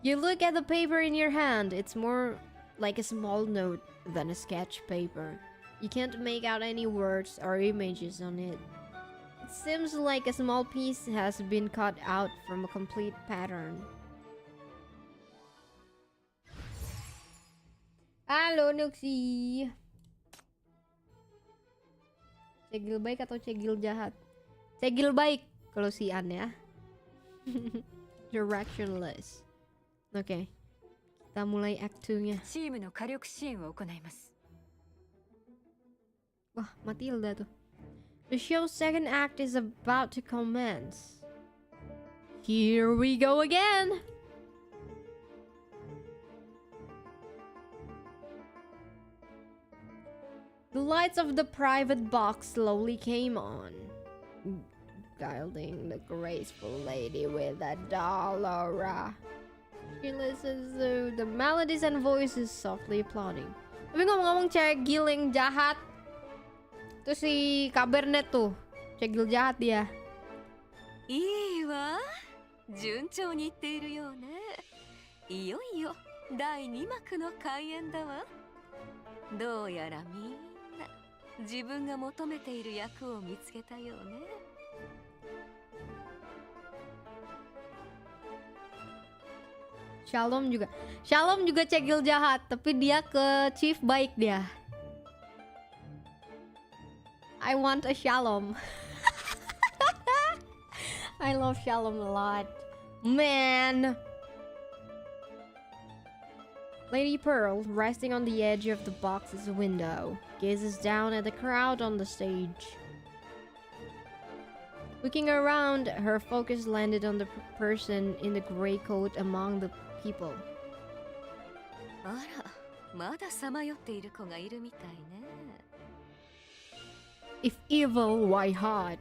You look at the paper in your hand. It's more like a small note than a sketch paper. You can't make out any words or images on it. It seems like a small piece has been cut out from a complete pattern. Halo Nuxi. Cegil baik atau cegil jahat? Cegil baik kalau si An ya. Directionless. Oke. Kita mulai act 2-nya. Wah, Matilda tuh. The show's second act is about to commence. Here we go again. The lights of the private box slowly came on, gilding the graceful lady with a dull aura. She listens to the melodies and voices softly applauding. Tapi ngomong-ngomong cegil yang jahat, itu si Cabernet tuh, cegil jahat dia. いいわ、順調にいっているようね。いよいよ第2幕の開演だわ。どうやらみんな自分が求めている役を見つけたようね。Shalom juga cegil jahat, tapi dia ke Chief baik dia. I want a Shalom. I love Shalom a lot. Man. Lady Pearl, resting on the edge of the box's window, gazes down at the crowd on the stage. Looking around, her focus landed on the person in the gray coat among the people. あら、まださまよっている子がいるみたいね。If evil, why hot?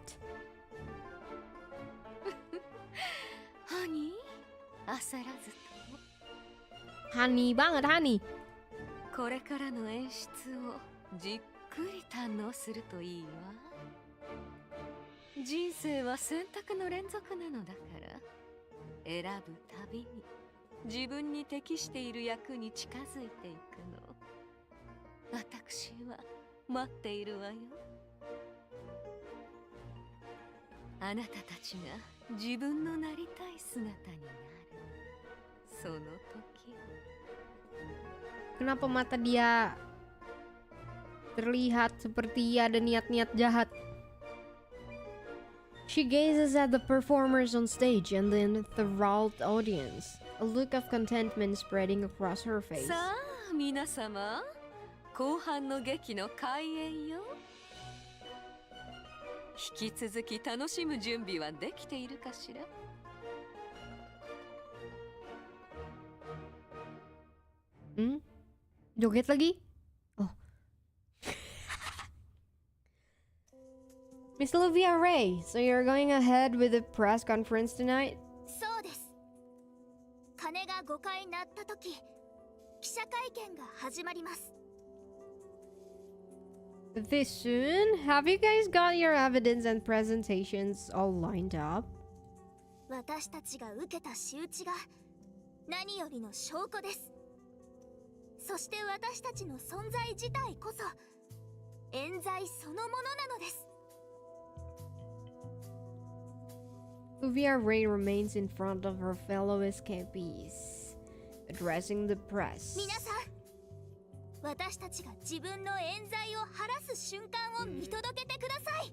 ハニー、焦らずとも。Honey banget, honey. これからの演出をじっくり堪能するといいわ。人生は選択の連続なのだから、選ぶたびに自分に適している役に近づいていくの。私は待っているわよ。あなたたちが自分のなりたい姿になるその時。 Kenapa mata dia terlihat seperti ada niat-niat jahat? She gazes at the performers on stage and then the enthralled audience, a look of contentment spreading across her face. さあ皆様、後半の劇の開演よ。引き続き楽しむ準備はできているかしら。Joget lagi? Oh. Miss Luvia Ray, so you're going ahead with the press conference tonight? そうです。鐘が5回鳴った時、記者会見が始まります。 This soon? Have you guys got your evidence and presentations all lined up? 私たちが受けた仕打ちが何よりの証拠です。そして私たちの存在自体こそ冤罪そのものなのです。 Luvia Ray remains in front of her fellow escapees, addressing the press. 皆さん、私たちが自分の冤罪を晴らす瞬間を見届けてください。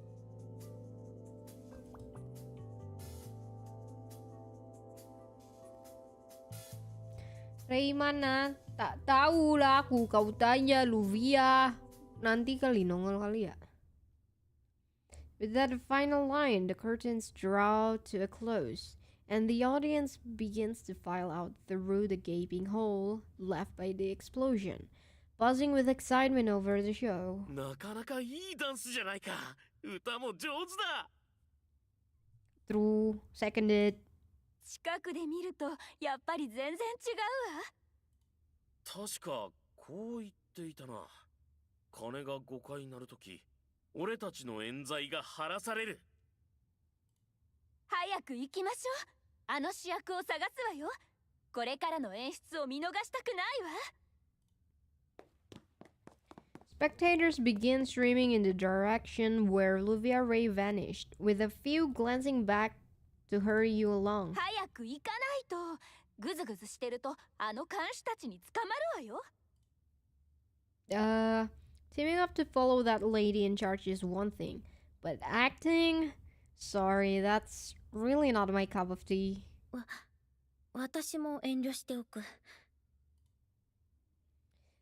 Ray mana? Tak tahu lah aku, kau tanya Luvia. Nanti kali nongol kali ya. With that final line, the curtains draw to a close, and the audience begins to file out through the gaping hole left by the explosion, buzzing with excitement over the show. なかなかいいダンスじゃないか。歌も上手だ。True, seconded. 近くで見るとやっぱり全然違うわ。確かこう言っていたな。鐘が5回鳴るとき、俺たちの冤罪が晴らされる。早く行きましょう。あの主役を探すわよ。これからの演出を見逃したくないわ。Spectators begin streaming in the direction where Luvia Ray vanished, with a few glancing back to hurry you along. 早く行かないと。ぐずぐずしてるとあの看守たちに捕まるわよ。Teaming up to follow that lady in charge is one thing, but acting? Sorry, that's really not my cup of tea. 私も遠慮しておく。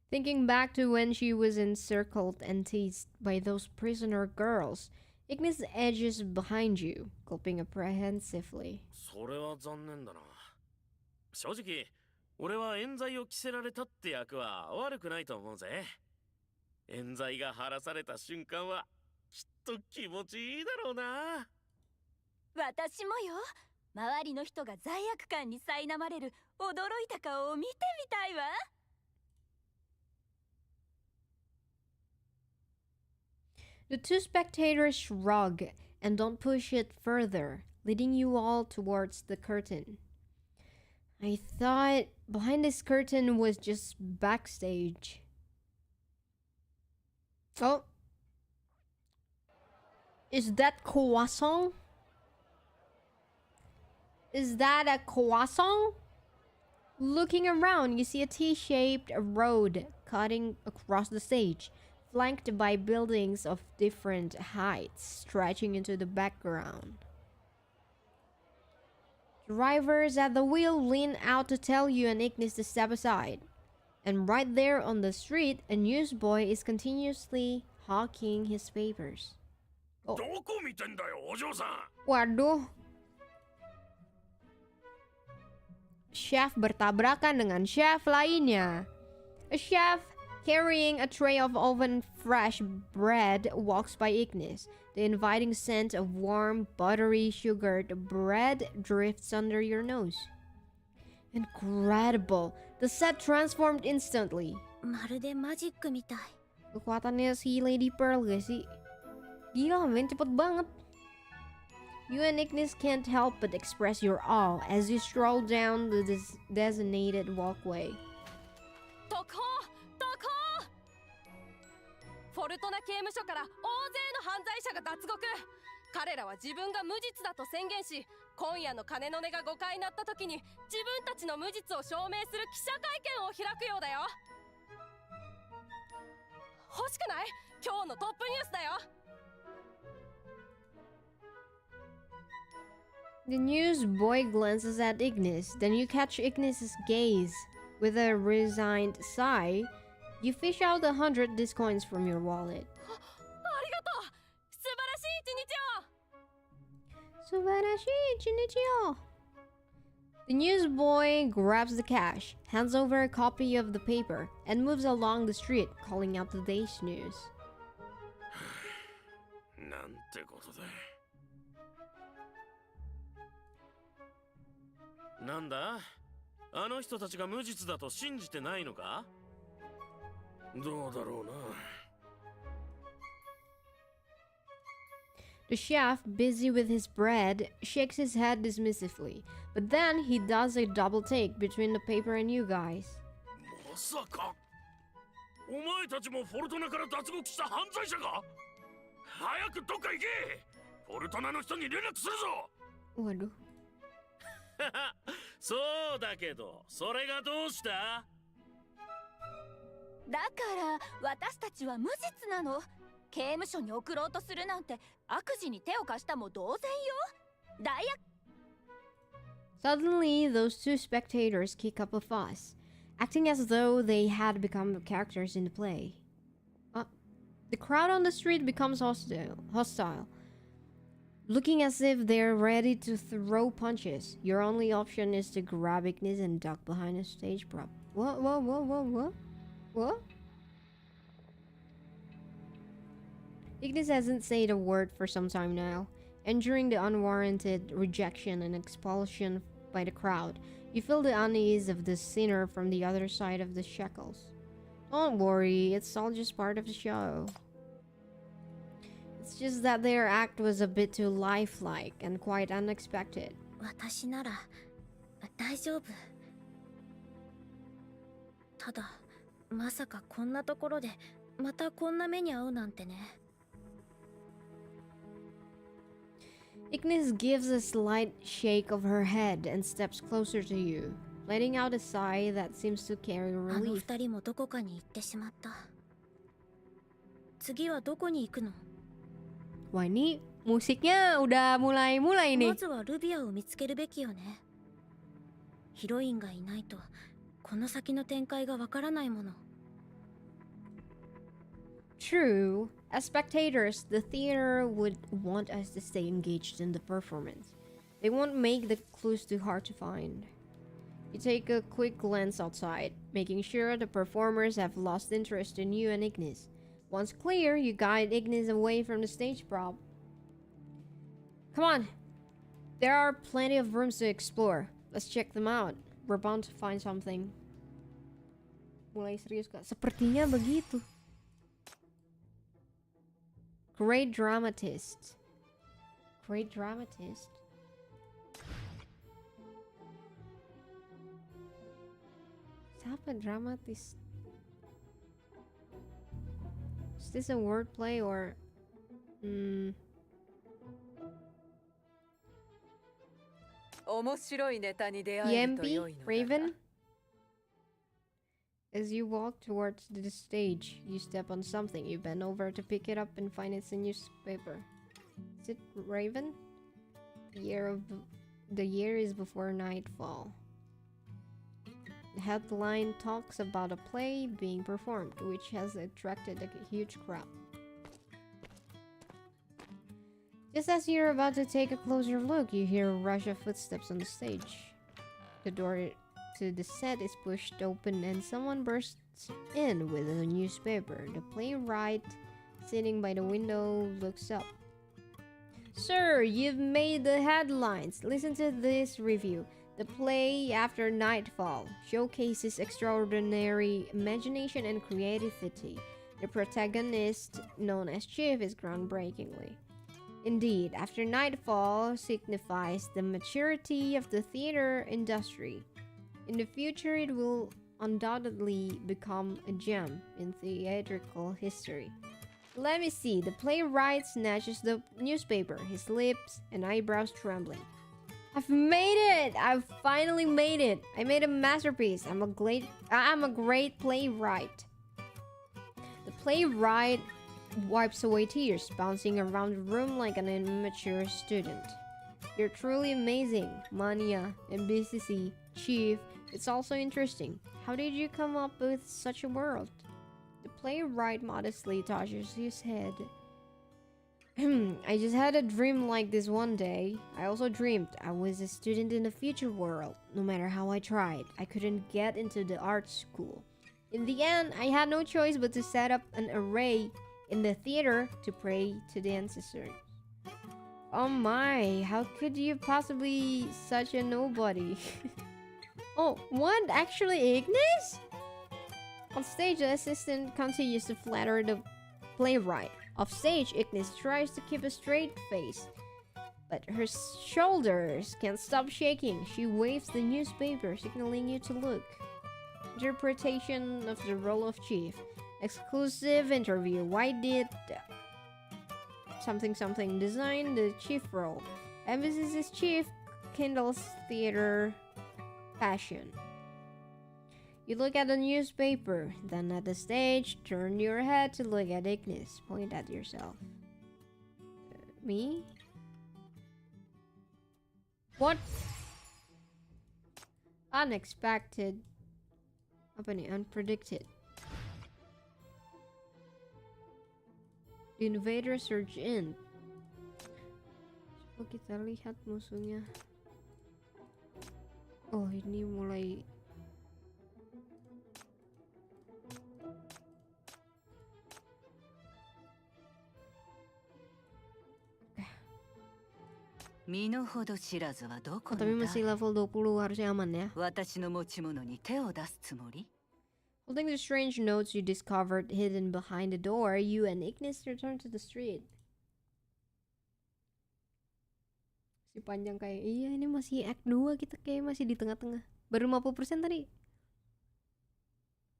Thinking back to when she was encircled and teased by those prisoner girls, Ignis edges behind you, gulping apprehensively. それは残念だな。正直、俺は冤罪を着せられたって役は悪くないと思うぜ。冤罪が晴らされた瞬間はきっと気持ちいいだろうな。私もよ。周りの人が罪悪感に苛まれる驚いた顔を見てみたいわ。The two spectators shrug and don't push it further, leading you all towards the curtain. I thought behind this curtain was just backstage. Oh. Is that croissant? Is that a croissant? Looking around, you see a T-shaped road cutting across the stage, flanked by buildings of different heights stretching into the background. Drivers at the wheel lean out to tell you and Ignis to step aside. And right there on the street, a newsboy is continuously hawking his papers. Oh. どこ見てんだよ、お嬢さん。 Waduh. Chef bertabrakan dengan chef lainnya. A chef carrying a tray of oven fresh bread walks by Ignis. The inviting scent of warm, buttery, sugared bread drifts under your nose. Incredible! The set transformed instantly. まるでマジックみたい。 Kekuatannya si Lady Pearl gak sih? Gila men, cepet banget. You and Ignis can't help but express your awe as you stroll down the designated walkway. 特報特報。フォルトナ刑務所から大勢の犯罪者が脱獄。彼らは自分が無実だと宣言し、今夜の鐘の音が5回鳴った時に自分たちの無実を証明する記者会見を開くようだよ。欲しくない？今日のトップニュースだよ。The newsboy glances at Ignis, then you catch Ignis's gaze. With a resigned sigh, you fish out 100 discoins from your wallet. ありがとう。素晴らしい一日を。 Subarashi Chinichio. The newsboy grabs the cash, hands over a copy of the paper, and moves along the street, calling out the day's news. なんてことだ。なんだ？あの人たちが無実だと信じてないのか？どうだろうな。The chef, busy with his bread, shakes his head dismissively, but then he does a double take between the paper and you guys. まさかお前たちもフォルトナから脱獄した犯罪者か？早くどっか行け！フォルトナの人に連絡するぞ。 Waduh. そうだけど、それがどうした？だから私たちは無実なの。刑務所に送ろうとするなんて悪事に手を貸したも同然よ。大悪。 Suddenly, those two spectators kick up a fuss, acting as though they had become characters in the play. The crowd on the street becomes hostile, looking as if they're ready to throw punches. Your only option is to grab Ignis and duck behind a stage prop. What? Ignis hasn't said a word for some time now, enduring the unwarranted rejection and expulsion by the crowd. You feel the unease of the sinner from the other side of the shackles. Don't worry, it's all just part of the show. It's just that their act was a bit too lifelike and quite unexpected. 私なら大丈夫。ただまさかこんなところでまたこんな目に遭うなんてね。 Ignis gives a slight shake of her head and steps closer to you, letting out a sigh that seems to carry あの relief. 二人もどこかに行ってしまった。次はどこに行くの？ Wah, ini musiknya udah mulai ま nih. ずはルビアを見つけるべきよね。ヒロインがいないとこの先の展開がわからないもの。 True, as spectators, the theater would want us to stay engaged in the performance. They won't make the clues too hard to find. You take a quick glance outside, making sure the performers have lost interest in you and Ignis. Once clear, you guide Ignis away from the stage prop. Come on! There are plenty of rooms to explore. Let's check them out. We're bound to find something. Mulai serius kak. Sepertinya begitu. Great dramatist. Great dramatist. Siapa dramatist? Is this a wordplay or... EMP? Raven? As you walk towards the stage, you step on something. You bend over to pick it up and find it's a newspaper. Is it Raven? The year is before nightfall. The headline talks about a play being performed, which has attracted a huge crowd. Just as you're about to take a closer look, you hear a rush of footsteps on the stage. The door to the set is pushed open and someone bursts in with a newspaper. The playwright, sitting by the window, looks up. Sir, you've made the headlines. Listen to this review. The play After Nightfall showcases extraordinary imagination and creativity. The protagonist, known as Chief, is groundbreakingly. Indeed, After Nightfall signifies the maturity of the theater industry. In the future, it will undoubtedly become a gem in theatrical history. Let me see. The playwright snatches the newspaper, his lips and eyebrows trembling. I've made it! I've finally made it! I made a masterpiece. I'm a great playwright. The playwright wipes away tears, bouncing around the room like an immature student. You're truly amazing, Mania and BCC, Chief. It's also interesting. How did you come up with such a world? The playwright modestly touches his head. I just had a dream like this one day. I also dreamed I was a student in the future world. No matter how I tried, I couldn't get into the art school. In the end, I had no choice but to set up an array in the theater to pray to the ancestors. Oh my, how could you possibly such a nobody? Oh, what? Actually Ignis? On stage, the assistant continues to flatter the playwright. Off stage, Ignis tries to keep a straight face, but her shoulders can't stop shaking. She waves the newspaper, signaling you to look. Interpretation of the role of Chief. Exclusive interview. Why did something design the Chief role? Emphasis is Chief kindles theater passion. You look at the newspaper, then at the stage, turn your head to look at Ignis. Point at yourself. Me? What? Unexpected. Apa nih? Unpredicted. The invaders surge in. Coba kita lihat musuhnya. Oh, ini mulai. Tapi masih level 20 harusnya aman ya. Holding the strange notes you discovered hidden behind the door, you and Ignis return to the street. Si panjang kayak, iya ini masih act 2, kita kayak masih di tengah-tengah. Baru 50% tadi.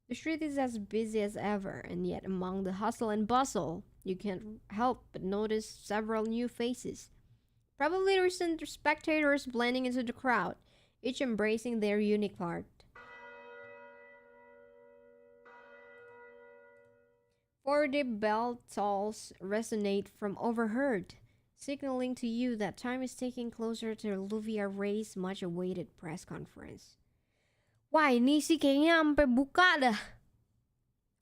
The street is as busy as ever, and yet among the hustle and bustle, you can't help but notice several new faces. Probably recent spectators blending into the crowd, each embracing their unique part. For the bell tolls resonate from overheard, signaling to you that time is ticking closer to Luvia Ray's much-awaited press conference. Wah, ini sih kayaknya sampai buka dah.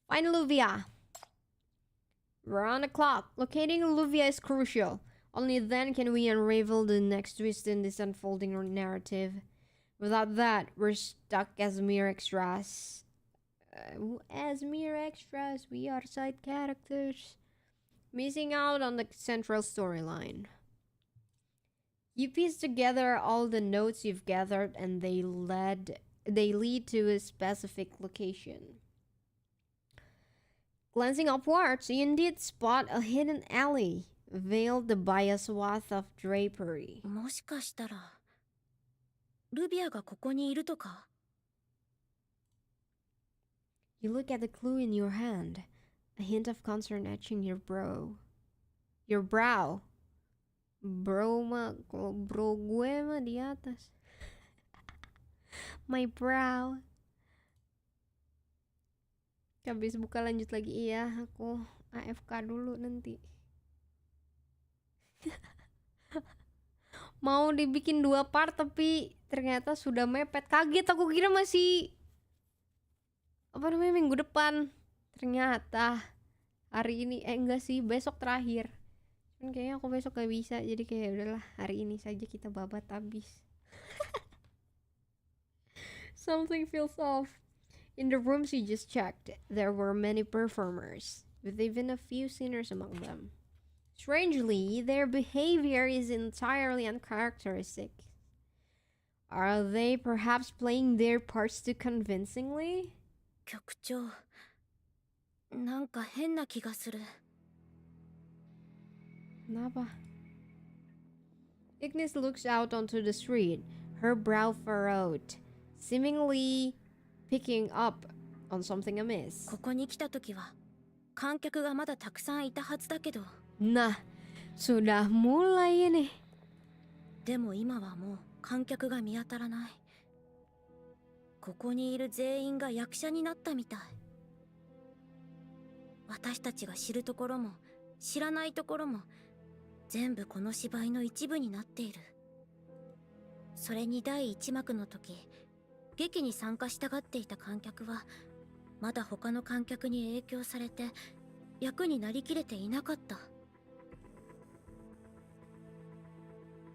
Find Luvia. We're on the clock. Locating Luvia is crucial. Only then can we unravel the next twist in this unfolding narrative. Without that, we're stuck as mere extras. We are side characters. Missing out on the central storyline. You piece together all the notes you've gathered and they lead to a specific location. Glancing upwards, you indeed spot a hidden alley, veiled by a swath of drapery. もしかしたらルビアがここにいるとか You look at the clue in your hand, a hint of concern etching your brow. Your brow. Bro gue mah di atas. My brow. Habis buka lanjut lagi. Iya, aku AFK dulu nanti. Mau dibikin 2 part tapi ternyata sudah mepet. Kaget, aku kira masih minggu depan. Ternyata hari ini enggak sih, besok terakhir. Cuman kayaknya aku besok gak bisa, jadi kayak udahlah hari ini saja kita babat habis. Something feels off. In the rooms you just checked, there were many performers, with even a few singers among them. Strangely, their behavior is entirely uncharacteristic. Are they perhaps playing their parts too convincingly? 局長なんか変な気がする Kenapa? Ignis looks out onto the street, her brow furrowed, seemingly picking up on something amiss. ここに来た時は観客がまだたくさんいたはずだけど Nah, sudah mulai ini. でも今はもう観客が見当たらないここにいる全員が役者になったみたい私たちが知るところも知らないところも全部この芝居の一部になっているそれに第一幕の時劇に参加したがっていた観客はまだ他の観客に影響されて役になりきれていなかった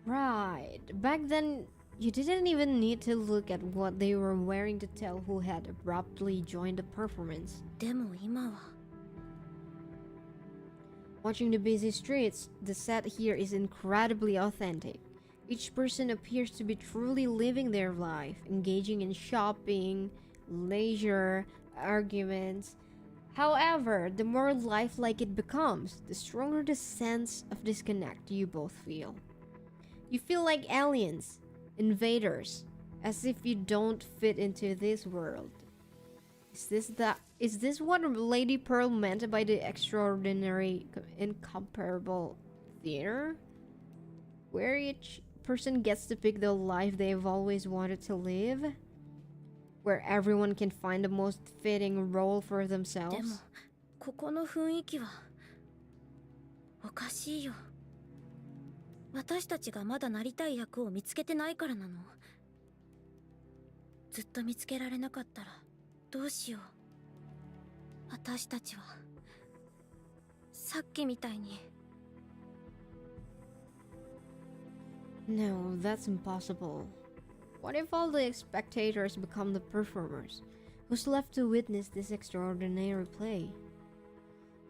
Right. Back then, you didn't even need to look at what they were wearing to tell who had abruptly joined the performance. でも今は Watching the busy streets, the set here is incredibly authentic. Each person appears to be truly living their life, engaging in shopping, leisure, arguments. However, the more lifelike it becomes, the stronger the sense of disconnect you both feel. You feel like aliens, invaders, as if you don't fit into this world. Is this what Lady Pearl meant by the extraordinary, incomparable theater? Where each person gets to pick the life they've always wanted to live? Where everyone can find the most fitting role for でも themselves? ここの雰囲気はおかしいよ私たちがまだなりたい役を見つけてないからなのずっと見つけられなかったらどうしよう私たちはさっきみたいに No, that's impossible. What if all the spectators become the performers? Who's left to witness this extraordinary play?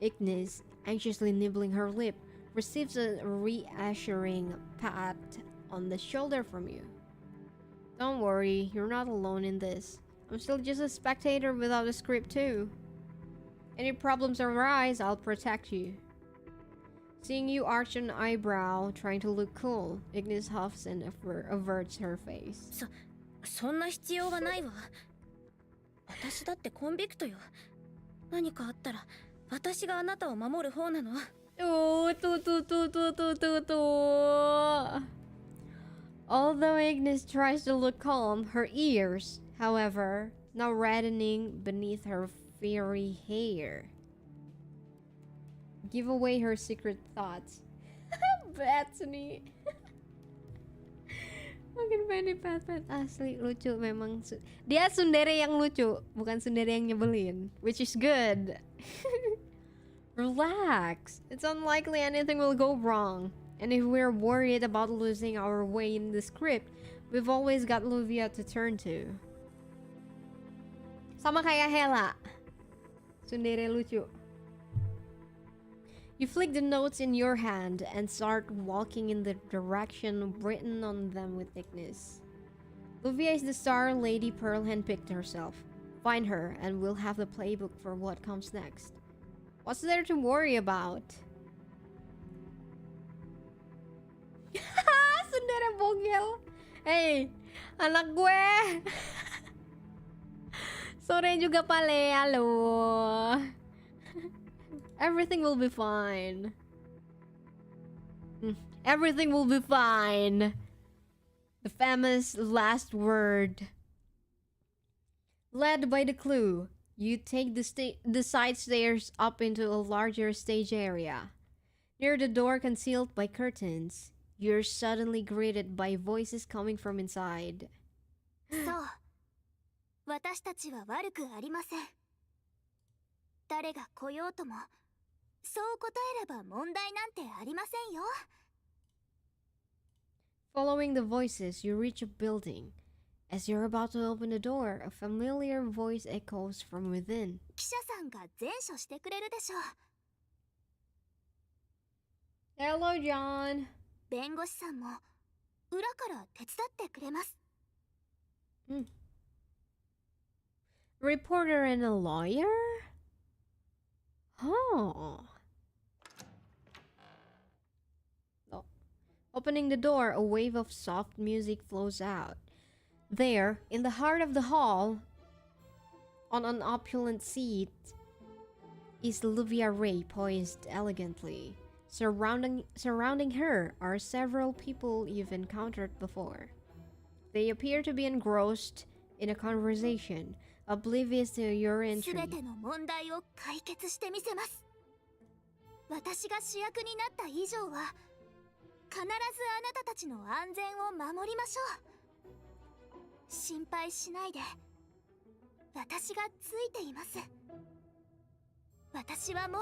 Ignis, anxiously nibbling her lip, receives a reassuring pat on the shoulder from you. Don't worry, you're not alone in this. I'm still just a spectator without a script too. Any problems arise, I'll protect you. Seeing you arch an eyebrow, trying to look cool, Ignis huffs and averts her face. そんな必要はないわ私だってコンビクトよ。何かあったら私があなたを守る方なの。Tuh. Although Ignis tries to look calm, her ears, however, now reddening beneath her fiery hair, give away her secret thoughts. Bethany. Makin pendek Pat asli lucu memang. Dia tsundere yang lucu, bukan tsundere yang nyebelin, which is good. Relax. It's unlikely anything will go wrong. And if we're worried about losing our way in the script, we've always got Luvia to turn to. Sama kayak Hela. Tsundere lucu. You flick the notes in your hand and start walking in the direction written on them with Ignis. Luvia is the star Lady Pearl handpicked herself. Find her and we'll have the playbook for what comes next. What's there to worry about? Sundere bogel. Hey, anak gue. Sore juga pale, halo. Everything will be fine. Everything will be fine. The famous last word. Led by the clue, you take the side stairs up into a larger stage area. Near the door concealed by curtains, you're suddenly greeted by voices coming from inside. そう。私たちは悪くありません。誰が来ようとも、そう答えれば問題なんてありませんよ。Following the voices, you reach a building. As you're about to open the door, a familiar voice echoes from within. 記者さんが前処してくれるでしょう。 Hello, John. 弁護士さんも裏から手伝ってくれます。Reporter and a lawyer? Oh. Opening the door, a wave of soft music flows out. There, in the heart of the hall, on an opulent seat, is Luvia Ray poised elegantly. Surrounding her are several people you've encountered before. They appear to be engrossed in a conversation, oblivious to your entry. すべての問題を解決してみせます。私が主役になった以上は、必ずあなたたちの安全を守りましょう。心配しないで。私がついています。私はもう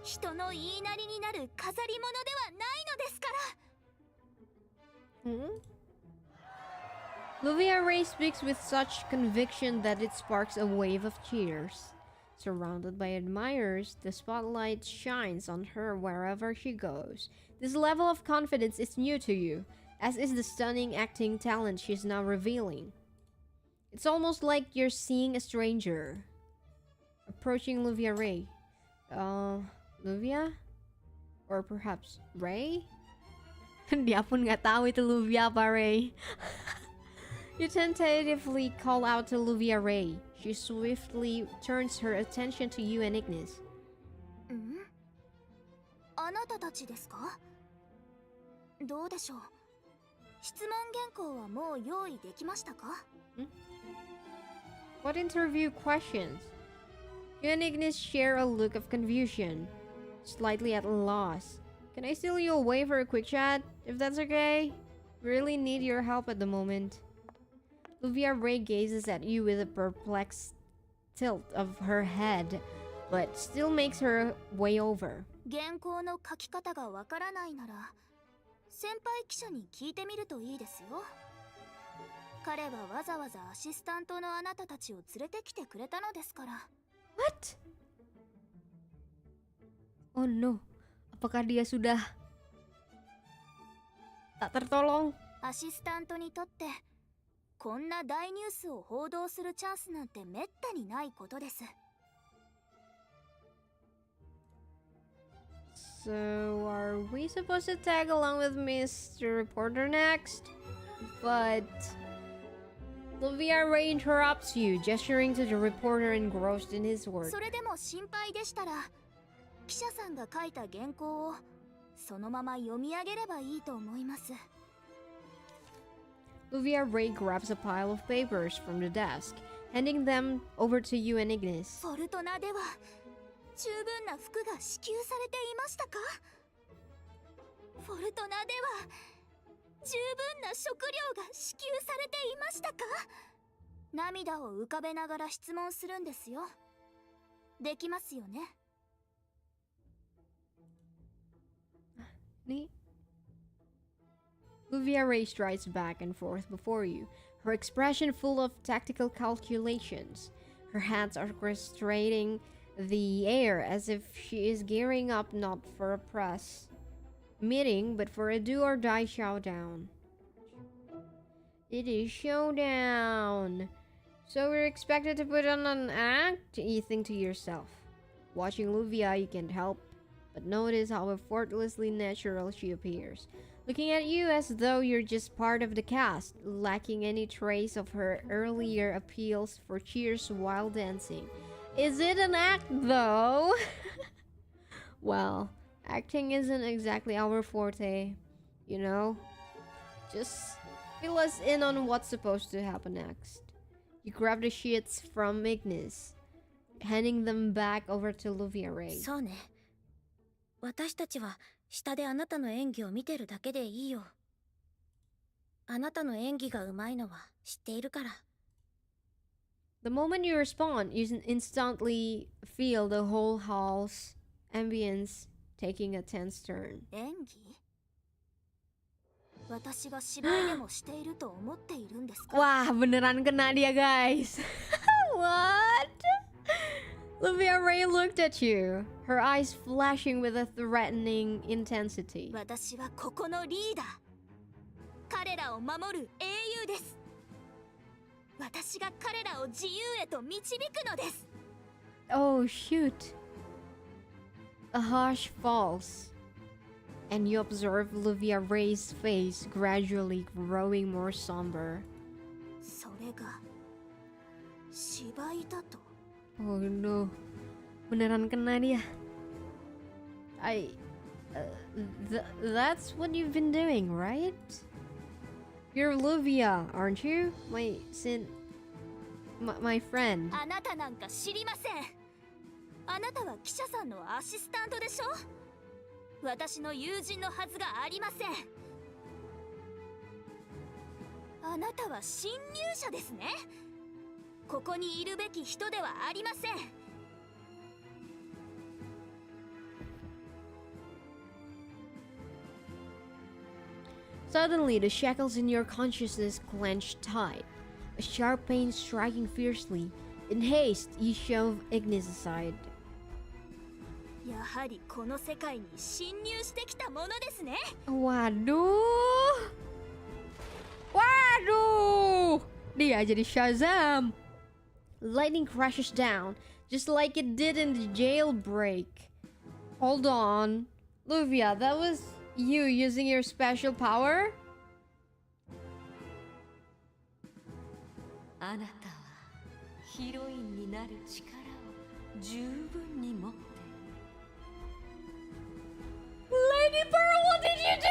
人の言いなりになる飾り物ではないのですから。Luvia Ray speaks with such conviction that it sparks a wave of cheers. Surrounded by admirers, the spotlight shines on her wherever she goes. This level of confidence is new to you, as is the stunning acting talent she's now revealing. It's almost like you're seeing a stranger. Approaching Luvia Ray. Luvia? Or perhaps Ray? Dia pun nggak tahu itu Luvia apa Ray. You tentatively call out to Luvia Ray. She swiftly turns her attention to you and Ignis. あなたたちですか？どうでしょう。質問原稿はもう用意できましたか？ What interview questions? You and Ignis share a look of confusion, slightly at a loss. Can I steal you away for a quick chat, if that's okay? Really need your help at the moment. Luvia Ray gazes at you with a perplexed tilt of her head, but still makes her way over. 原稿の書き方がわからないなら、先輩記者に聞いてみるといいですよ。彼はわざわざアシスタントのあなたたちを連れてきてくれたのですから。What? Oh no, apakah dia sudah tak tertolong? アシスタントにとってこんな大ニュースを報道するチャンスなんてめったにないことです。So, are we supposed to tag along with Mr. Reporter next? But Luvia Ray interrupts you, gesturing to the reporter engrossed in his work. それでも心配でしたら記者さんが書いた原稿をそのまま読み上げればいいと思います。 Luvia Ray grabs a pile of papers from the desk, handing them over to you and Ignis. フォルトナでは十分な服が支給されていましたか？フォルトナでは十分な食料が支給されていましたか？涙を浮かべながら質問するんですよ。できますよね？ Neat. Luvia Ray strides back and forth before you, her expression full of tactical calculations. Her hands are orchestrating the air as if she is gearing up not for a press meeting, but for a do-or-die showdown. It is showdown! So we're expected to put on an act? You think to yourself. Watching Luvia, you can't help but notice how effortlessly natural she appears, looking at you as though you're just part of the cast, lacking any trace of her earlier appeals for cheers while dancing. Is it an act, though? Well, acting isn't exactly our forte, you know? Just fill us in on what's supposed to happen next. You grab the sheets from Ignis, handing them back over to Luvia Ray. そうね。私たちは下であなたの演技を見てるだけでいいよ。あなたの演技がうまいのは知っているから。 The moment you respond, you instantly feel the whole hall's ambience taking a tense turn. 演技？私が芝居でもしていると思っているんですか？ Wah, beneran kena dia, guys. What? Luvia Ray looked at you, her eyes flashing with a threatening intensity. 私はここのリーダー。彼らを守る英雄です。私が彼らを自由へと導くのです。 Oh, shoot. A hush falls, and you observe Luvia Ray's face gradually growing more somber. それが芝居だと。 Oh no, beneran kena dia. That's what you've been doing, right? You're Luvia, aren't you? My friend. あなたなんか知りません。あなたは記者さんのアシスタントでしょ？私の友人のはずがありません。あなたは侵入者ですね。ここにいるべき人ではありません。 Suddenly, the shackles in your consciousness clench tight, a sharp pain striking fiercely. In haste, you shove Ignis aside. やはりこの世界に侵入してきたものですね。 Waduh! Waduh! Dia jadi Shazam! Lightning crashes down, just like it did in the jailbreak. Hold on. Luvia, that was you using your special power? あなたはヒロインになる力を十分に持って Lady Pearl, what did you do?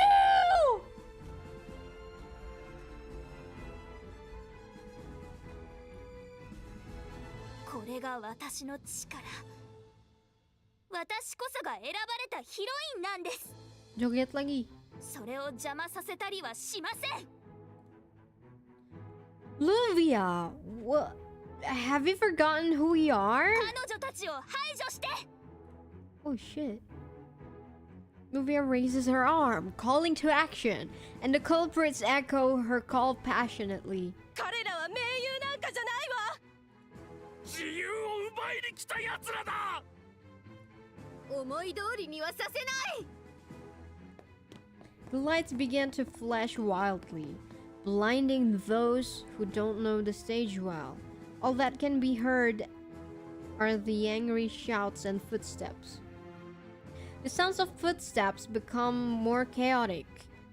これが私の力。私こそが選ばれたヒロインなんです。 Joget lagi. それを邪魔させたりはしません。 Luvia, what? Have you forgotten who we are? 彼女たちを排除して。 Oh shit. Luvia raises her arm, calling to action, and the culprits echo her call passionately. 彼らは盟友なんかじゃないわ。自由を奪いに来た奴らだ。思い通りにはさせない。 The lights begin to flash wildly, blinding those who don't know the stage well. All that can be heard are the angry shouts and footsteps. The sounds of footsteps become more chaotic,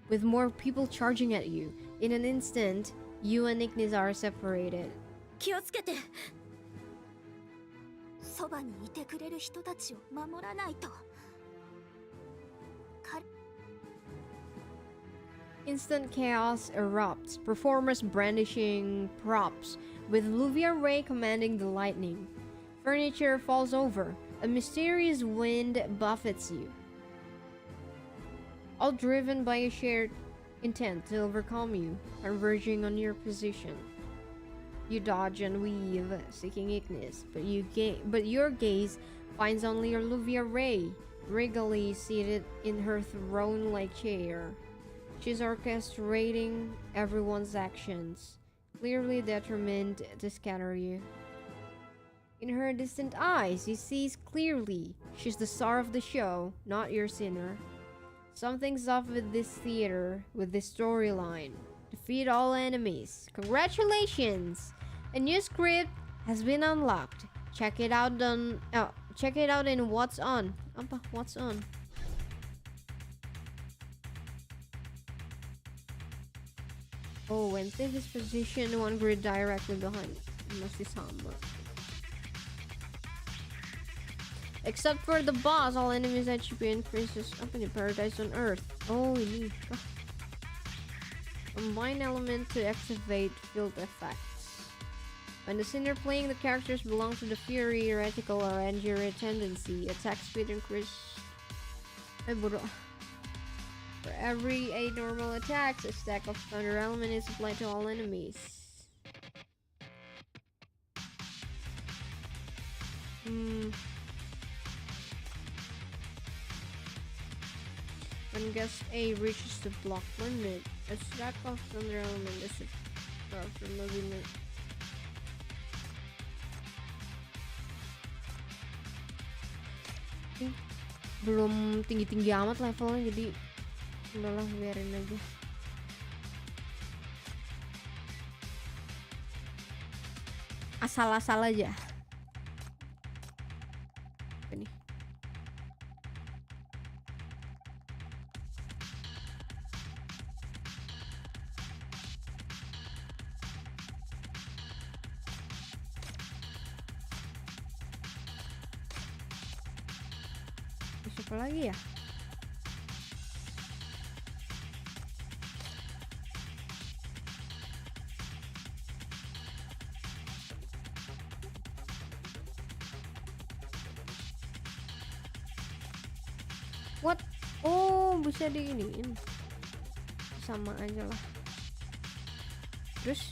with more people charging at you. In an instant, You and Ignis are separated. 気をつけて。そばにいてくれる人たちを守らないと。Instant chaos erupts, performers brandishing props, with Luvia Ray commanding the lightning. Furniture falls over, a mysterious wind buffets you. All driven by a shared intent to overcome you, converging on your position. You dodge and weave, seeking Ignis, but your gaze finds only Luvia Ray, regally seated in her throne-like chair. She's orchestrating everyone's actions, clearly determined to scatter you. In her distant eyes, you see clearly she's the star of the show, not your sinner. Something's off with this theater, with this storyline. Defeat all enemies. Congratulations! A new script has been unlocked. Check it out in What's On. Apa? What's On? Oh, when Steve is positioned one grid directly behind. Masih sama. Except for the boss, all enemies HP increases. Apa nih? Paradise on Earth. Oh, ini. Combine element to activate field effects. When the sinner playing the characters belong to the Fury, Heretical, or Endure tendency, attack speed increase. For every 8 normal attacks, a stack of thunder element is applied to all enemies. When guess A reaches the block limit, a stack of thunder element is from moving it. Belum tinggi-tinggi amat levelnya, jadi udahlah biarin aja. Asal-asal aja. Ini. Siapa lagi ya? What? Oh, bisa diiniin. Sama aja lah. Terus?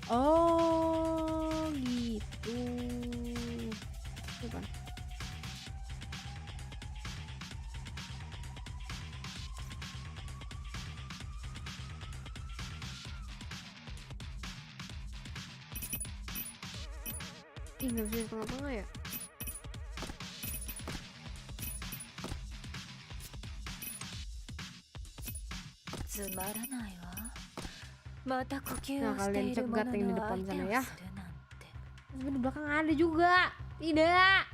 Oh, gitu. Coba. Ih, nggak bisa tengah-tengah ya? Nah, kalian cegat yang di depan sana ya. Tapi di belakang ada juga. Tidak.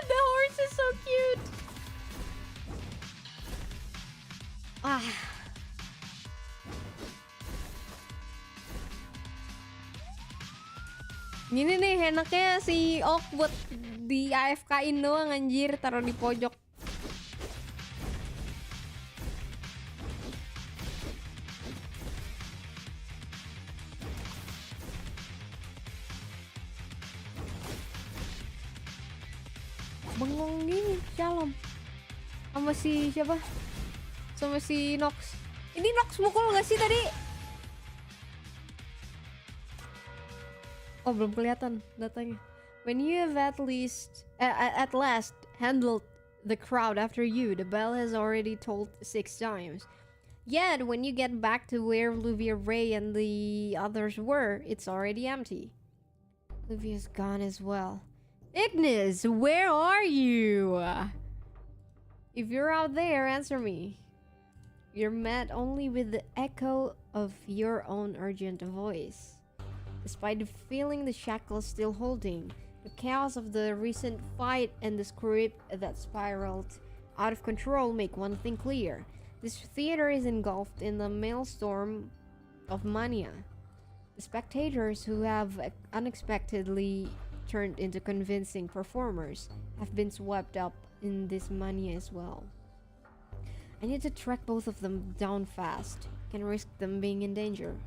The horse is so cute. Ini nih enaknya si Ok buat di AFK-in doang anjir, taruh di pojok. Bengong gini, Shalom. Sama si siapa? Sama si Nox. Ini Nox mukul gak sih tadi? Oh, belum kelihatan datanya. When you have at last handled the crowd after you, the bell has already tolled 6 times. Yet, when you get back to where Luvia Ray and the others were, it's already empty. Luvia's gone as well. Ignis, where are you? If you're out there, answer me. You're met only with the echo of your own urgent voice. Despite feeling the shackles still holding, the chaos of the recent fight and the script that spiraled out of control make one thing clear. This theater is engulfed in the maelstrom of mania. The spectators who have unexpectedly turned into convincing performers have been swept up in this mania as well. I need to track both of them down fast. Can risk them being in danger.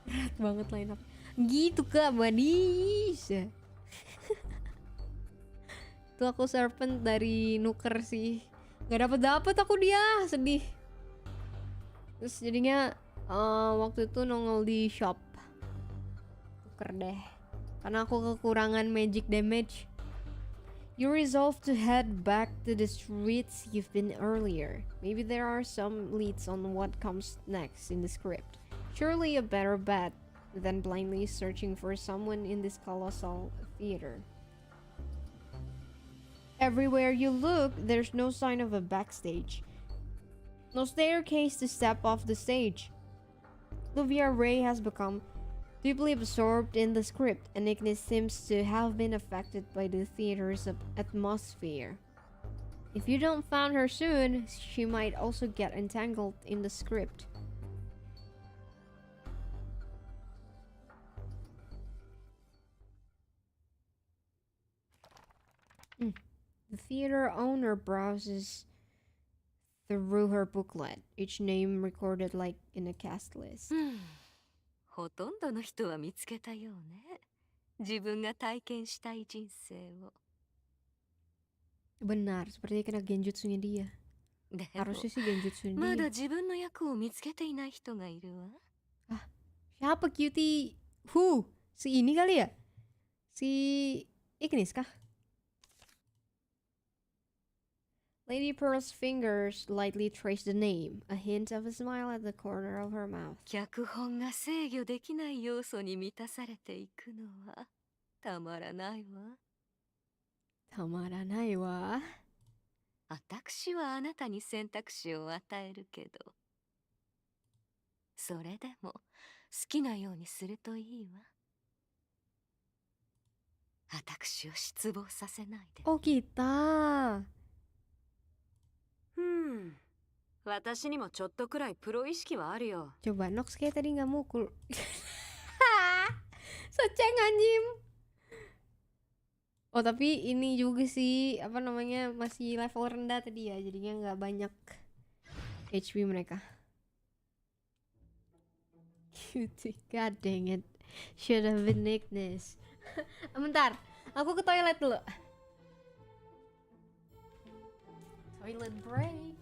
Berat banget line up. Gitu Kak Badis. Tuh aku serpent dari nuker sih. Gak dapet aku dia, sedih. Terus jadinya waktu itu nongol di shop. Tuker deh. Karena aku kekurangan magic damage. You resolve to head back to the streets you've been earlier. Maybe there are some leads on what comes next in the script. Surely a better bet than blindly searching for someone in this colossal theater. Everywhere you look, there's no sign of a backstage. No staircase to step off the stage. Luvia Ray has become deeply absorbed in the script, and Ignis seems to have been affected by the theater's atmosphere. If you don't find her soon, she might also get entangled in the script. The theater owner browses through her booklet, each name recorded like in a cast list. ほとんどの人は見つけたようね。自分が体験したい人生を。 Benar, sepertinya kena genjutsunya dia. でも Harusnya sih genjutsunya まだ dia. 自分の役を見つけていない人がいるわ。 Siapa cutie? Si ini kali ya? Si Ignis kah? Lady Pearl's fingers lightly trace the name, a hint of a smile at the corner of her mouth. 脚本が制御できない要素に満たされていくのはたまらないわ。 Tamaranai wa. 私はあなたに選択肢を与えるけど、それでも好きなようにするといいわ。私を失望させないで。 Oh kita. 私にもちょっとくらいプロ意識はあるよ。 Coba Nox kayak tadi nggak mukul. Seceng anjim. Oh tapi ini juga sih apa namanya masih level rendah tadi ya, jadinya nggak banyak HP mereka. Cutie, god dang it, should have been Ignis. Bentar, aku ke toilet dulu. Toilet break.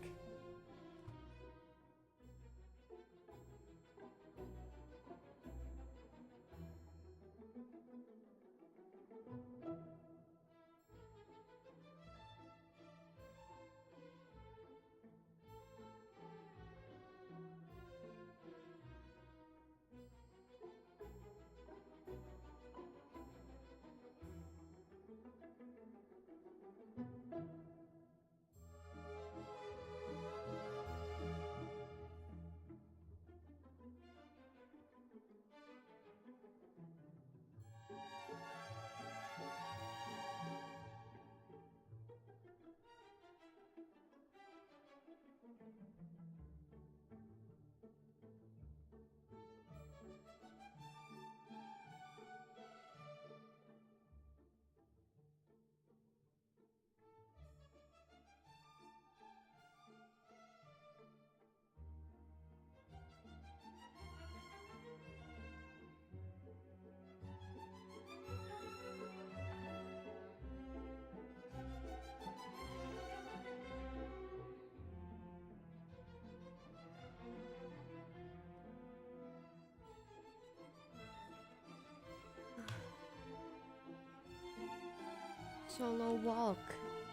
Solo walk.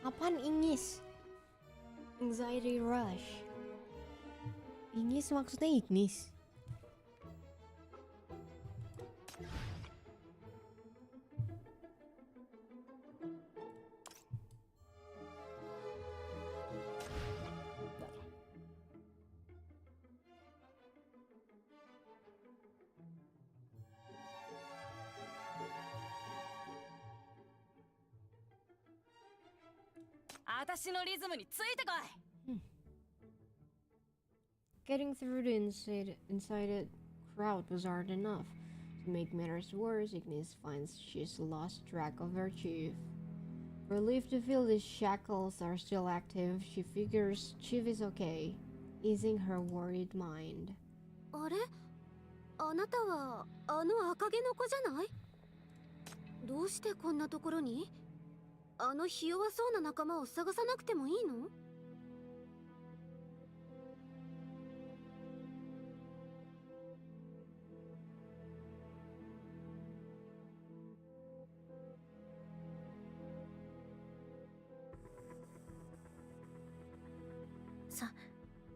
Apaan Ignis? Anxiety rush. Ignis maksudnya Ignis. 私のリズムについてこい。 Getting through the inside crowd was hard enough. To make matters worse, Ignis finds she's lost track of her chief. Relieved to feel the shackles are still active, she figures Chief is okay, easing her worried mind. あれ、あなたはあの赤毛の子じゃない？どうしてこんなところに？あのひ弱そうな仲間を探さなくてもいいの？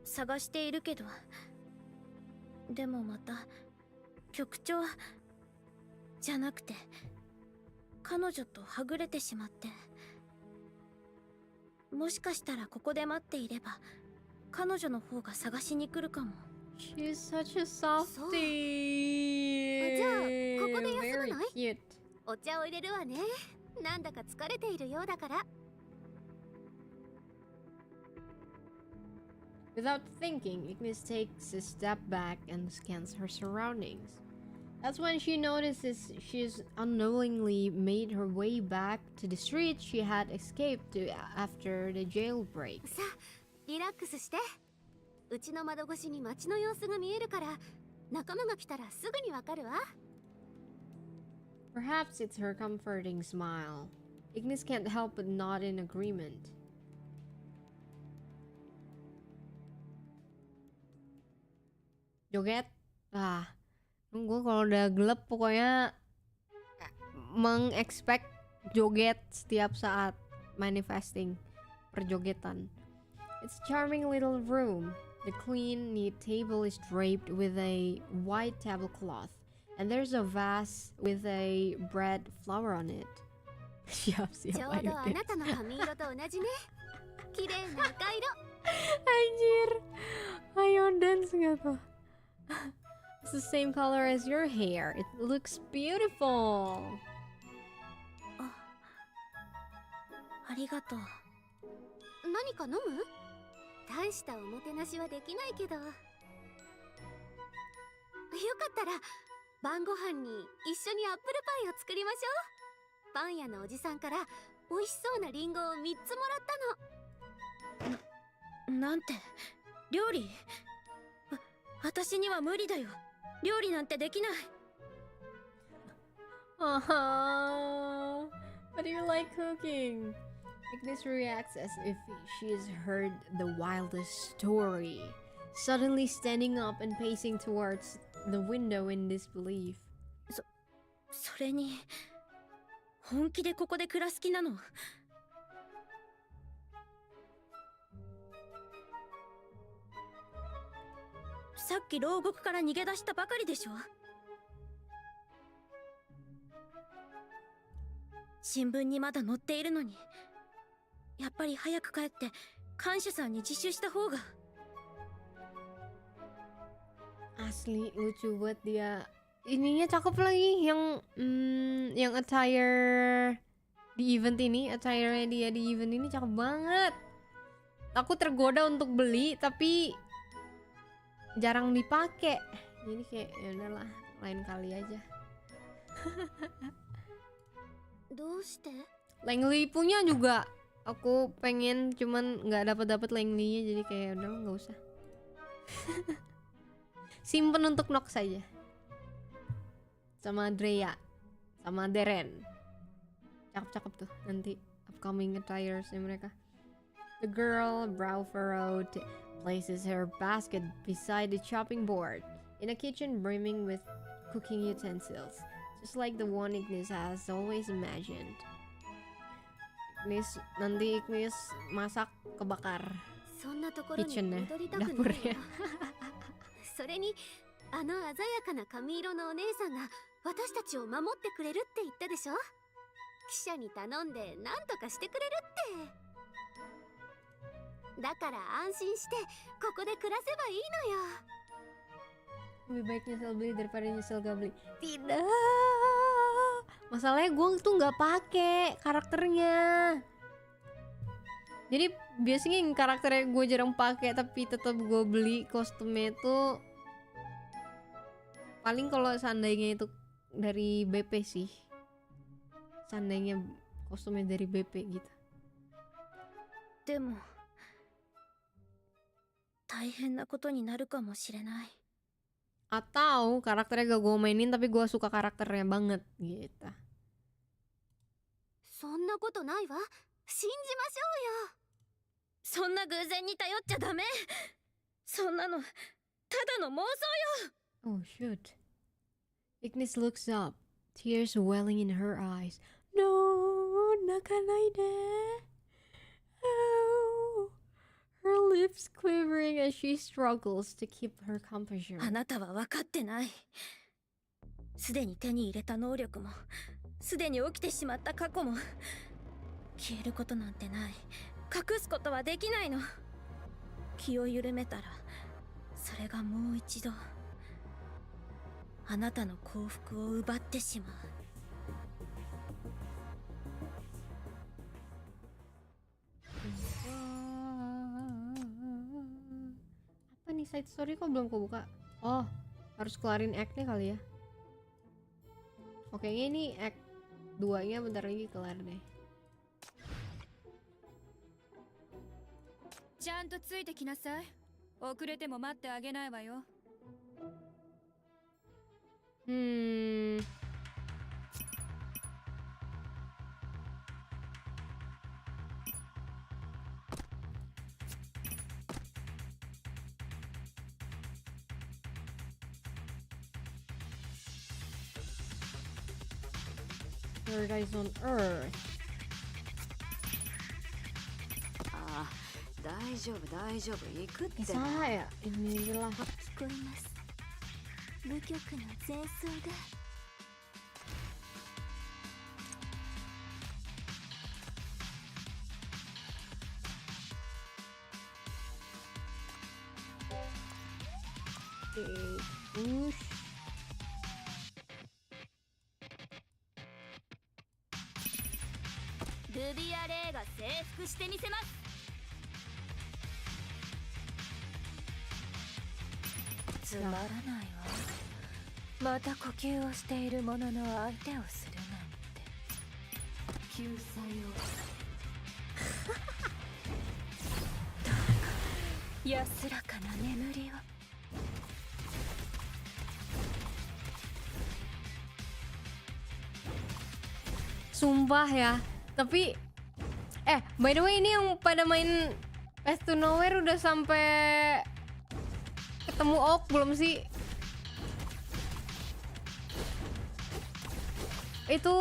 探しているけど、でもまた局長じゃなくて彼女とはぐれてしまって、もしかしたらここで待っていれば彼女の方が探しに来るかも。 She's such a softie. じゃあここで休まない？ Very cute. お茶を入れるわね。なんだか疲れているようだから。 Without thinking, Ignis takes a step back and scans her surroundings. That's when she notices she's unknowingly made her way back to the street she had escaped to after the jailbreak. さあ、リラックスして。うちの窓越しに街の様子が見えるから、仲間が来たらすぐにわかるわ。 Perhaps it's her comforting smile. Ignis can't help but nod in agreement. Joget, gue kalau udah gelap pokoknya mengexpect joget setiap saat manifesting perjogetan. It's a charming little room. The clean, neat table is draped with a white tablecloth, and there's a vase with a bread flower on it. Siap, ち siap, ょうど ayo あ deh. なたの髪色と同じね。綺麗な赤色。 Anjir, ayo dance nggak tuh? It's the same color as your hair. It looks beautiful. ありがとう。何か飲む？大したおもてなしはできないけど。よかったら晩ご飯に一緒にアップルパイを作りましょう。パン屋のおじさんから美味しそうなリンゴを3つもらったの。なんて、料理？私には無理だよ。料理なんてできない。 But you like cooking. Ignis reacts as if she's heard the wildest story, suddenly standing up and pacing towards the window in disbelief. それに本気でここで暮らす気なの？さっき牢獄から逃げ出したばかりでしょ。新聞にまだ載っているのに、やっぱり早く帰って看守さんに自首した方が。 Asli lucu buat dia. Ininya cakep lagi yang attire di event ini, attire-nya dia di event ini cakep banget. Aku tergoda untuk beli tapi jarang dipakai. Jadi kayak ya udahlah, lain kali aja. どうして？ Langley punya juga. Aku pengen cuman nggak dapat Langley-nya jadi kayak udah nggak usah. Simpen untuk Nox saja. Sama Drea, sama Deren. Cakep-cakep tuh nanti upcoming attires-nya mereka. The girl, brow furrowed, places her basket beside the chopping board in a kitchen brimming with cooking utensils, just like the one Ignis has always imagined. Nanti Ignis masak kebakar そんなところに kitchen-nya, 戻りたくないわ。 dapurnya. それにあの鮮やかな髪色のお姉さんが私たちを守ってくれるって言ったでしょ。記者に頼んで何とかしてくれるって。だから安心してここで暮らせばいいのよ。 Lebih baik nyesel beli daripada nyesel gak beli. Tidak. Masalahnya gue tuh nggak pakai karakternya. Jadi biasanya yang karakternya gue jarang pakai tapi tetap gue beli kostumnya itu paling kalau seandainya itu dari BP sih. Seandainya kostumnya dari BP gitu. でも大変なことになるかもしれない。 Atau karakternya gak gue mainin tapi gue suka karakternya banget gitu. そんなことないわ。信じましょうよ。そんな偶然に頼っちゃダメ。そんなのただの妄想よ。 Oh shoot. Ignis looks up, tears welling in her eyes. No, nakanai de. Oh. Her lips quivering as she struggles to keep her composure. あなたは分かってない。すでに手に入れた能力も、すでに起きてしまった過去も、消えることなんてない。隠すことはできないの。気を緩めたら、それがもう一度あなたの幸福を奪ってしまう。 Apa nih side story kok belum kebuka? Oh, harus kelarin act-nya kali ya. Oke, ini act 2-nya bentar lagi kelar deh. ちゃんとついてきなさい。遅れても待ってあげないわよ。 Paradise on Earth. ああ、大丈夫大丈夫、行くって。 Salah ya? Ini adalah 聞こえます。無曲の前奏が。 push. ルビア・レイが征服してみせます。 つまらないわ。また呼吸をしている者の相手をするなんて。救済を。どうか安らかな眠りを。 Sumpah ya. Tapi by the way ini yang pada main Path to Nowhere udah sampai ketemu Oak belum sih? Itu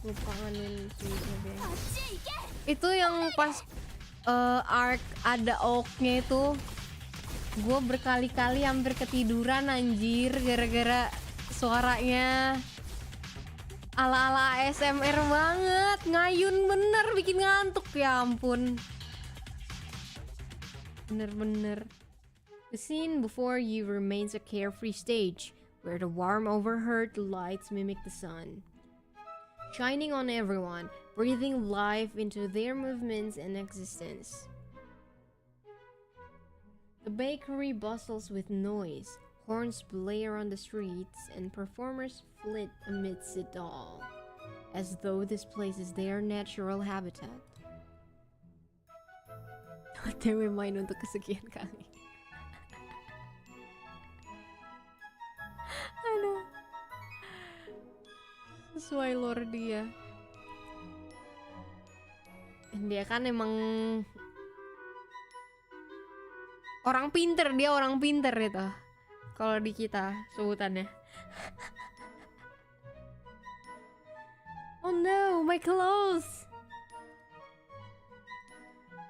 lupa nganuin tweetnya deh. Itu yang pas arc ada Oak-nya itu gue berkali-kali hampir ketiduran anjir gara-gara suaranya ala-ala ASMR banget, ngayun bener, bikin ngantuk, ya ampun. Bener-bener. The scene before you remains a carefree stage, where the warm overhead lights mimic the sun, shining on everyone, breathing life into their movements and existence. The bakery bustles with noise, horns blare on the streets, and performers flit amidst it all, as though this place is their natural habitat. OTW main untuk kesekian kali. Aduh. Sesuai lore dia. Dia kan emang orang pinter, dia orang pinter itu. Kalau di kita sebutannya. Oh no, my clothes!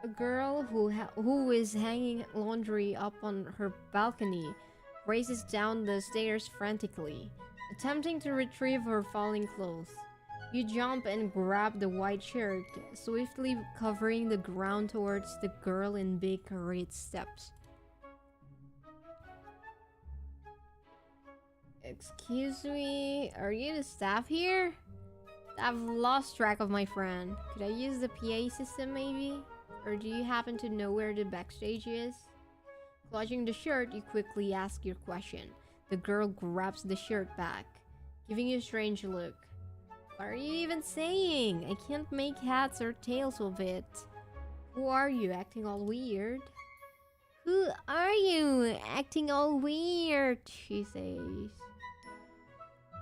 A girl who is hanging laundry up on her balcony races down the stairs frantically, attempting to retrieve her falling clothes. You jump and grab the white shirt, swiftly covering the ground towards the girl in big hurried steps. Excuse me, are you the staff here? I've lost track of my friend. Could I use the PA system maybe? Or do you happen to know where the backstage is? Clutching the shirt, you quickly ask your question. The girl grabs the shirt back, giving you a strange look. What are you even saying? I can't make heads or tails of it. Who are you, acting all weird? Who are you, acting all weird? She says.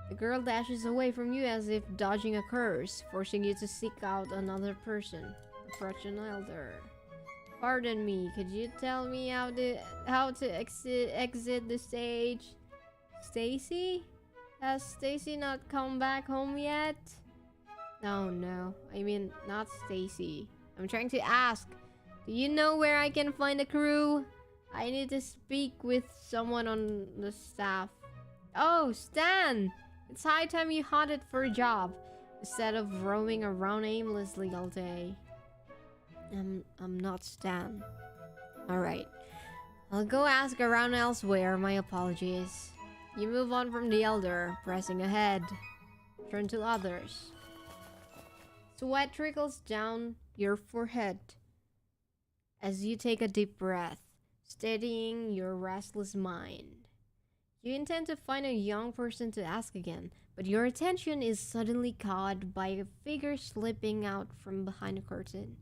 The girl dashes away from you as if dodging a curse, forcing you to seek out another person. Approach an elder. Pardon me, could you tell me how to exit the stage? Stacy? Has Stacy not come back home yet? No, I mean not Stacy. I'm trying to ask, do you know where I can find a crew? I need to speak with someone on the staff. Oh, Stan! It's high time you hunted for a job instead of roaming around aimlessly all day. I'm not Stan. Alright. I'll go ask around elsewhere, my apologies. You move on from the elder, pressing ahead. Turn to others. Sweat trickles down your forehead as you take a deep breath, steadying your restless mind. You intend to find a young person to ask again, but your attention is suddenly caught by a figure slipping out from behind a curtain.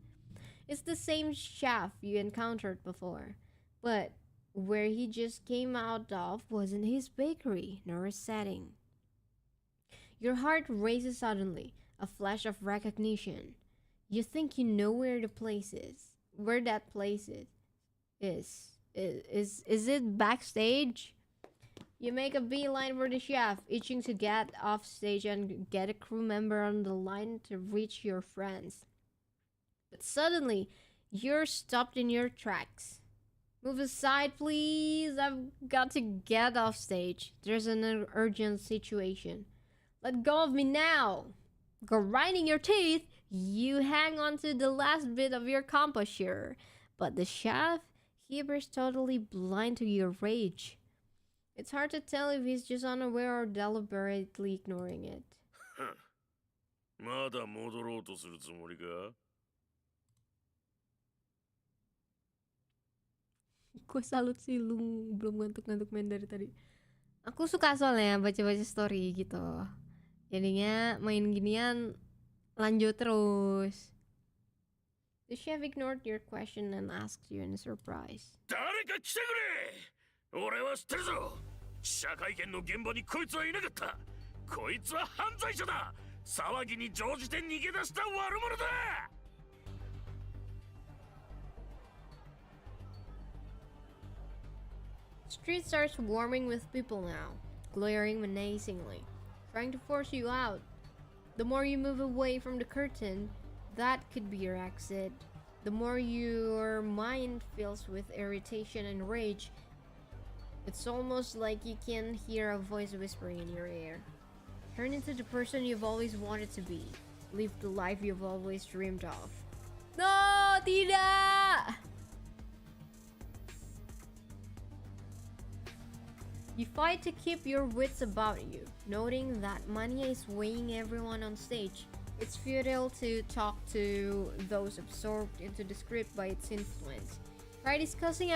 It's the same chef you encountered before, but where he just came out of wasn't his bakery nor his setting. Your heart races suddenly, a flash of recognition. You think you know where the place is, where that place is. Is it backstage? You make a beeline for the chef, itching to get off stage and get a crew member on the line to reach your friends. But suddenly, you're stopped in your tracks. Move aside, please. I've got to get off stage. There's an urgent situation. Let go of me now. Grinding your teeth, you hang on to the last bit of your composure. But the chef, he appears totally blind to your rage. It's hard to tell if he's just unaware or deliberately ignoring it. まだ戻ろうとするつもりか? Gue salut sih lu belum ngantuk-ngantuk main dari tadi. Aku suka soalnya baca-baca story gitu. Jadinya main ginian lanjut terus. The chef ignored your question and asked you in surprise. 誰か来てくれ! 俺は知ってるぞ! 記者会見の現場にこいつはいなかった! こいつは犯罪者だ! 騒ぎに乗じて逃げ出した悪者だ! Street starts swarming with people now, glaring menacingly, trying to force you out. The more you move away from the curtain, that could be your exit. The more your mind fills with irritation and rage, it's almost like you can hear a voice whispering in your ear. Turn into the person you've always wanted to be. Live the life you've always dreamed of. No, tidak! You fight to keep your wits about you, noting that Mania is weighing everyone on stage. It's futile to talk to those absorbed into the script by its influence. Try discussing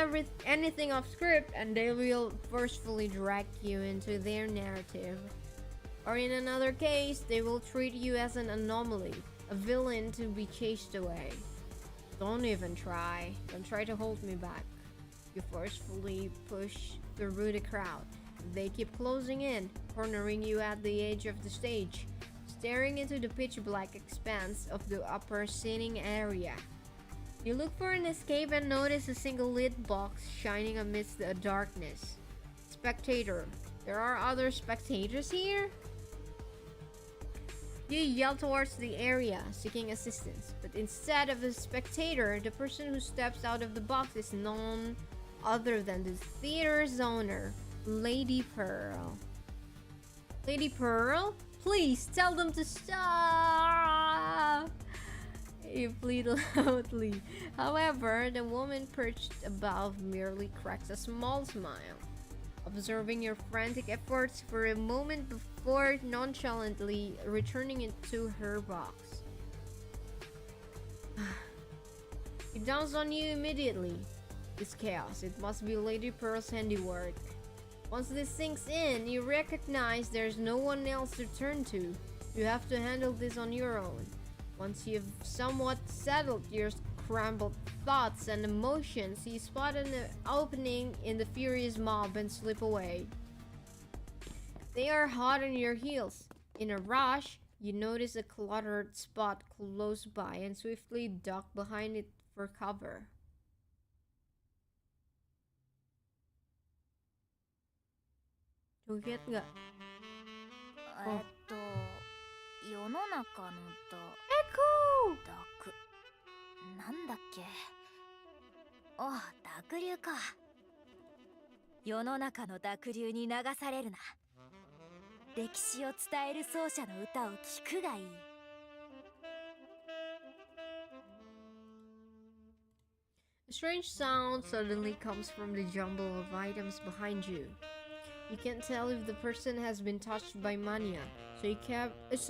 anything off script and they will forcefully drag you into their narrative. Or in another case, they will treat you as an anomaly, a villain to be chased away. Don't even try. Don't try to hold me back. You forcefully push through the crowd. They keep closing in, cornering you at the edge of the stage, staring into the pitch-black expanse of the upper seating area. You look for an escape and notice a single lit box shining amidst the darkness. Spectator. There are other spectators here? You yell towards the area, seeking assistance, but instead of a spectator, the person who steps out of the box is none other than the theater's owner, Lady Pearl. Lady Pearl? Please tell them to stop! You plead loudly. However, the woman perched above merely cracks a small smile. observing your frantic efforts for a moment before nonchalantly returning it to her box. It dawns on you immediately. This chaos, it must be Lady Pearl's handiwork. Once this sinks in, you recognize there's no one else to turn to. You have to handle this on your own. Once you've somewhat settled your scrambled thoughts and emotions, you spot an opening in the furious mob and slip away. They are hot on your heels. In a rush, you notice a cluttered spot close by and swiftly duck behind it for cover. Joget nggak? 世の中のEcho! 濁なんだっけ。あ、濁流か。世の中の濁流に流されるな。歴史を伝える奏者の歌を聴くがいい。A strange sound suddenly comes from the jumble of items behind you. You can't tell if the person has been touched by mania, so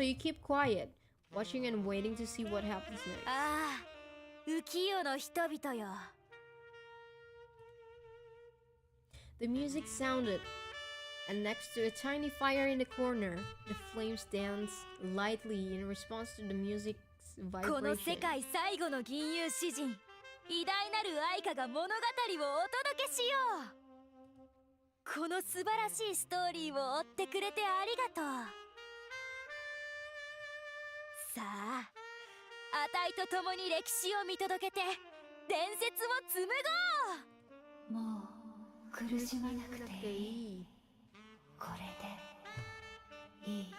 you keep quiet, watching and waiting to see what happens next. ああ、浮世の人々よ。The music sounded, and next to a tiny fire in the corner, the flames dance lightly in response to the music's この世 vibration. 界最後の吟遊詩人、偉大なる愛花が物語をお届けしよう。この素晴らしいストーリーを追ってくれてありがとう。さあ、あたいと共に歴史を見届けて伝説を紡ごう。もう苦しまなくていい。これでいい。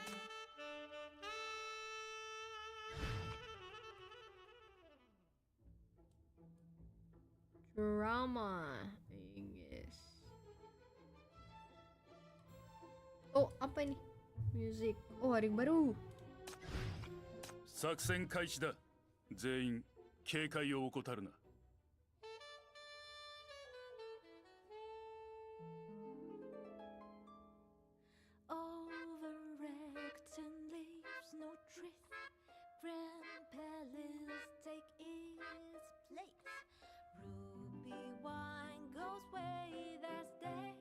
Drama, Ignis. Oh, apa ini? Music. Oh, ada yang baru. 作戦開始だ。全員警戒を怠るな。Overwrecked and leaves no trace. Grand palace take its place. Ruby wine goes way that stake.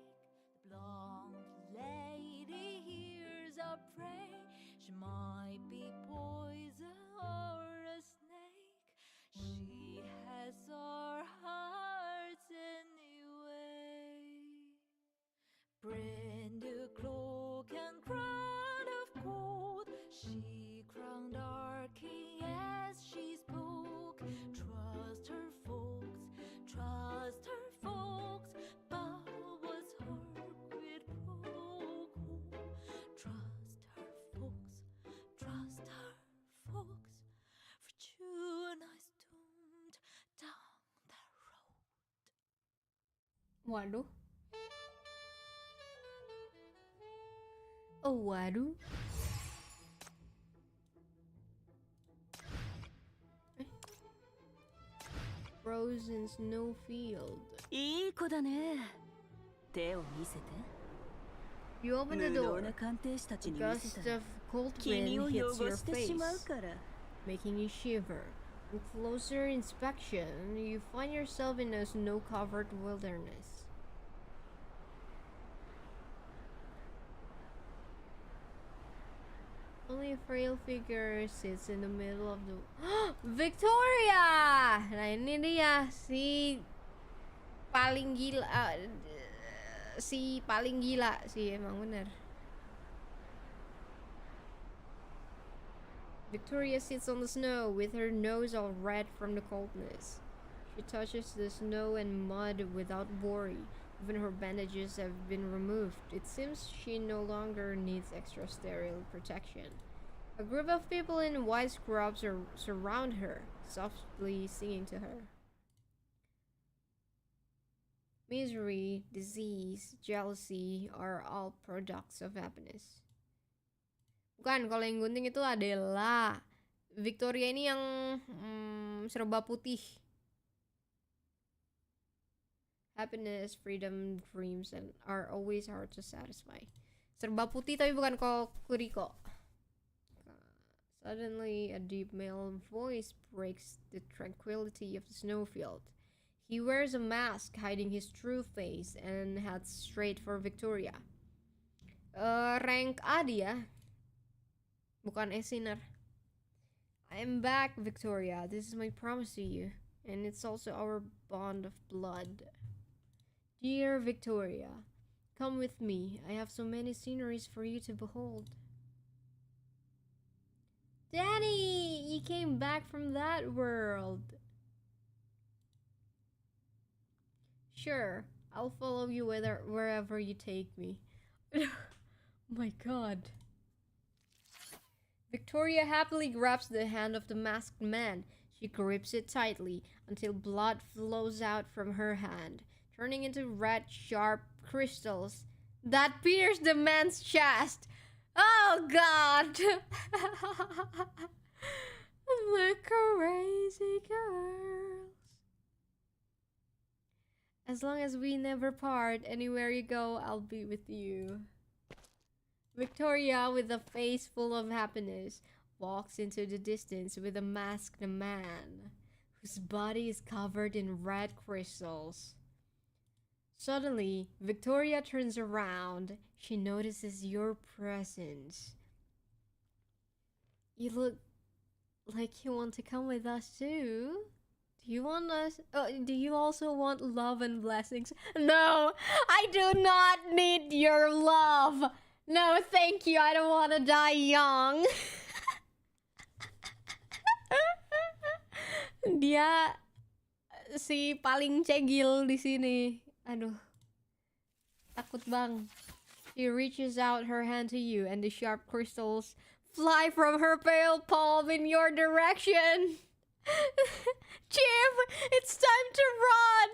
The blonde lady hears a prey. She might be poison or a snake. She has our hearts anyway. Brand new cloak and crown of gold. She crowned our king as she spoke. Trust her folks, trust her folks. Bow was her quid pro quo. Trust her folks, trust her folks. Fortune is doomed down the road. Waduh. Oh, waduh. Frozen snowfield. いい子だね。手を見せて。 You open the 無 door. 能な鑑定士たち A に見 gust せたら of cold 君 wind を hits 汚 your してしまう face, から。 making you shiver. On closer inspection, you find yourself in a snow-covered wilderness. Only a frail figure sits in the middle of the... Victoria! Nah ini dia si paling gila, si paling gila sih emang bener. Victoria sits on the snow with her nose all red from the coldness. She touches the snow and mud without worry. Even her bandages have been removed. It seems she no longer needs extra sterile protection. A group of people in white scrubs surround her, softly singing to her. Misery, disease, jealousy are all products of happiness. Bukan, kalau yang gunting itu adalah Victoria ini yang serba putih. Happiness, freedom, dreams, and are always hard to satisfy. Serba putih tapi bukan kuriko. Suddenly, a deep male voice breaks the tranquility of the snowfield. He wears a mask hiding his true face and heads straight for Victoria. Rank A dia, bukan Esiner. I am back, Victoria. This is my promise to you, and it's also our bond of blood. Dear Victoria, come with me. I have so many sceneries for you to behold. Daddy, you came back from that world. Sure, I'll follow you wherever you take me. My God. Victoria happily grabs the hand of the masked man. She grips it tightly until blood flows out from her hand, turning into red, sharp crystals that pierce the man's chest. Oh God! The crazy girls. As long as we never part, anywhere you go, I'll be with you. Victoria, with a face full of happiness, walks into the distance with a masked man, whose body is covered in red crystals. Suddenly, Victoria turns around. She notices your presence. You look like you want to come with us too. Do you want us? Do you also want love and blessings? No, I do not need your love. No, thank you. I don't want to die young. Dia si paling cegil di sini. Aduh, takut bang. She reaches out her hand to you, and the sharp crystals fly from her pale palm in your direction. Chip, it's time to run,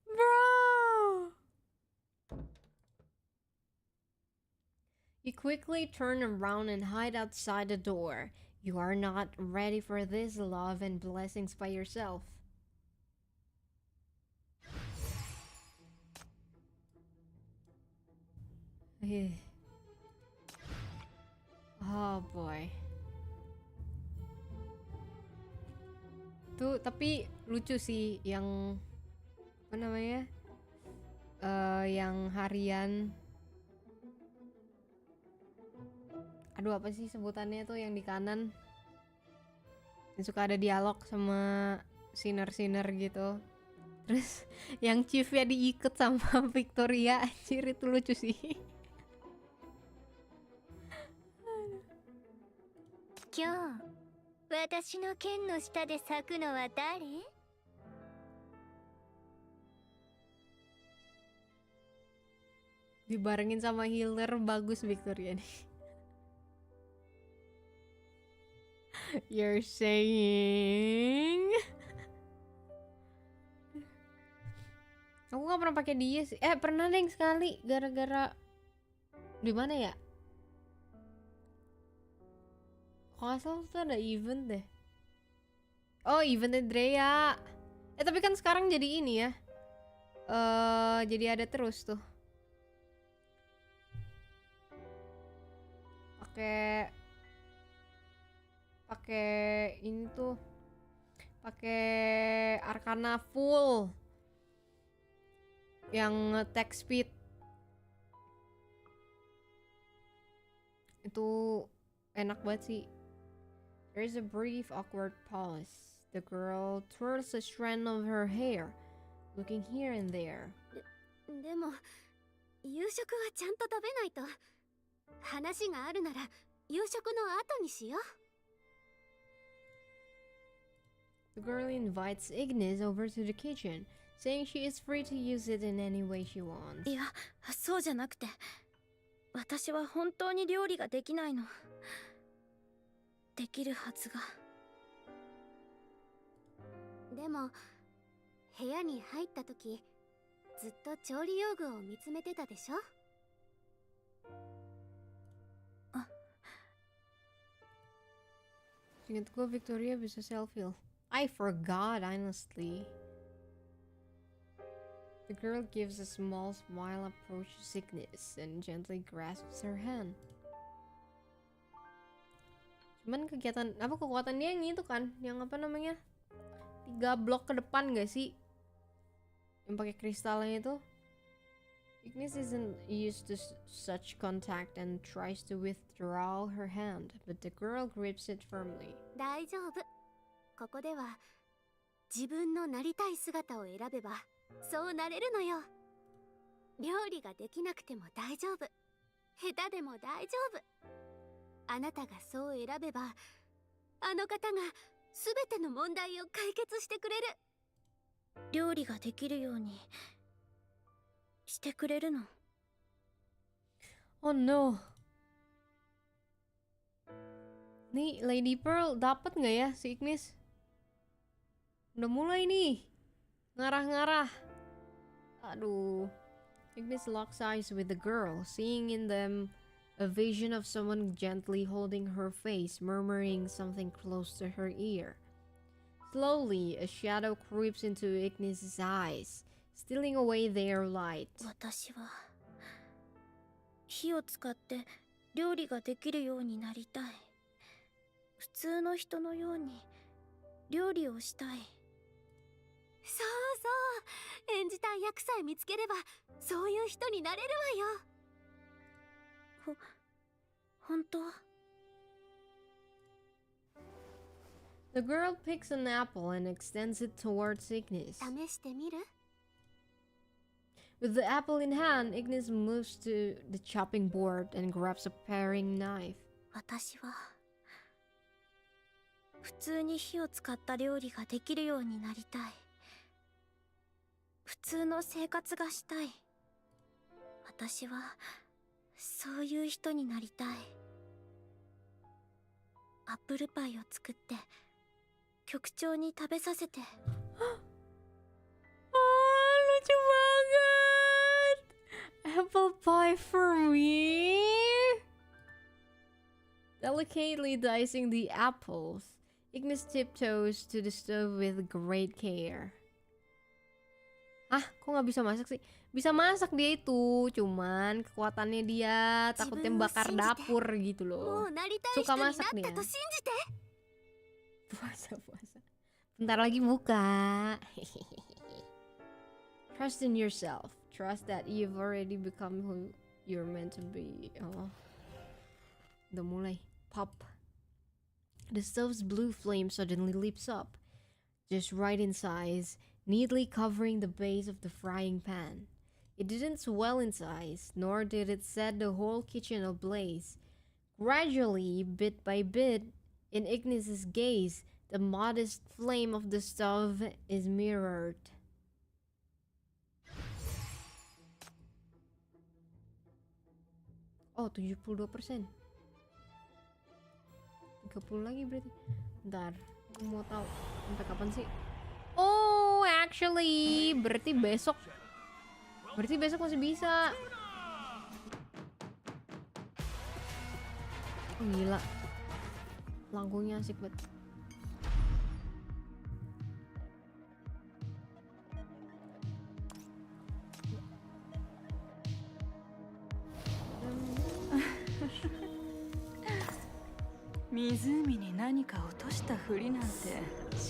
bro. You quickly turn around and hide outside the door. You are not ready for this love and blessings by yourself. Oh boy. Tuh, tapi lucu sih yang apa namanya? Yang harian. Aduh, apa sih sebutannya tuh yang di kanan? Yang suka ada dialog sama sinner-sinner gitu. Terus yang chiefnya diikat sama Victoria, anjir itu lucu sih. Kyo, 私の剣の下で咲くのは誰? Dibarengin sama healer, bagus Victoria nih. You're saying? Aku gak pernah pakai dia sih. Pernah deh sekali gara-gara di mana ya? Kalau nggak salah tuh ada event deh. Oh, eventnya Drea. Tapi kan sekarang jadi ini ya. Jadi ada terus tuh. Pakai ini tuh. Pakai Arcana full. Yang attack speed. Itu enak banget sih. There is a brief awkward pause. The girl twirls a strand of her hair, looking here and there. でも夕食はちゃんと食べないと。話があるなら夕食の後にしよう。The girl invites Ignis over to the kitchen, saying she is free to use it in any way she wants. いや、そうじゃなくて、私は本当に料理ができないの。できるはずが。でも部屋に入った時、ずっと調理用具を見つめてたでしょ。Ingat gue Victoria bisa self-heal. I forgot, honestly. The girl gives a small smile, approaches Ignis, and gently grasps her hand. Cuman kekuatan dia yang itu kan, yang apa namanya? 3 blok ke depan gak sih? Yang pakai kristalnya itu. Ignis isn't used to such contact and tries to withdraw her hand, but the girl grips it firmly. 大丈夫。ここでは自分のなりたい姿を選べばそうなれるのよ。料理ができなくても大丈夫。下手でも大丈夫。あなたがそう選べばあの方がすべての問題を解決してくれる。料理ができるようにしてくれるの。 Oh no. Nih Lady Pearl dapat nggak ya si Ignis? Udah mulai nih ngarah-ngarah. Aduh. Ignis locks eyes with the girl, seeing in them a vision of someone gently holding her face, murmuring something close to her ear. Slowly, a shadow creeps into Ignis's eyes, stealing away their light. 私は火を使って料理ができるようになりたい。普通の人のように料理をしたい。そうそう、演じたい役さえ見つければそういう人になれるわよ。本当？ The girl picks an apple and extends it towards Ignis. 試してみる？ With the apple in hand, Ignis moves to the chopping board and grabs a paring knife. 私は普通に火を使った料理ができるようになりたい。普通の生活がしたい。私はそういう人になりたい。アップルパイを作って局長に食べさせて。Lucu banget. Apple pie for me. Delicately dicing the apples, Ignis tiptoes to the stove with great care. Ah, kok nggak bisa masak sih? Bisa masak dia itu, cuman kekuatannya dia takutnya bakar dapur gitu loh. Suka masak dia. Puasa. Bentar lagi buka. Trust in yourself. Trust that you've already become who you're meant to be. Oh. Udah mulai. Pop. The stove's blue flame suddenly leaps up, just right in size, neatly covering the base of the frying pan. It didn't swell in size, nor did it set the whole kitchen ablaze. Gradually, bit by bit, in Ignis's gaze, the modest flame of the stove is mirrored. Oh, 72%. 30 lagi berarti. Bentar, aku mau tahu sampai kapan sih? Oh, actually, berarti besok masih bisa. Oh, gila. Langkungnya asik banget.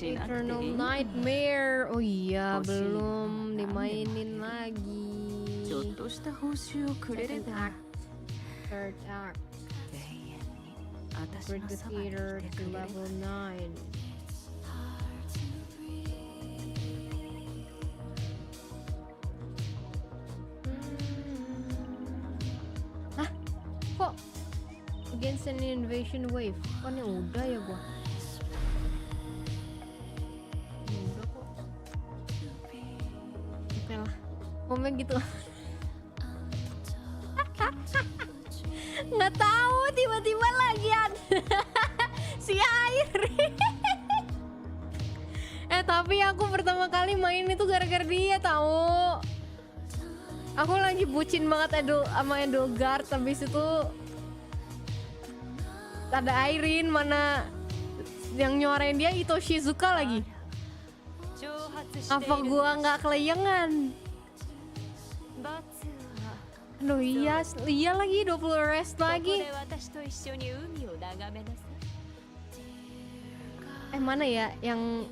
Eternal Nightmare. Oh iya, belum dimainin lagi. Second act, third act. Bring the theater to level 9. Hah? Kok against an invasion wave? Kan yang udah ya gua. Udah kok. Oke lah. Momen gitu. Nggak tahu, tiba-tiba lagian si air. Tapi aku pertama kali main itu gara-gara dia tahu. Aku lagi bucin banget sama Edelgard, habis itu ada Airin, mana yang nyuarain dia Ito Shizuka lagi. Apa gua nggak kelayangan? 罰は Aduh iya, iya lagi 20 rest ここ lagi. で私と一緒に海を眺めなさい。 Mana ya yang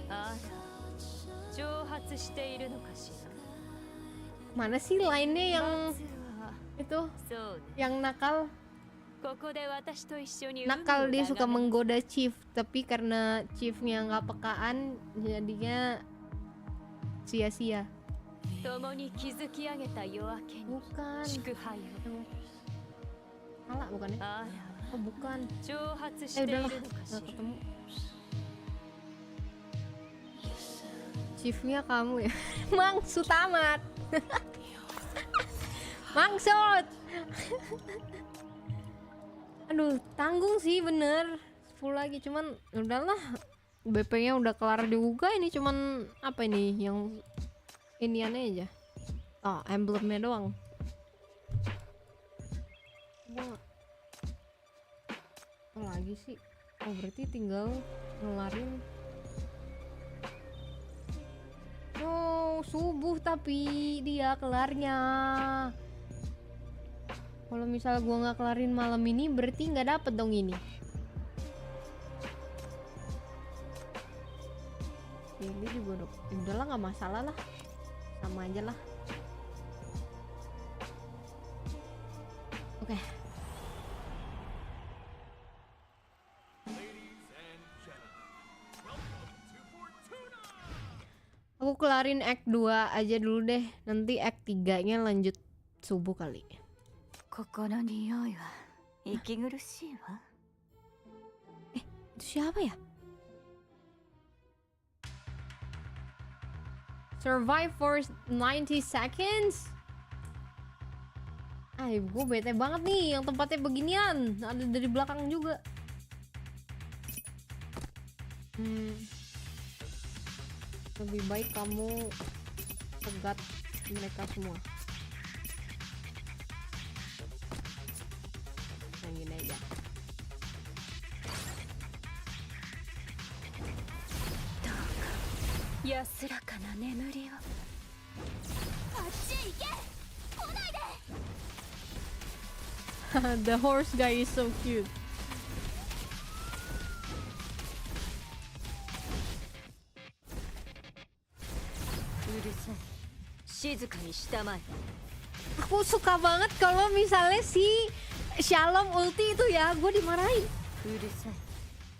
あら、蒸発しているのかしら。 mana sih lainnya yang 罰は itu そうね。 yang nakal? ここで私と一緒に海を Nakal 眺め dia な suka さい。 menggoda chief, tapi karena chiefnya nggak pekaan jadinya sia-sia. 共に築き上げた夜明けに Bukan. 祝杯を。 Salah bukan ya? あら、 Oh bukan. 蒸発している Udahlah, のかし nggak ら。 ketemu. Chiefnya kamu ya? Mangsud amat. Mangsud. Aduh, tanggung sih bener. 10 lagi cuman udahlah. BP-nya udah kelar juga, ini cuman apa ini yang iniannya aja. Oh, emblemnya doang. Wah. Apa lagi sih? Oh, berarti tinggal ngelarin. Oh, subuh tapi dia kelarnya. Kalau misal gua nggak kelarin malam ini berarti nggak dapet dong ini. Ini juga dong. Udahlah nggak masalah lah. Sama aja lah. Oke. Aku kelarin act 2 aja dulu deh. Nanti act 3-nya lanjut subuh kali. ここの匂いは息苦しいわ。 Itu siapa ya? Survive for 90 seconds? Ay, gue bete banget nih yang tempatnya beginian. Ada dari belakang juga. Lebih baik kamu pegat mereka semua. Yang gini aja.安らかな眠りを。 The horse guy is so cute. うるさい。静かにしたまえ。 Aku suka banget kalau misalnya si Shalom ulti itu ya, gue dimarahin. うるさい。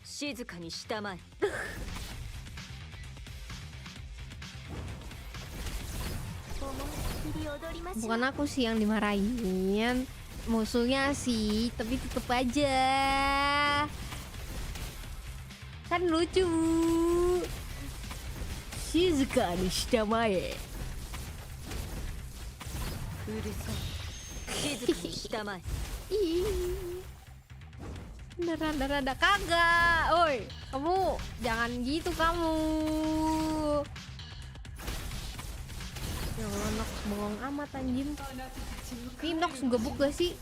静かにしたまえ。 Bukan aku sih yang dimarahin, musuhnya sih, tapi tetep aja kan lucu. Shizuka ni shitamae. うるさい。静かにしたまえ。 Rada-rada kagak, oi, kamu jangan gitu kamu. Ya Allah, Nox bengong amat anjing. Ini Nox gebuk gak sih?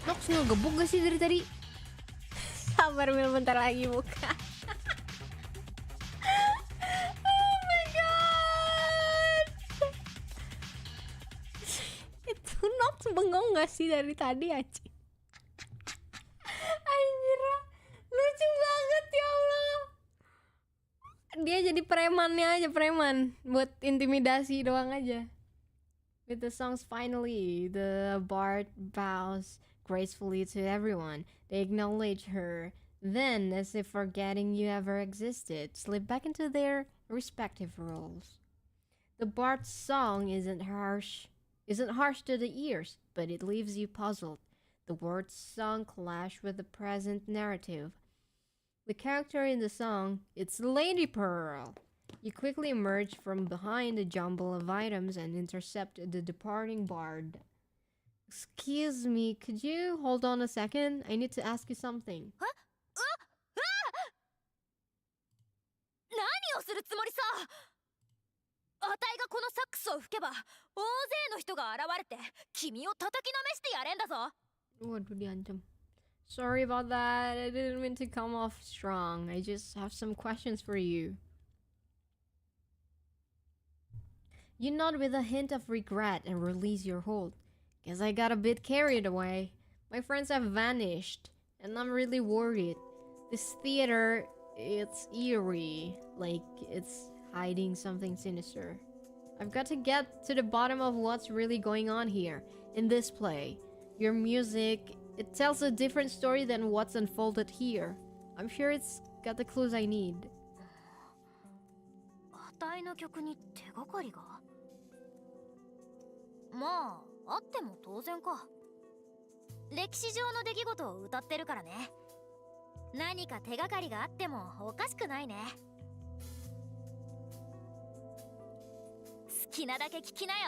Nox ngegebuk gak sih dari tadi? Sabar Mil, bentar lagi buka. Oh my god. Itu Nox bengong gak sih dari tadi anjing? Anjir, lucu banget ya Allah. Dia jadi premannya aja, preman buat intimidasi doang aja. With the songs finally, the bard bows gracefully to everyone. They acknowledge her. Then, as if forgetting you ever existed, slip back into their respective roles. The bard's song isn't harsh to the ears, but it leaves you puzzled. The words sung clash with the present narrative. The character in the song, it's Lady Pearl. You quickly emerge from behind a jumble of items and intercept the departing bard. Excuse me, could you hold on a second? I need to ask you something. 何をするつもりさ。あたいがこのサックスを吹けば大勢の人が現れて君を叩きのめしてやれんだぞ。 Waduh, diancam. Sorry about that. I didn't mean to come off strong. I just have some questions for you. You nod with a hint of regret and release your hold. Guess I got a bit carried away. My friends have vanished, and I'm really worried. This theater, it's eerie, like it's hiding something sinister. I've got to get to the bottom of what's really going on here, in this play. Your music, it tells a different story than what's unfolded here. I'm sure it's got the clues I need. あたいの曲に手がかりが？まあ、あっても当然か。歴史上の出来事を歌ってるからね。何か手がかりがあってもおかしくないね。好きなだけ聞きなよ。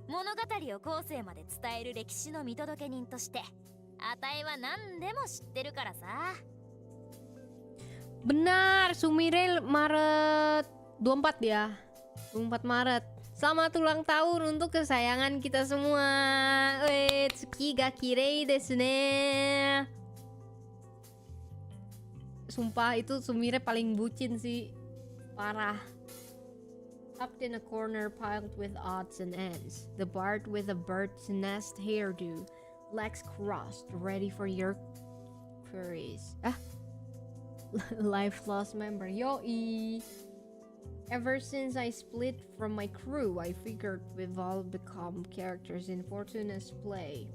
物語を後世まで伝える歴史の見届け人として、あたいは何でも知ってるからさ。Benar, Sumire Maret 24 ya. 24 Maret. Selamat ulang tahun untuk kesayangan kita semua. Tsuki ga kirei desu ne. Sumpah itu Sumire paling bucin sih. Parah. Tucked in a corner piled with odds and ends. The bard with a bird's nest hairdo. Legs crossed, ready for your queries. Life lost member. Yoi. Ever since I split from my crew, I figured we've all become characters in Fortuna's play.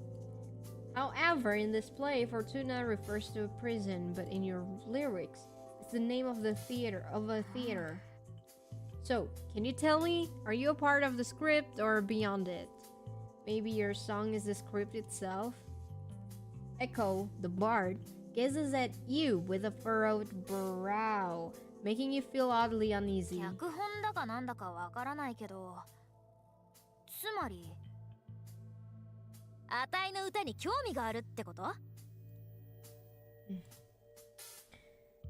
However, in this play, Fortuna refers to a prison, but in your lyrics, it's the name of the theater. So, can you tell me, are you a part of the script or beyond it? Maybe your song is the script itself? Echo, the bard, gazes at you with a furrowed brow, making you feel oddly uneasy. 脚本だかなんだかわからないけど、つまりあたいの歌に興味があるってこと？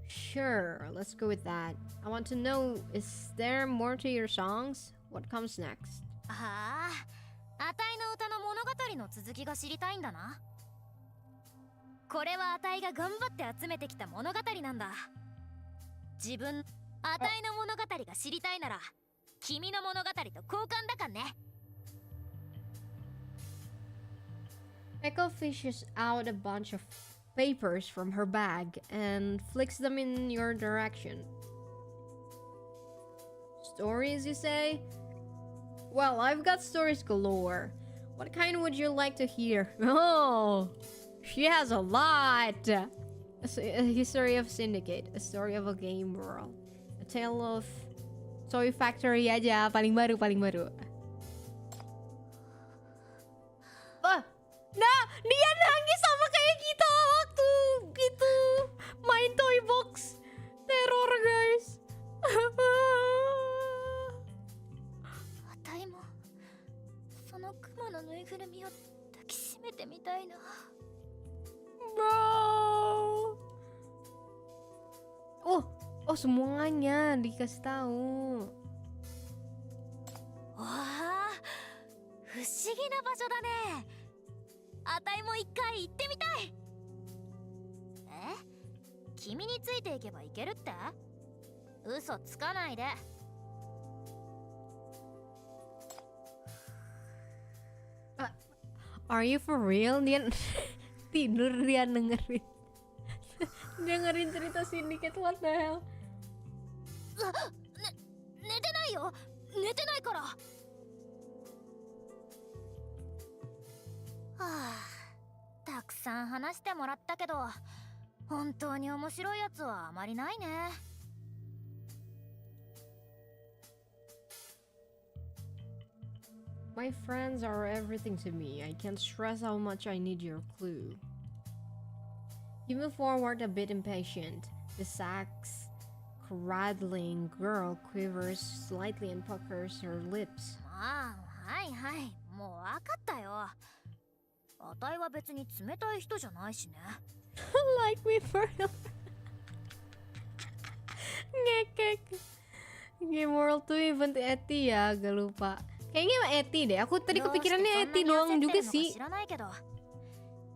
Sure, let's go with that. I want to know, is there more to your songs? What comes next? ああ、あたいの歌の物語の続きが知りたいんだな。これはあたいが頑張って集めてきた物語なんだ。自分、あたいの物語が知りたいなら、君の物語と交換だかんね。Echo fishes out a bunch of papers from her bag and flicks them in your direction. Stories, you say? Well, I've got stories galore. What kind would you like to hear? Oh, she has a lot. A history of Syndicate, a story of a game world, a tale of Toy Factory aja, paling baru. Nah, dia nangis sama kayak kita waktu itu main toy box teror, guys. あたいもそのクマのぬいぐるみを抱きしめてみたいな。 Bro. Oh semuanya dikasih tahu. Wah, 不思議な場所だね。あたいも一回行ってみたい。君についていけばいけるって？嘘つかないで。Are you for real? Dia tidur, dia dengerin cerita Syndicate. What the hell? 寝てないよ。寝てないから。はあ、たくさん話してもらったけど、本当に面白いやつはあまりないね。My friends are everything to me. I can't stress how much I need your clue. You move forward a bit impatient. The sax cradling girl quivers slightly and puckers her lips. まあ、はいはい、もうわかったよ。あたいは別に冷たい人じゃないしね。Like me for ngekek. Game World tuh event Eti ya, gak lupa. Kayaknya Eti deh. Aku tadi kepikirannya Eti doang juga sih. 知らないけど、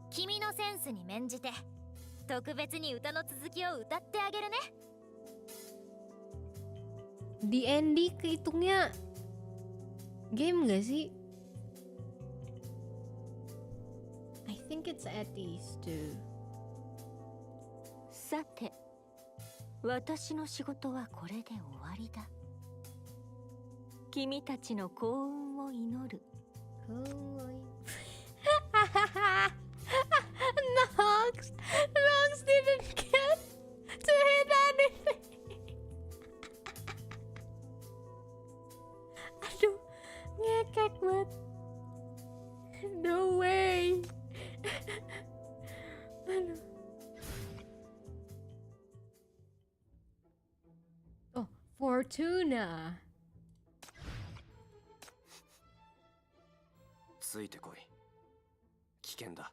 君のセンスに免じて特別に歌の続きを歌ってあげるね。Di Andy kehitungnya game gak sih? I think it's at these two. さて、私の仕事はこれで終わりだ。君たちの幸運を祈る。Nox didn't get to hit anything. Aduh, ngekek banget. No way. Aduh. Oh, Fortuna. ついてこい。危険だ。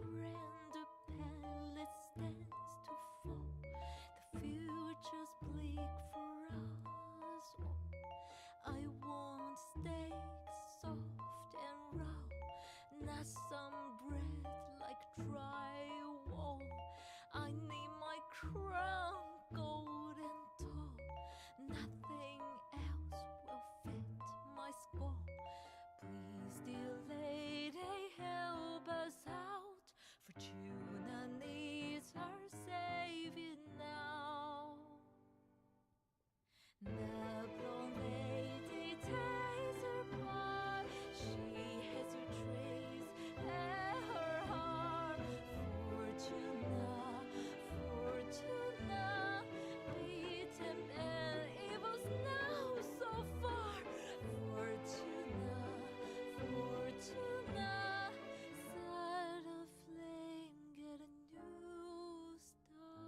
Grand palace stands to fall. The future's bleak for us all. I want steaks soft and raw, not some bread like drywall. I need my crown gold and tall. Nothing else will fit my skull. Please, dear lady, help us out. Fortuna needs her saving now. The blonde lady takes her part. She has her trace at her heart. Fortuna, Fortuna, beaten and evil's now so far. Fortuna, Fortuna, set a flame, get a new start.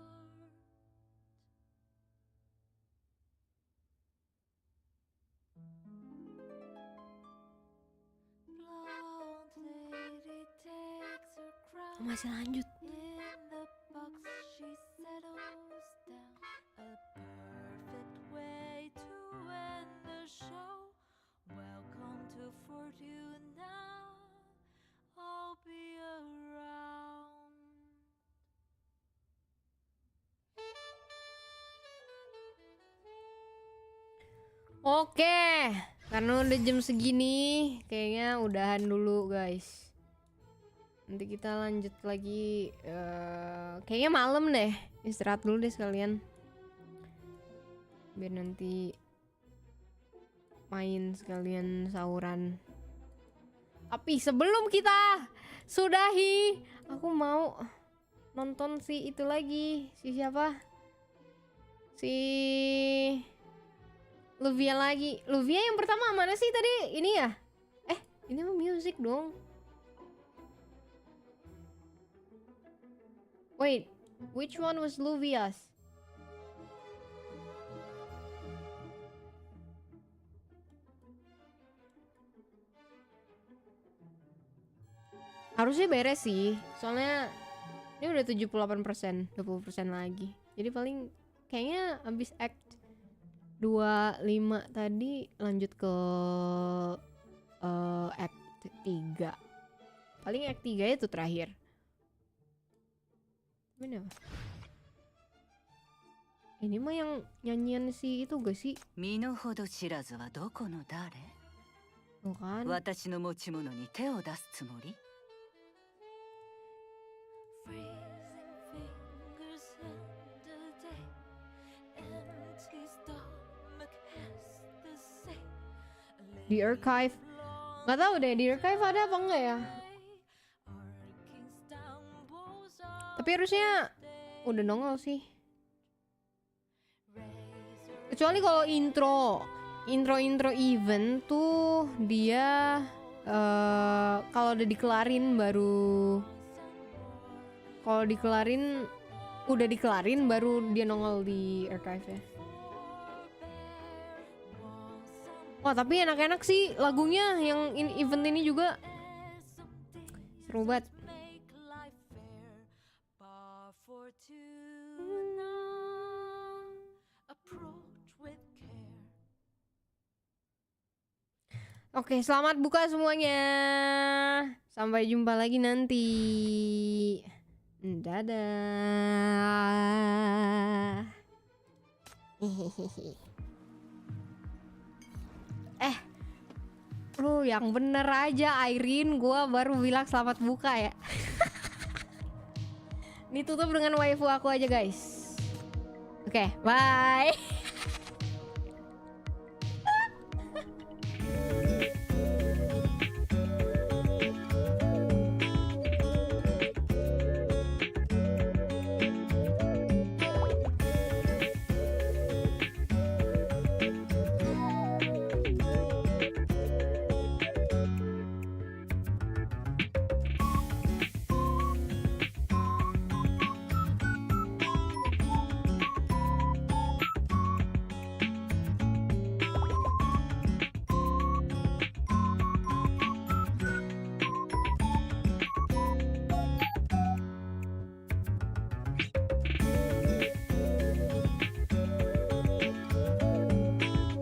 Blonde lady takes her crown. Masih lanjut. In the box she settles down. A perfect way to end the show. Welcome to Fortuna. I'll be around. Oke, karena udah jam segini, kayaknya udahan dulu guys. Nanti kita lanjut lagi. Kayaknya malam deh, istirahat dulu deh sekalian. Biar nanti main sekalian sahuran. Tapi sebelum kita sudahi, aku mau nonton si itu lagi. Si siapa? Si Luvia lagi. Luvia yang pertama mana sih tadi? Ini ya? Ini mah music dong. Wait, which one was Luvia's? Harusnya beres sih. Soalnya ini udah 78%, 20% lagi. Jadi paling kayaknya abis act 25 tadi lanjut ke act 3. Paling act 3 itu terakhir. Mana? Ini mah yang nyanyian si itu gak sih? 身の程知らずはどこの誰？ Tuh kan? 私の持ち物に手を出すつもり？ Freezing fingers in the day. Empty stomach has the same. Di archive. Gak tahu deh di archive ada apa enggak ya? Tapi harusnya udah nongol sih. Kecuali kalau intro event tuh dia kalau udah dikelarin baru, kalau dikelarin udah dikelarin baru dia nongol di archive ya. Wah tapi enak-enak sih lagunya yang event ini juga seru banget. Oke, selamat buka semuanya. Sampai jumpa lagi nanti. Dadah. Lu yang bener aja Irene, gua baru bilang selamat buka ya. Ditutup dengan waifu aku aja guys. Oke, bye.